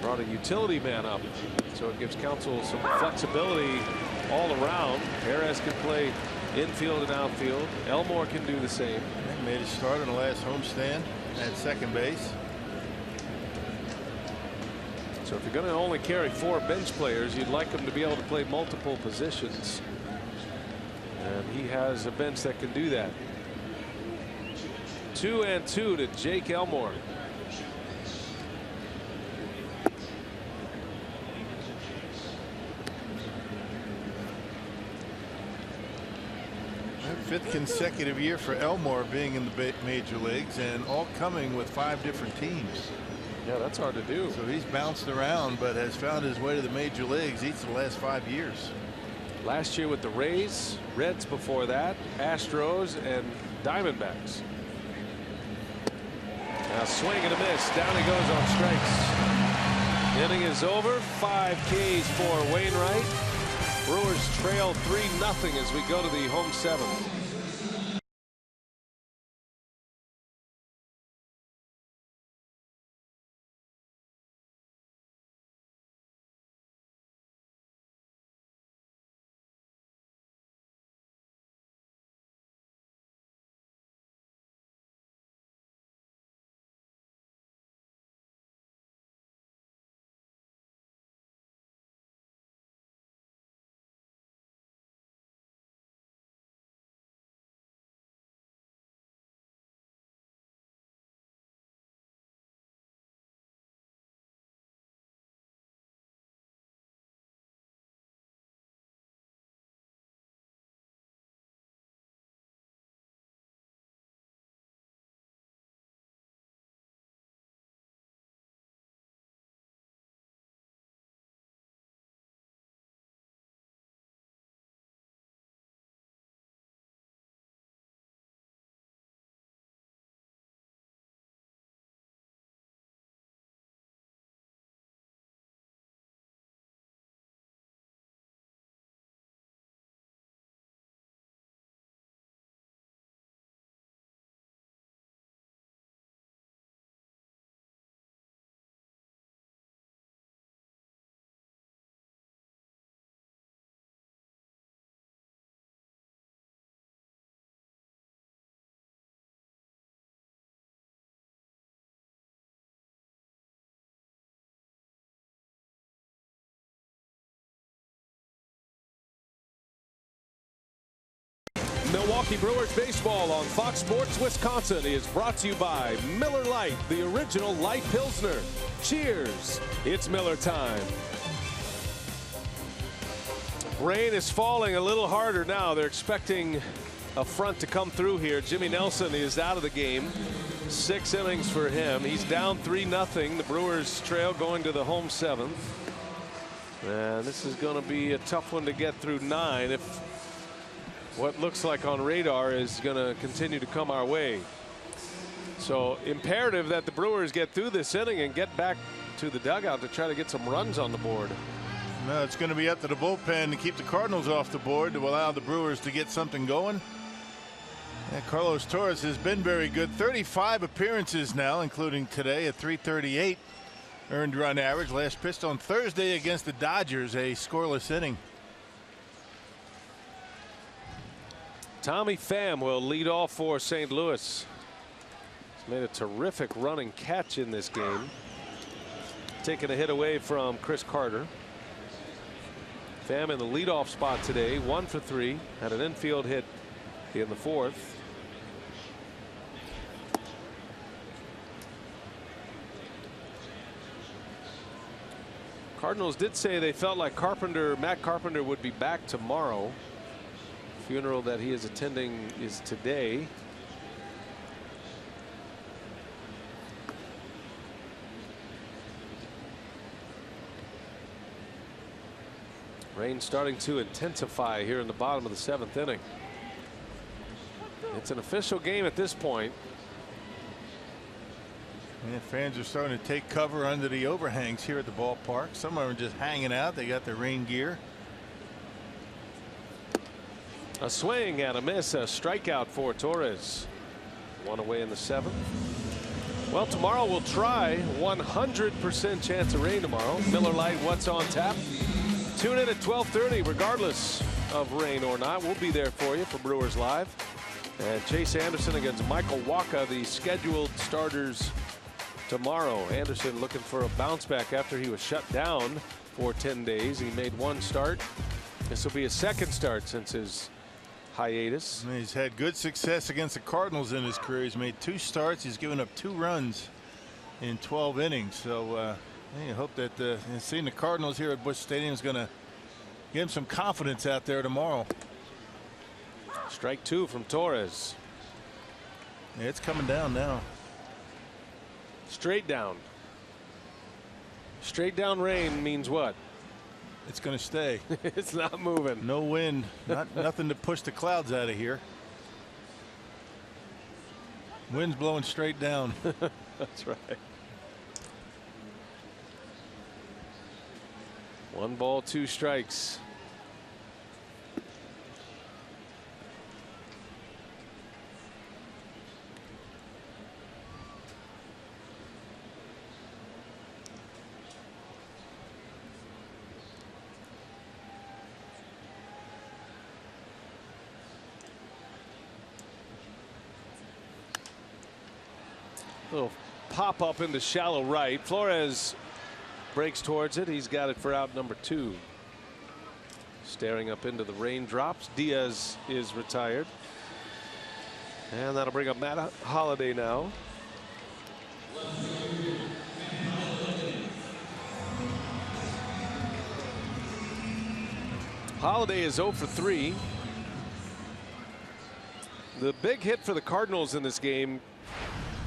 brought a utility man up. So it gives Counsell some flexibility all around. Perez can play infield and outfield. Elmore can do the same. He made his start on the last homestand at second base. So if you're going to only carry 4 bench players, you'd like them to be able to play multiple positions. And he has a bench that can do that. 2-2 to Jake Elmore. Fifth consecutive year for Elmore being in the major leagues, and all coming with 5 different teams. Yeah, that's hard to do. So he's bounced around, but has found his way to the major leagues each of the last 5 years. Last year with the Rays, Reds before that, Astros, and Diamondbacks. Now swing and a miss. Down he goes on strikes. Inning is over. 5 Ks for Wainwright. Brewers trail 3-0 as we go to the home 7th. Milwaukee Brewers baseball on Fox Sports Wisconsin is brought to you by Miller Lite, the original light Pilsner. Cheers. It's Miller time. Rain is falling a little harder now. They're expecting a front to come through here. Jimmy Nelson is out of the game. 6 innings for him. He's down 3-0. The Brewers trail going to the home 7th. And this is going to be a tough one to get through 9 if what looks like on radar is going to continue to come our way. So imperative that the Brewers get through this inning and get back to the dugout to try to get some runs on the board. No, it's going to be up to the bullpen to keep the Cardinals off the board to allow the Brewers to get something going. Yeah, Carlos Torres has been very good. 35 appearances now, including today at .338 earned run average. Last pitched on Thursday against the Dodgers, a scoreless inning. Tommy Pham will lead off for St. Louis. He's made a terrific running catch in this game. Taking a hit away from Chris Carter. Pham in the leadoff spot today, 1 for 3. Had an infield hit in the 4th. Cardinals did say they felt like Matt Carpenter would be back tomorrow. Funeral that he is attending is today. Rain starting to intensify here in the bottom of the 7th inning. It's an official game at this point. And fans are starting to take cover under the overhangs here at the ballpark. Some of them are just hanging out. They got their rain gear. A swing and a miss, a strikeout for Torres. 1 away in the 7th. Well, tomorrow we'll try 100% chance of rain tomorrow. Miller Lite, what's on tap? Tune in at 12:30 regardless of rain or not. We'll be there for you for Brewers Live. And Chase Anderson against Michael Wacha, the scheduled starters tomorrow. Anderson looking for a bounce back after he was shut down for 10 days. He made one start. This will be his second start since his hiatus. He's had good success against the Cardinals in his career. He's made 2 starts. He's given up 2 runs in 12 innings. So I hope that seeing the Cardinals here at Busch Stadium is going to give him some confidence out there tomorrow. Strike 2 from Torres. Yeah, it's coming down now. Straight down. Straight down rain means what? It's going to stay. It's not moving. No wind. Nothing to push the clouds out of here. Wind's blowing straight down. That's right. 1 ball, 2 strikes. Little pop up into shallow right. Flores breaks towards it. He's got it for out number 2. Staring up into the raindrops. Diaz is retired. And that'll bring up Matt Holliday now. Holliday is 0 for 3. The big hit for the Cardinals in this game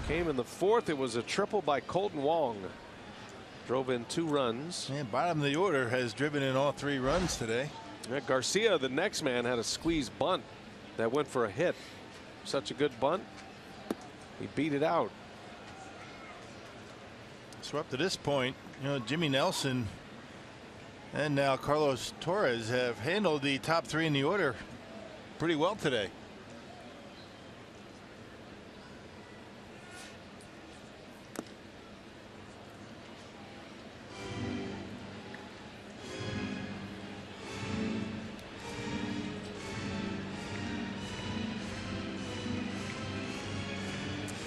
came in the 4th. It was a triple by Colton Wong. Drove in 2 runs. And bottom of the order has driven in all 3 runs today. Yeah, Garcia, the next man, had a squeeze bunt that went for a hit. Such a good bunt. He beat it out. So up to this point, Jimmy Nelson and now Carlos Torres have handled the top 3 in the order pretty well today.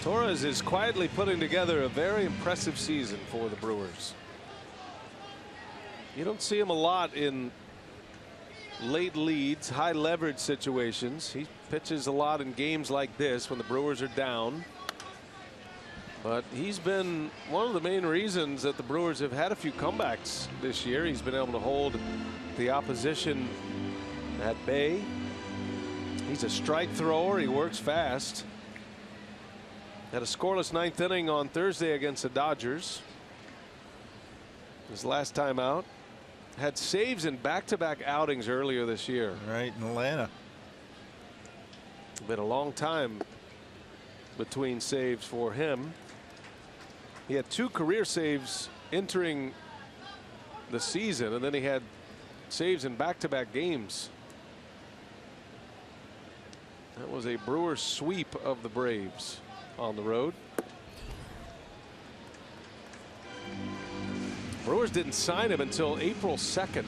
Torres is quietly putting together a very impressive season for the Brewers. You don't see him a lot in late leads, high leverage situations. He pitches a lot in games like this when the Brewers are down. But he's been one of the main reasons that the Brewers have had a few comebacks this year. He's been able to hold the opposition at bay. He's a strike thrower. He works fast. Had a scoreless 9th inning on Thursday against the Dodgers. His last time out. Had saves in back-to-back outings earlier this year. Right in Atlanta. Been a long time between saves for him. He had 2 career saves entering the season, and then he had saves in back-to-back games. That was a Brewers sweep of the Braves on the road. Brewers didn't sign him until April 2nd,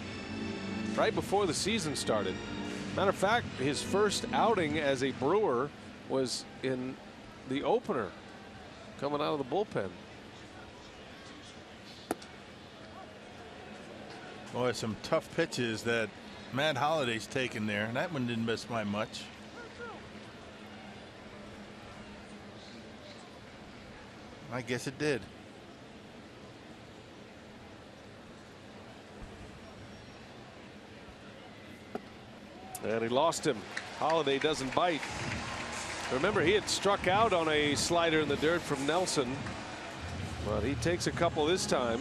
right before the season started. Matter of fact, his first outing as a Brewer was in the opener, coming out of the bullpen. Boy, some tough pitches that Matt Holliday's taken there, and that one didn't miss by much. I guess it did. And he lost him. Holliday doesn't bite. Remember, he had struck out on a slider in the dirt from Nelson, but he takes a couple this time.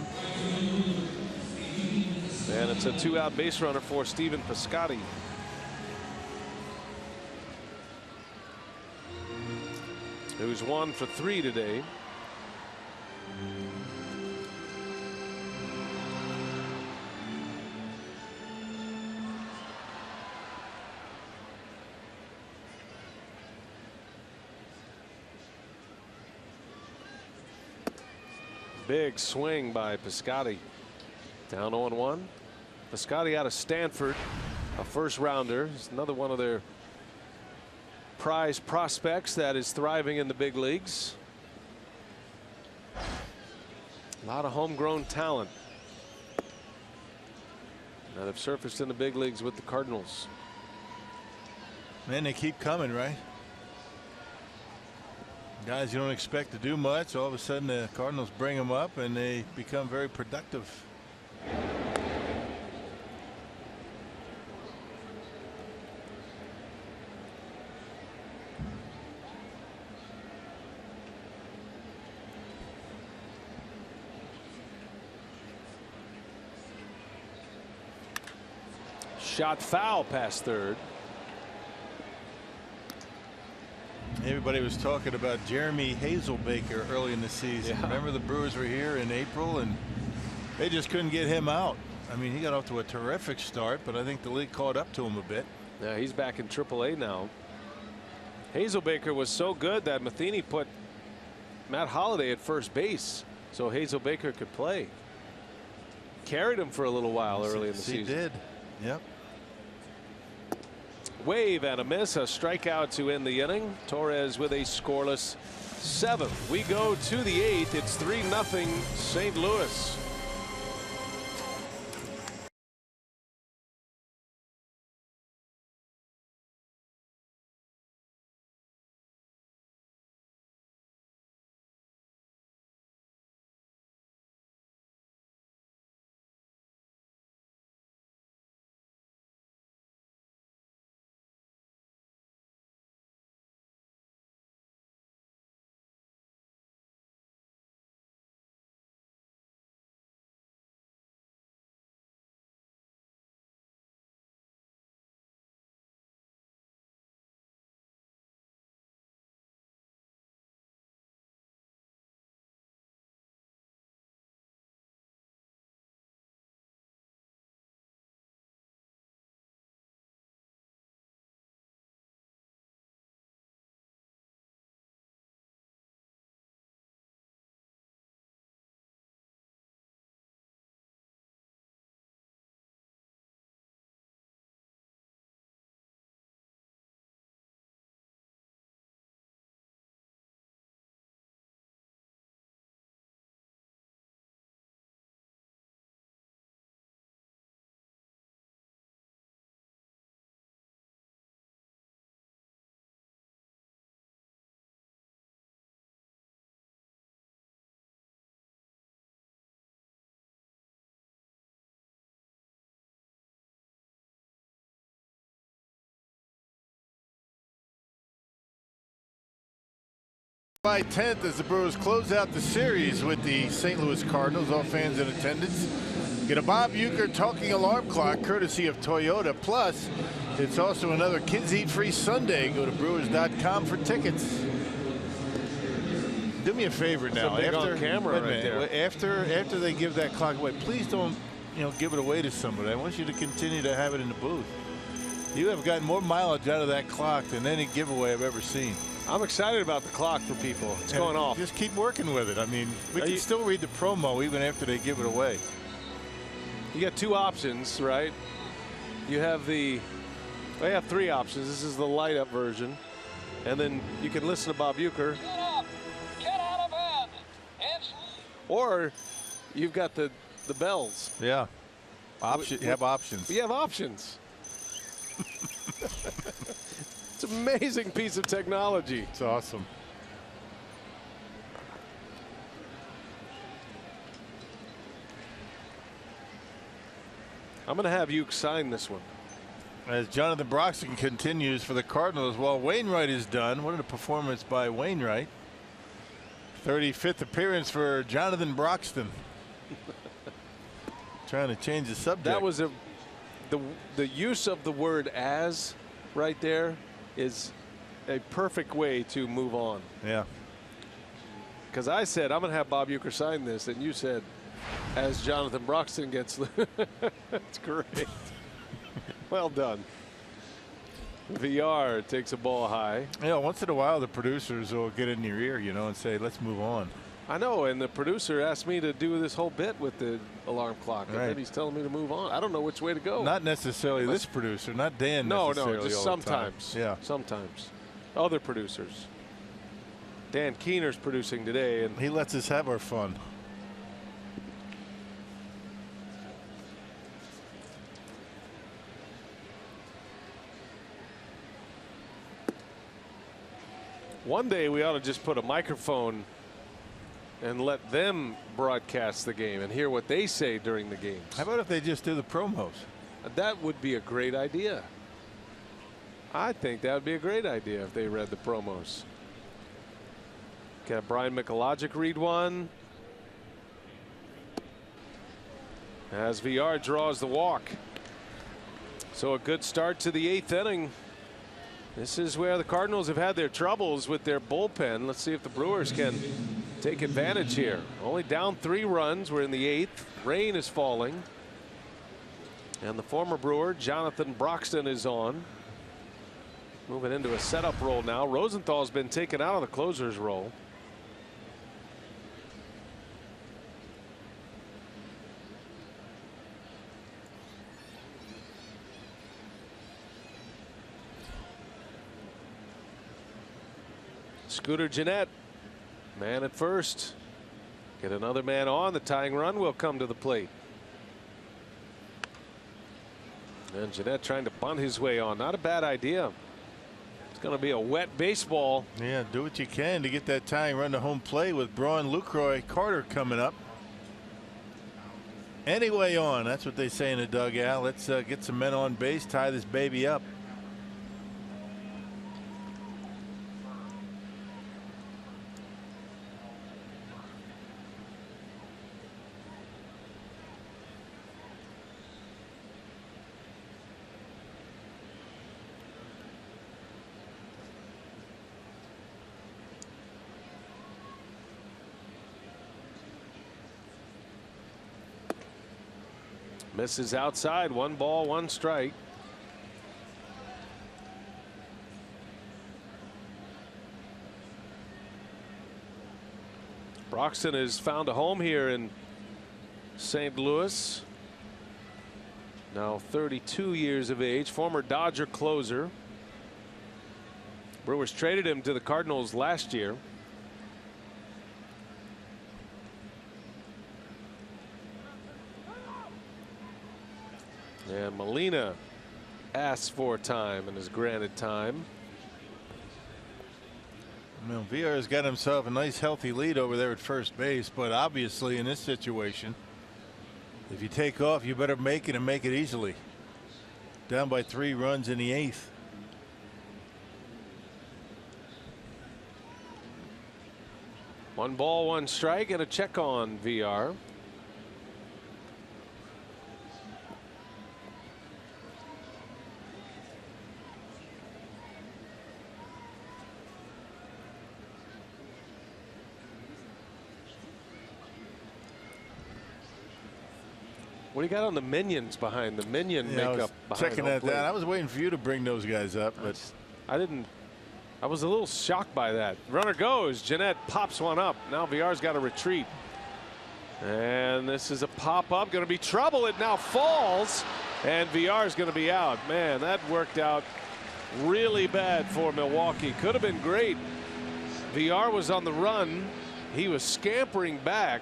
And it's a 2-out base runner for Stephen Piscotty. Who's 1 for 3 today. Big swing by Piscotty. Down 0-1. Piscotty out of Stanford. A first rounder. It's another one of their prize prospects that is thriving in the big leagues. A lot of homegrown talent that have surfaced in the big leagues with the Cardinals. Man, they keep coming, right? Guys you don't expect to do much, all of a sudden the Cardinals bring them up and they become very productive. Shot foul past third. Everybody was talking about Jeremy Hazelbaker early in the season. Yeah. Remember the Brewers were here in April and they just couldn't get him out. I mean, he got off to a terrific start, but I think the league caught up to him a bit. Yeah, he's back in AAA now. Hazelbaker was so good that Matheny put Matt Holliday at first base so Hazelbaker could play. Carried him for a little while early in the season. He did. Yep. Wave and a miss, a strikeout to end the inning. Torres with a scoreless 7th. We go to the 8th. It's 3-0 St. Louis. July 10th as the Brewers close out the series with the St. Louis Cardinals. All fans in attendance get a Bob Uecker talking alarm clock courtesy of Toyota. Plus, it's also another Kids Eat Free Sunday. Go to Brewers.com for tickets. Do me a favor now. After camera right there. After they give that clock away, please don't give it away to somebody. I want you to continue to have it in the booth. You have gotten more mileage out of that clock than any giveaway I've ever seen. I'm excited about the clock for people. It's going off. Just keep working with it. I mean, we can still read the promo even after they give it away. You got 2 options, right? You have they have 3 options. This is the light up version. And then you can listen to Bob Uecker. Get up! Get out of bed! Or you've got the bells. Yeah. You have options. You have options. It's an amazing piece of technology. It's awesome. I'm going to have you sign this one. As Jonathan Broxton continues for the Cardinals while Wainwright is done. What a performance by Wainwright. 35th appearance for Jonathan Broxton. Trying to change the subject. That was the use of the word "as" right there is a perfect way to move on. Yeah. Because I said I'm going to have Bob Uecker sign this, and you said, as Jonathan Broxton gets. That's great. Well done. VR takes a ball high. Once in a while the producers will get in your ear, and say, let's move on. I know, and the producer asked me to do this whole bit with the alarm clock, and then he's telling me to move on. I don't know which way to go. Not necessarily this producer, not Dan. No, all just the time. sometimes. Yeah, sometimes. Other producers. Dan Keener's producing today, and he lets us have our fun. one day we ought to just put a microphone and let them broadcast the game and hear what they say during the games. How about if they just do the promos? That would be a great idea. I think that would be a great idea if they read the promos. Got Brian Mikologic read one. As VR draws the walk. So a good start to the 8th inning. This is where the Cardinals have had their troubles with their bullpen. Let's see if the Brewers can take advantage here. Only down 3 runs. We're in the 8th. Rain is falling. And the former Brewer, Jonathan Broxton, is on. Moving into a setup role now. Rosenthal's been taken out of the closer's role. Scooter Gennett, man at first. Get another man on. The tying run will come to the plate. And Gennett trying to bunt his way on. Not a bad idea. It's going to be a wet baseball. Yeah, do what you can to get that tying run to home plate with Braun Lucroy Carter coming up. Anyway on. That's what they say in the dugout. Let's get some men on base, tie this baby up. Misses outside. 1 ball, 1 strike. Broxton has found a home here in St. Louis. Now 32 years of age. Former Dodger closer. Brewers traded him to the Cardinals last year. And Molina asks for time and is granted time. Well, VR has got himself a nice healthy lead over there at first base, but obviously in this situation, if you take off, you better make it and make it easily. Down by 3 runs in the 8th. One ball, 1 strike, and a check on VR. What do you got on the minions behind the minion makeup? Checking that down. I was waiting for you to bring those guys up, but I didn't. I was a little shocked by that. Runner goes. Gennett pops one up. Now VR's got to retreat. And this is a pop up. Going to be trouble. It now falls. And VR's going to be out. Man, that worked out really bad for Milwaukee. Could have been great. VR was on the run. He was scampering back.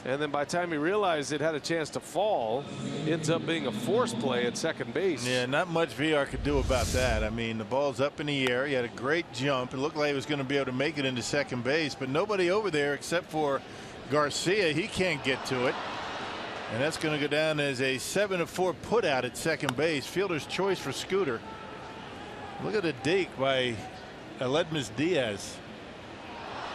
And then by the time he realized it had a chance to fall, ends up being a force play at second base. Yeah, not much VR could do about that. I mean, the ball's up in the air. He had a great jump. It looked like he was going to be able to make it into second base, but nobody over there except for Garcia. He can't get to it. And that's going to go down as a 7-4 put out at second base. Fielder's choice for Scooter. Look at the deke by Aledmus Diaz.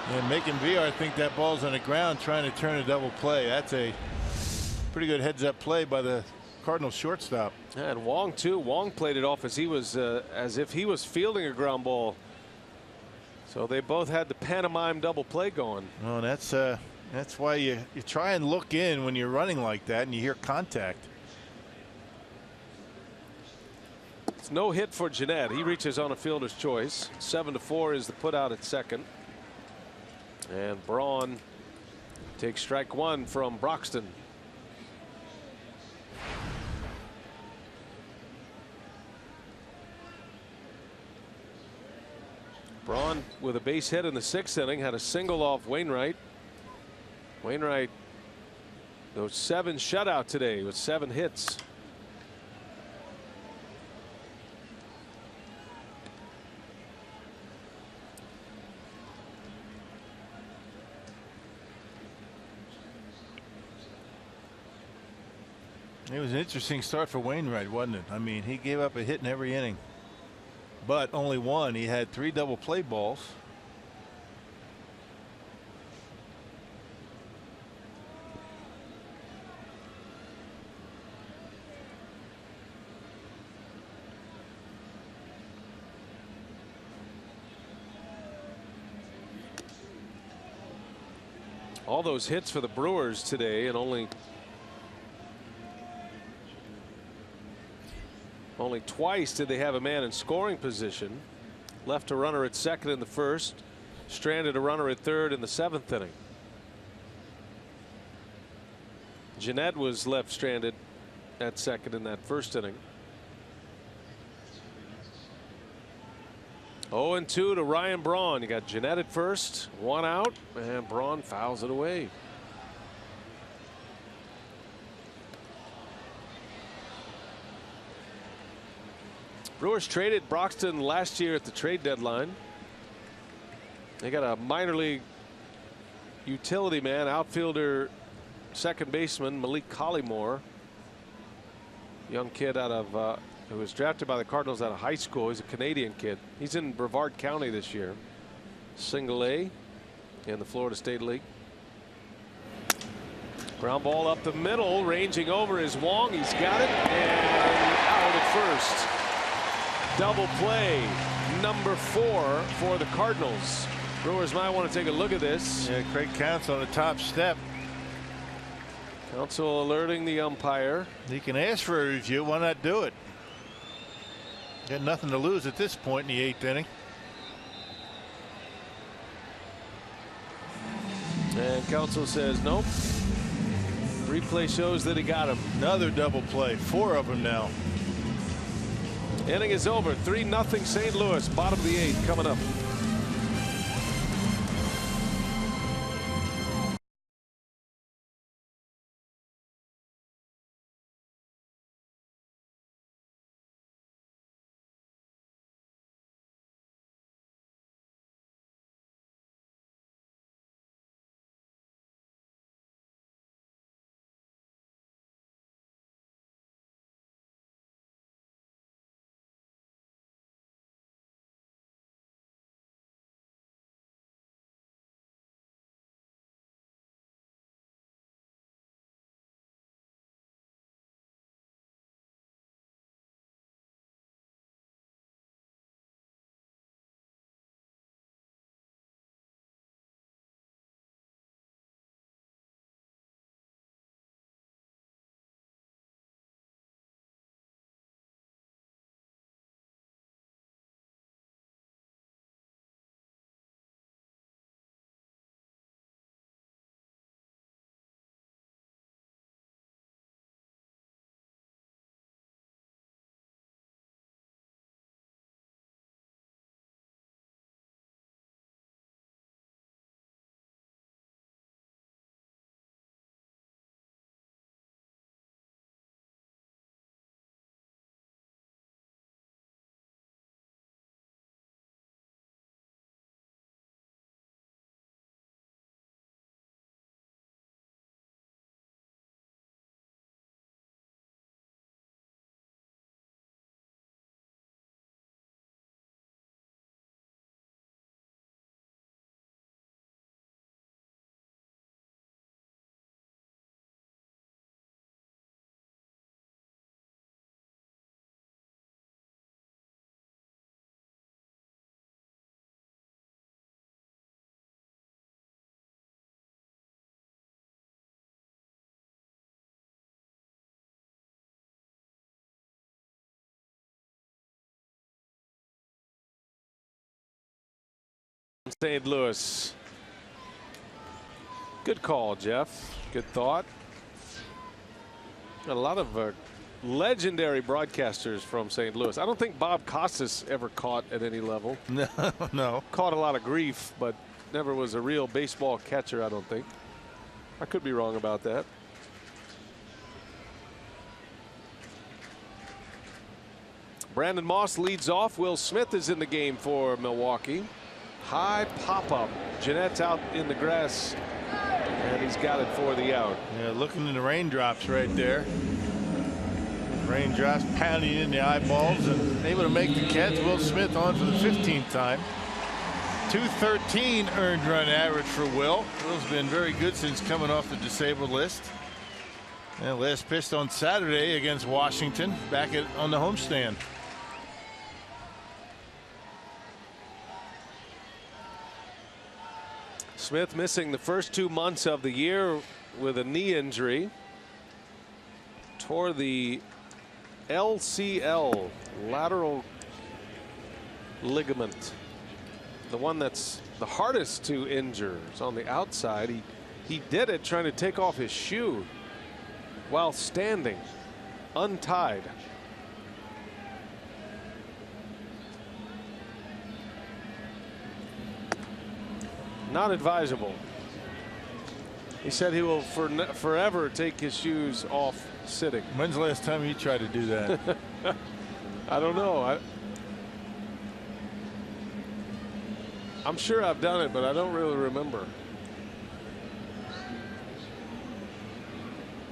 And making VR think that ball's on the ground, trying to turn a double play. That's a pretty good heads-up play by the Cardinals shortstop. And Wong too. Wong played it off as he was as if he was fielding a ground ball. So they both had the pantomime double play going. Well, that's why you try and look in when you're running like that and you hear contact. It's no hit for Gennett. He reaches on a fielder's choice. 7-4 is the put out at second. And Braun Take strike one from Broxton. Braun with a base hit in the 6th inning, had a single off Wainwright. Wainwright, those 7 shutout today with 7 hits. It was an interesting start for Wainwright, wasn't it? I mean, he gave up a hit in every inning, but only one. He had 3 double play balls. All those hits for the Brewers today, and only twice did they have a man in scoring position. Left a runner at second in the 1st, stranded a runner at 3rd in the 7th inning. Jeanette was left stranded at second in that 1st inning. 0-2 to Ryan Braun. You got Jeanette at first, 1 out, and Braun fouls it away. Brewers traded Broxton last year at the trade deadline. They got a minor league utility man, outfielder, second baseman Malik Collymore, young kid out of who was drafted by the Cardinals out of high school. He's a Canadian kid. He's in Brevard County this year. Single A in the Florida State League. Ground ball up the middle, ranging over is Wong. He's got it, and out at first. Double play number 4 for the Cardinals. Brewers might want to take a look at this. Yeah, Craig Counsell on the top step. Counsell alerting the umpire. He can ask for a review. Why not do it? Got nothing to lose at this point in the 8th inning. And Counsell says nope. Replay shows that he got him. Another double play. 4 of them now. Inning is over. 3-0 St. Louis. Bottom of the 8th coming up. St. Louis. Good call, Jeff. Good thought. A lot of legendary broadcasters from St. Louis. I don't think Bob Costas ever caught at any level. No, no. Caught a lot of grief, but never was a real baseball catcher, I don't think. I could be wrong about that. Brandon Moss leads off. Will Smith is in the game for Milwaukee. High pop-up. Jeanette's out in the grass, and he's got it for the out. Yeah, looking in the raindrops right there. Raindrops pounding in the eyeballs and able to make the catch. Will Smith on for the 15th time. 213 earned run average for Will. Will's been very good since coming off the disabled list. And last pitched on Saturday against Washington back on the homestand. Smith missing the first 2 months of the year with a knee injury. Tore the LCL, lateral ligament. The one that's the hardest to injure. It's on the outside. He did it trying to take off his shoe while standing, untied. Not advisable. He said he will forever take his shoes off sitting. When's the last time you tried to do that? I don't know. I'm sure I've done it, but I don't really remember.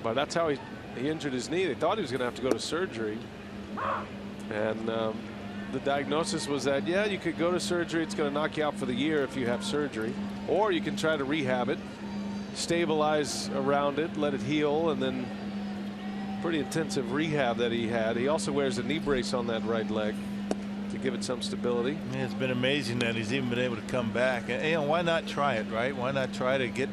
But that's how he injured his knee. They thought he was going to have to go to surgery. And the diagnosis was that, yeah, you could go to surgery. It's going to knock you out for the year if you have surgery. Or you can try to rehab it, stabilize around it, let it heal, and then pretty intensive rehab that he had. He also wears a knee brace on that right leg to give it some stability. Yeah, it's been amazing that he's even been able to come back. And you know, why not try it, right? Why not try to get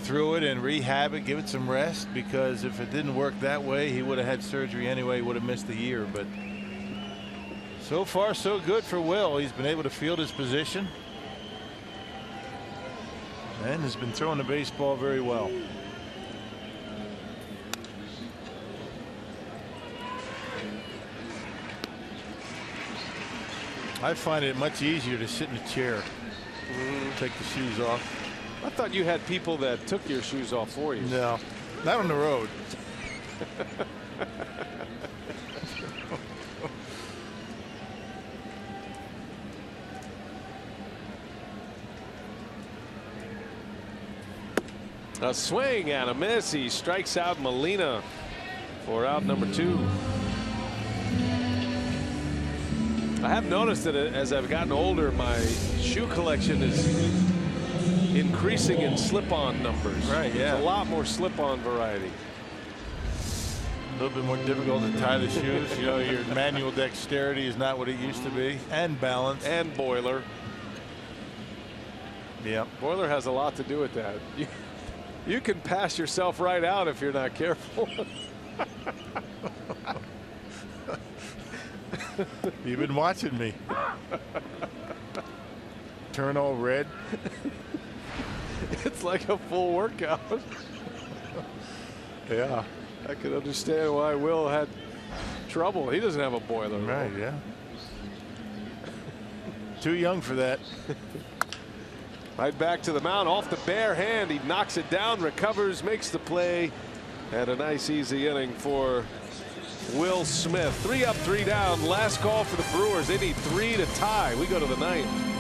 through it and rehab it, give it some rest? Because if it didn't work that way, he would have had surgery anyway, would have missed the year. But so far, so good for Will. He's been able to field his position and has been throwing the baseball very well. I find it much easier to sit in a chair, take the shoes off. I thought you had people that took your shoes off for you. No, not on the road. A swing and a miss. He strikes out Molina for out number 2. I have noticed that as I've gotten older, my shoe collection is increasing in slip-on numbers. Right, yeah. There's a lot more slip-on variety. A little bit more difficult to tie the shoes. You know, your manual dexterity is not what it used to be. And balance. And Boiler. Yep. Boiler has a lot to do with that. You can pass yourself right out if you're not careful. You've been watching me. Turn all red. It's like a full workout. Yeah. I can understand why Will had trouble. He doesn't have a boiler. Right, yeah. Too young for that. Right back to the mound, off the bare hand. He knocks it down, recovers, makes the play, and a nice easy inning for Will Smith. 3 up, 3 down. Last call for the Brewers. They need 3 to tie. We go to the 9th.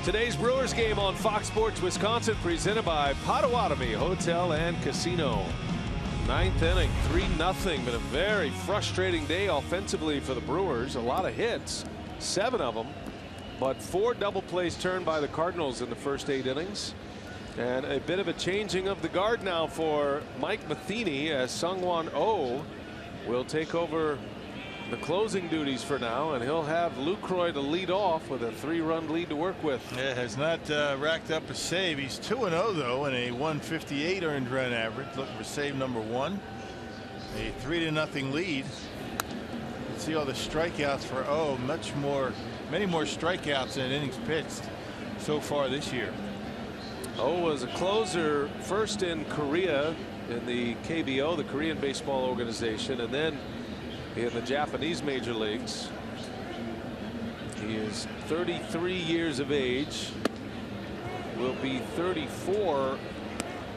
Today's Brewers game on Fox Sports Wisconsin, presented by Potawatomi Hotel and Casino. Ninth inning, 3-0. Been a very frustrating day offensively for the Brewers. A lot of hits, 7 of them, but 4 double plays turned by the Cardinals in the first 8 innings. And a bit of a changing of the guard now for Mike Matheny, as Sungwon Oh will take over the closing duties for now, and he'll have Lucroy to lead off with a 3-run lead to work with. Yeah, has not racked up a save. He's 2-0 though, and a 158 earned run average. Looking for save number 1. A 3-0 lead. You can see all the strikeouts for Oh. Many more strikeouts than innings pitched so far this year. Oh was a closer first in Korea in the KBO, the Korean baseball organization, and then in the Japanese major leagues. He is 33 years of age, will be 34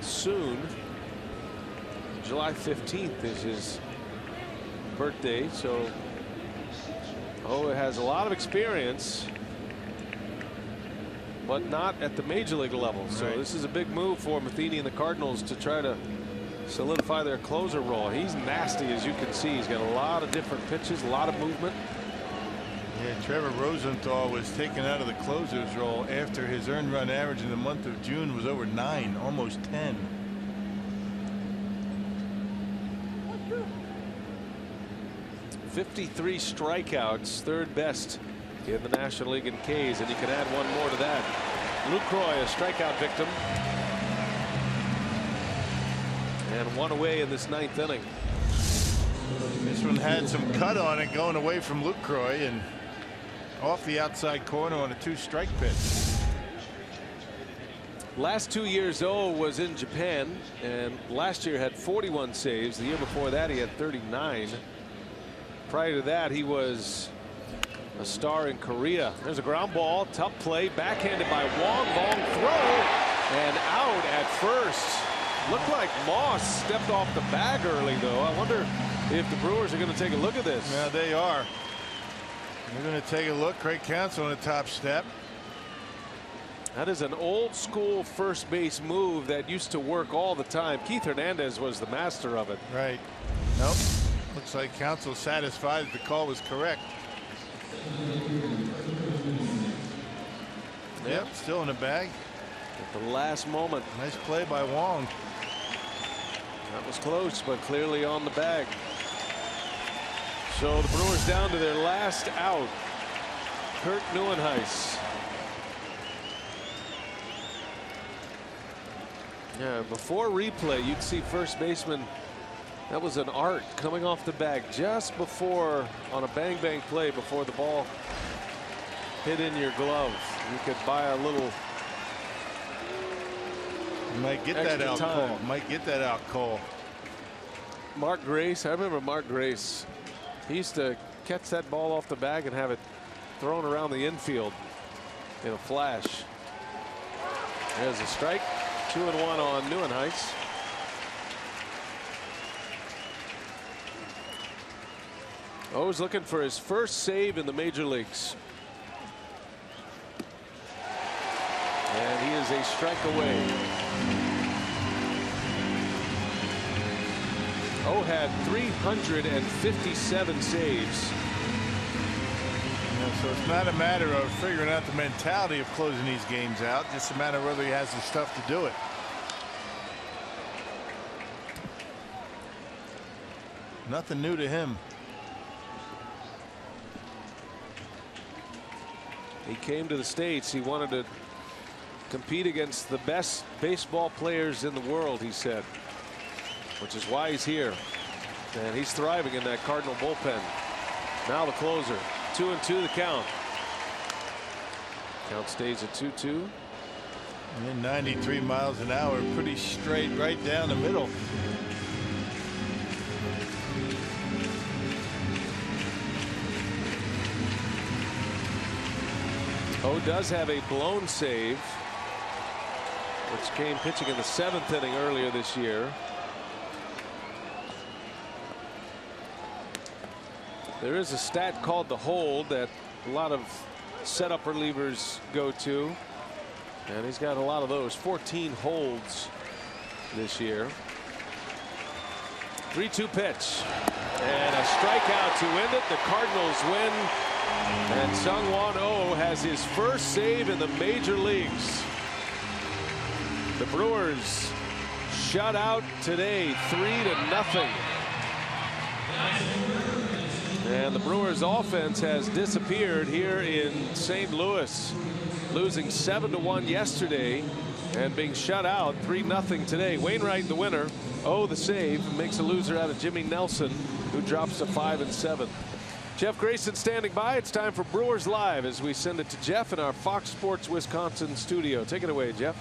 soon. July 15th is his birthday, so Oh has a lot of experience, but not at the major league level. So this is a big move for Matheny and the Cardinals to try to solidify their closer role. He's nasty, as you can see. He's got a lot of different pitches, a lot of movement. Yeah, Trevor Rosenthal was taken out of the closer's role after his earned run average in the month of June was over 9, almost 10. .53 strikeouts, 3rd best in the National League in Ks, and you can add 1 more to that. Lucroy, a strikeout victim, and 1 away in this 9th inning. This one had some cut on it going away from Lucroy and off the outside corner on a 2-strike pitch. Last 2 years Oh was in Japan, and last year had 41 saves. The year before that he had 39. Prior to that he was a star in Korea. There's a ground ball, tough play, backhanded by Wong. Long throw and out at first. Looked like Moss stepped off the bag early, though. I wonder if the Brewers are going to take a look at this. Yeah, they are. They're going to take a look. Craig Counsell on the top step. That is an old school first base move that used to work all the time. Keith Hernandez was the master of it. Right. Nope. Looks like Counsell satisfied that the call was correct. Yep, still in the bag. At the last moment. Nice play by Wong. That was close, but clearly on the bag. So the Brewers down to their last out. Kurt Neuenhuis. Yeah, before replay, you'd see first baseman. That was an art coming off the bag just before, on a bang bang play, before the ball hit in your glove. You could buy a little. You might get that out call. Might get that out call. Mark Grace. I remember Mark Grace. He used to catch that ball off the bag and have it thrown around the infield in a flash. There's a strike. 2-1 on Neuenhuis. O's looking for his first save in the major leagues. And he is a strike away. O had 357 saves. Yeah, so it's not a matter of figuring out the mentality of closing these games out. Just a matter of whether he has the stuff to do it. Nothing new to him. He came to the States. He wanted to compete against the best baseball players in the world, he said, which is why he's here. And he's thriving in that Cardinal bullpen. Now the closer. 2-2 the count. Count stays at 2-2. And then 93 miles an hour, pretty straight right down the middle. O does have a blown save, which came pitching in the 7th inning earlier this year. There is a stat called the hold that a lot of setup relievers go to. And he's got a lot of those. 14 holds this year. 3-2 pitch. And a strikeout to end it. The Cardinals win. And Sung-Won Oh has his first save in the major leagues. The Brewers shut out today 3-0. And the Brewers offense has disappeared here in St. Louis, losing 7-1 yesterday and being shut out 3-0 today. Wainwright the winner. Oh, the save makes a loser out of Jimmy Nelson, who drops to 5-7. Jeff Grayson standing by. It's time for Brewers Live as we send it to Jeff in our Fox Sports Wisconsin studio. Take it away, Jeff.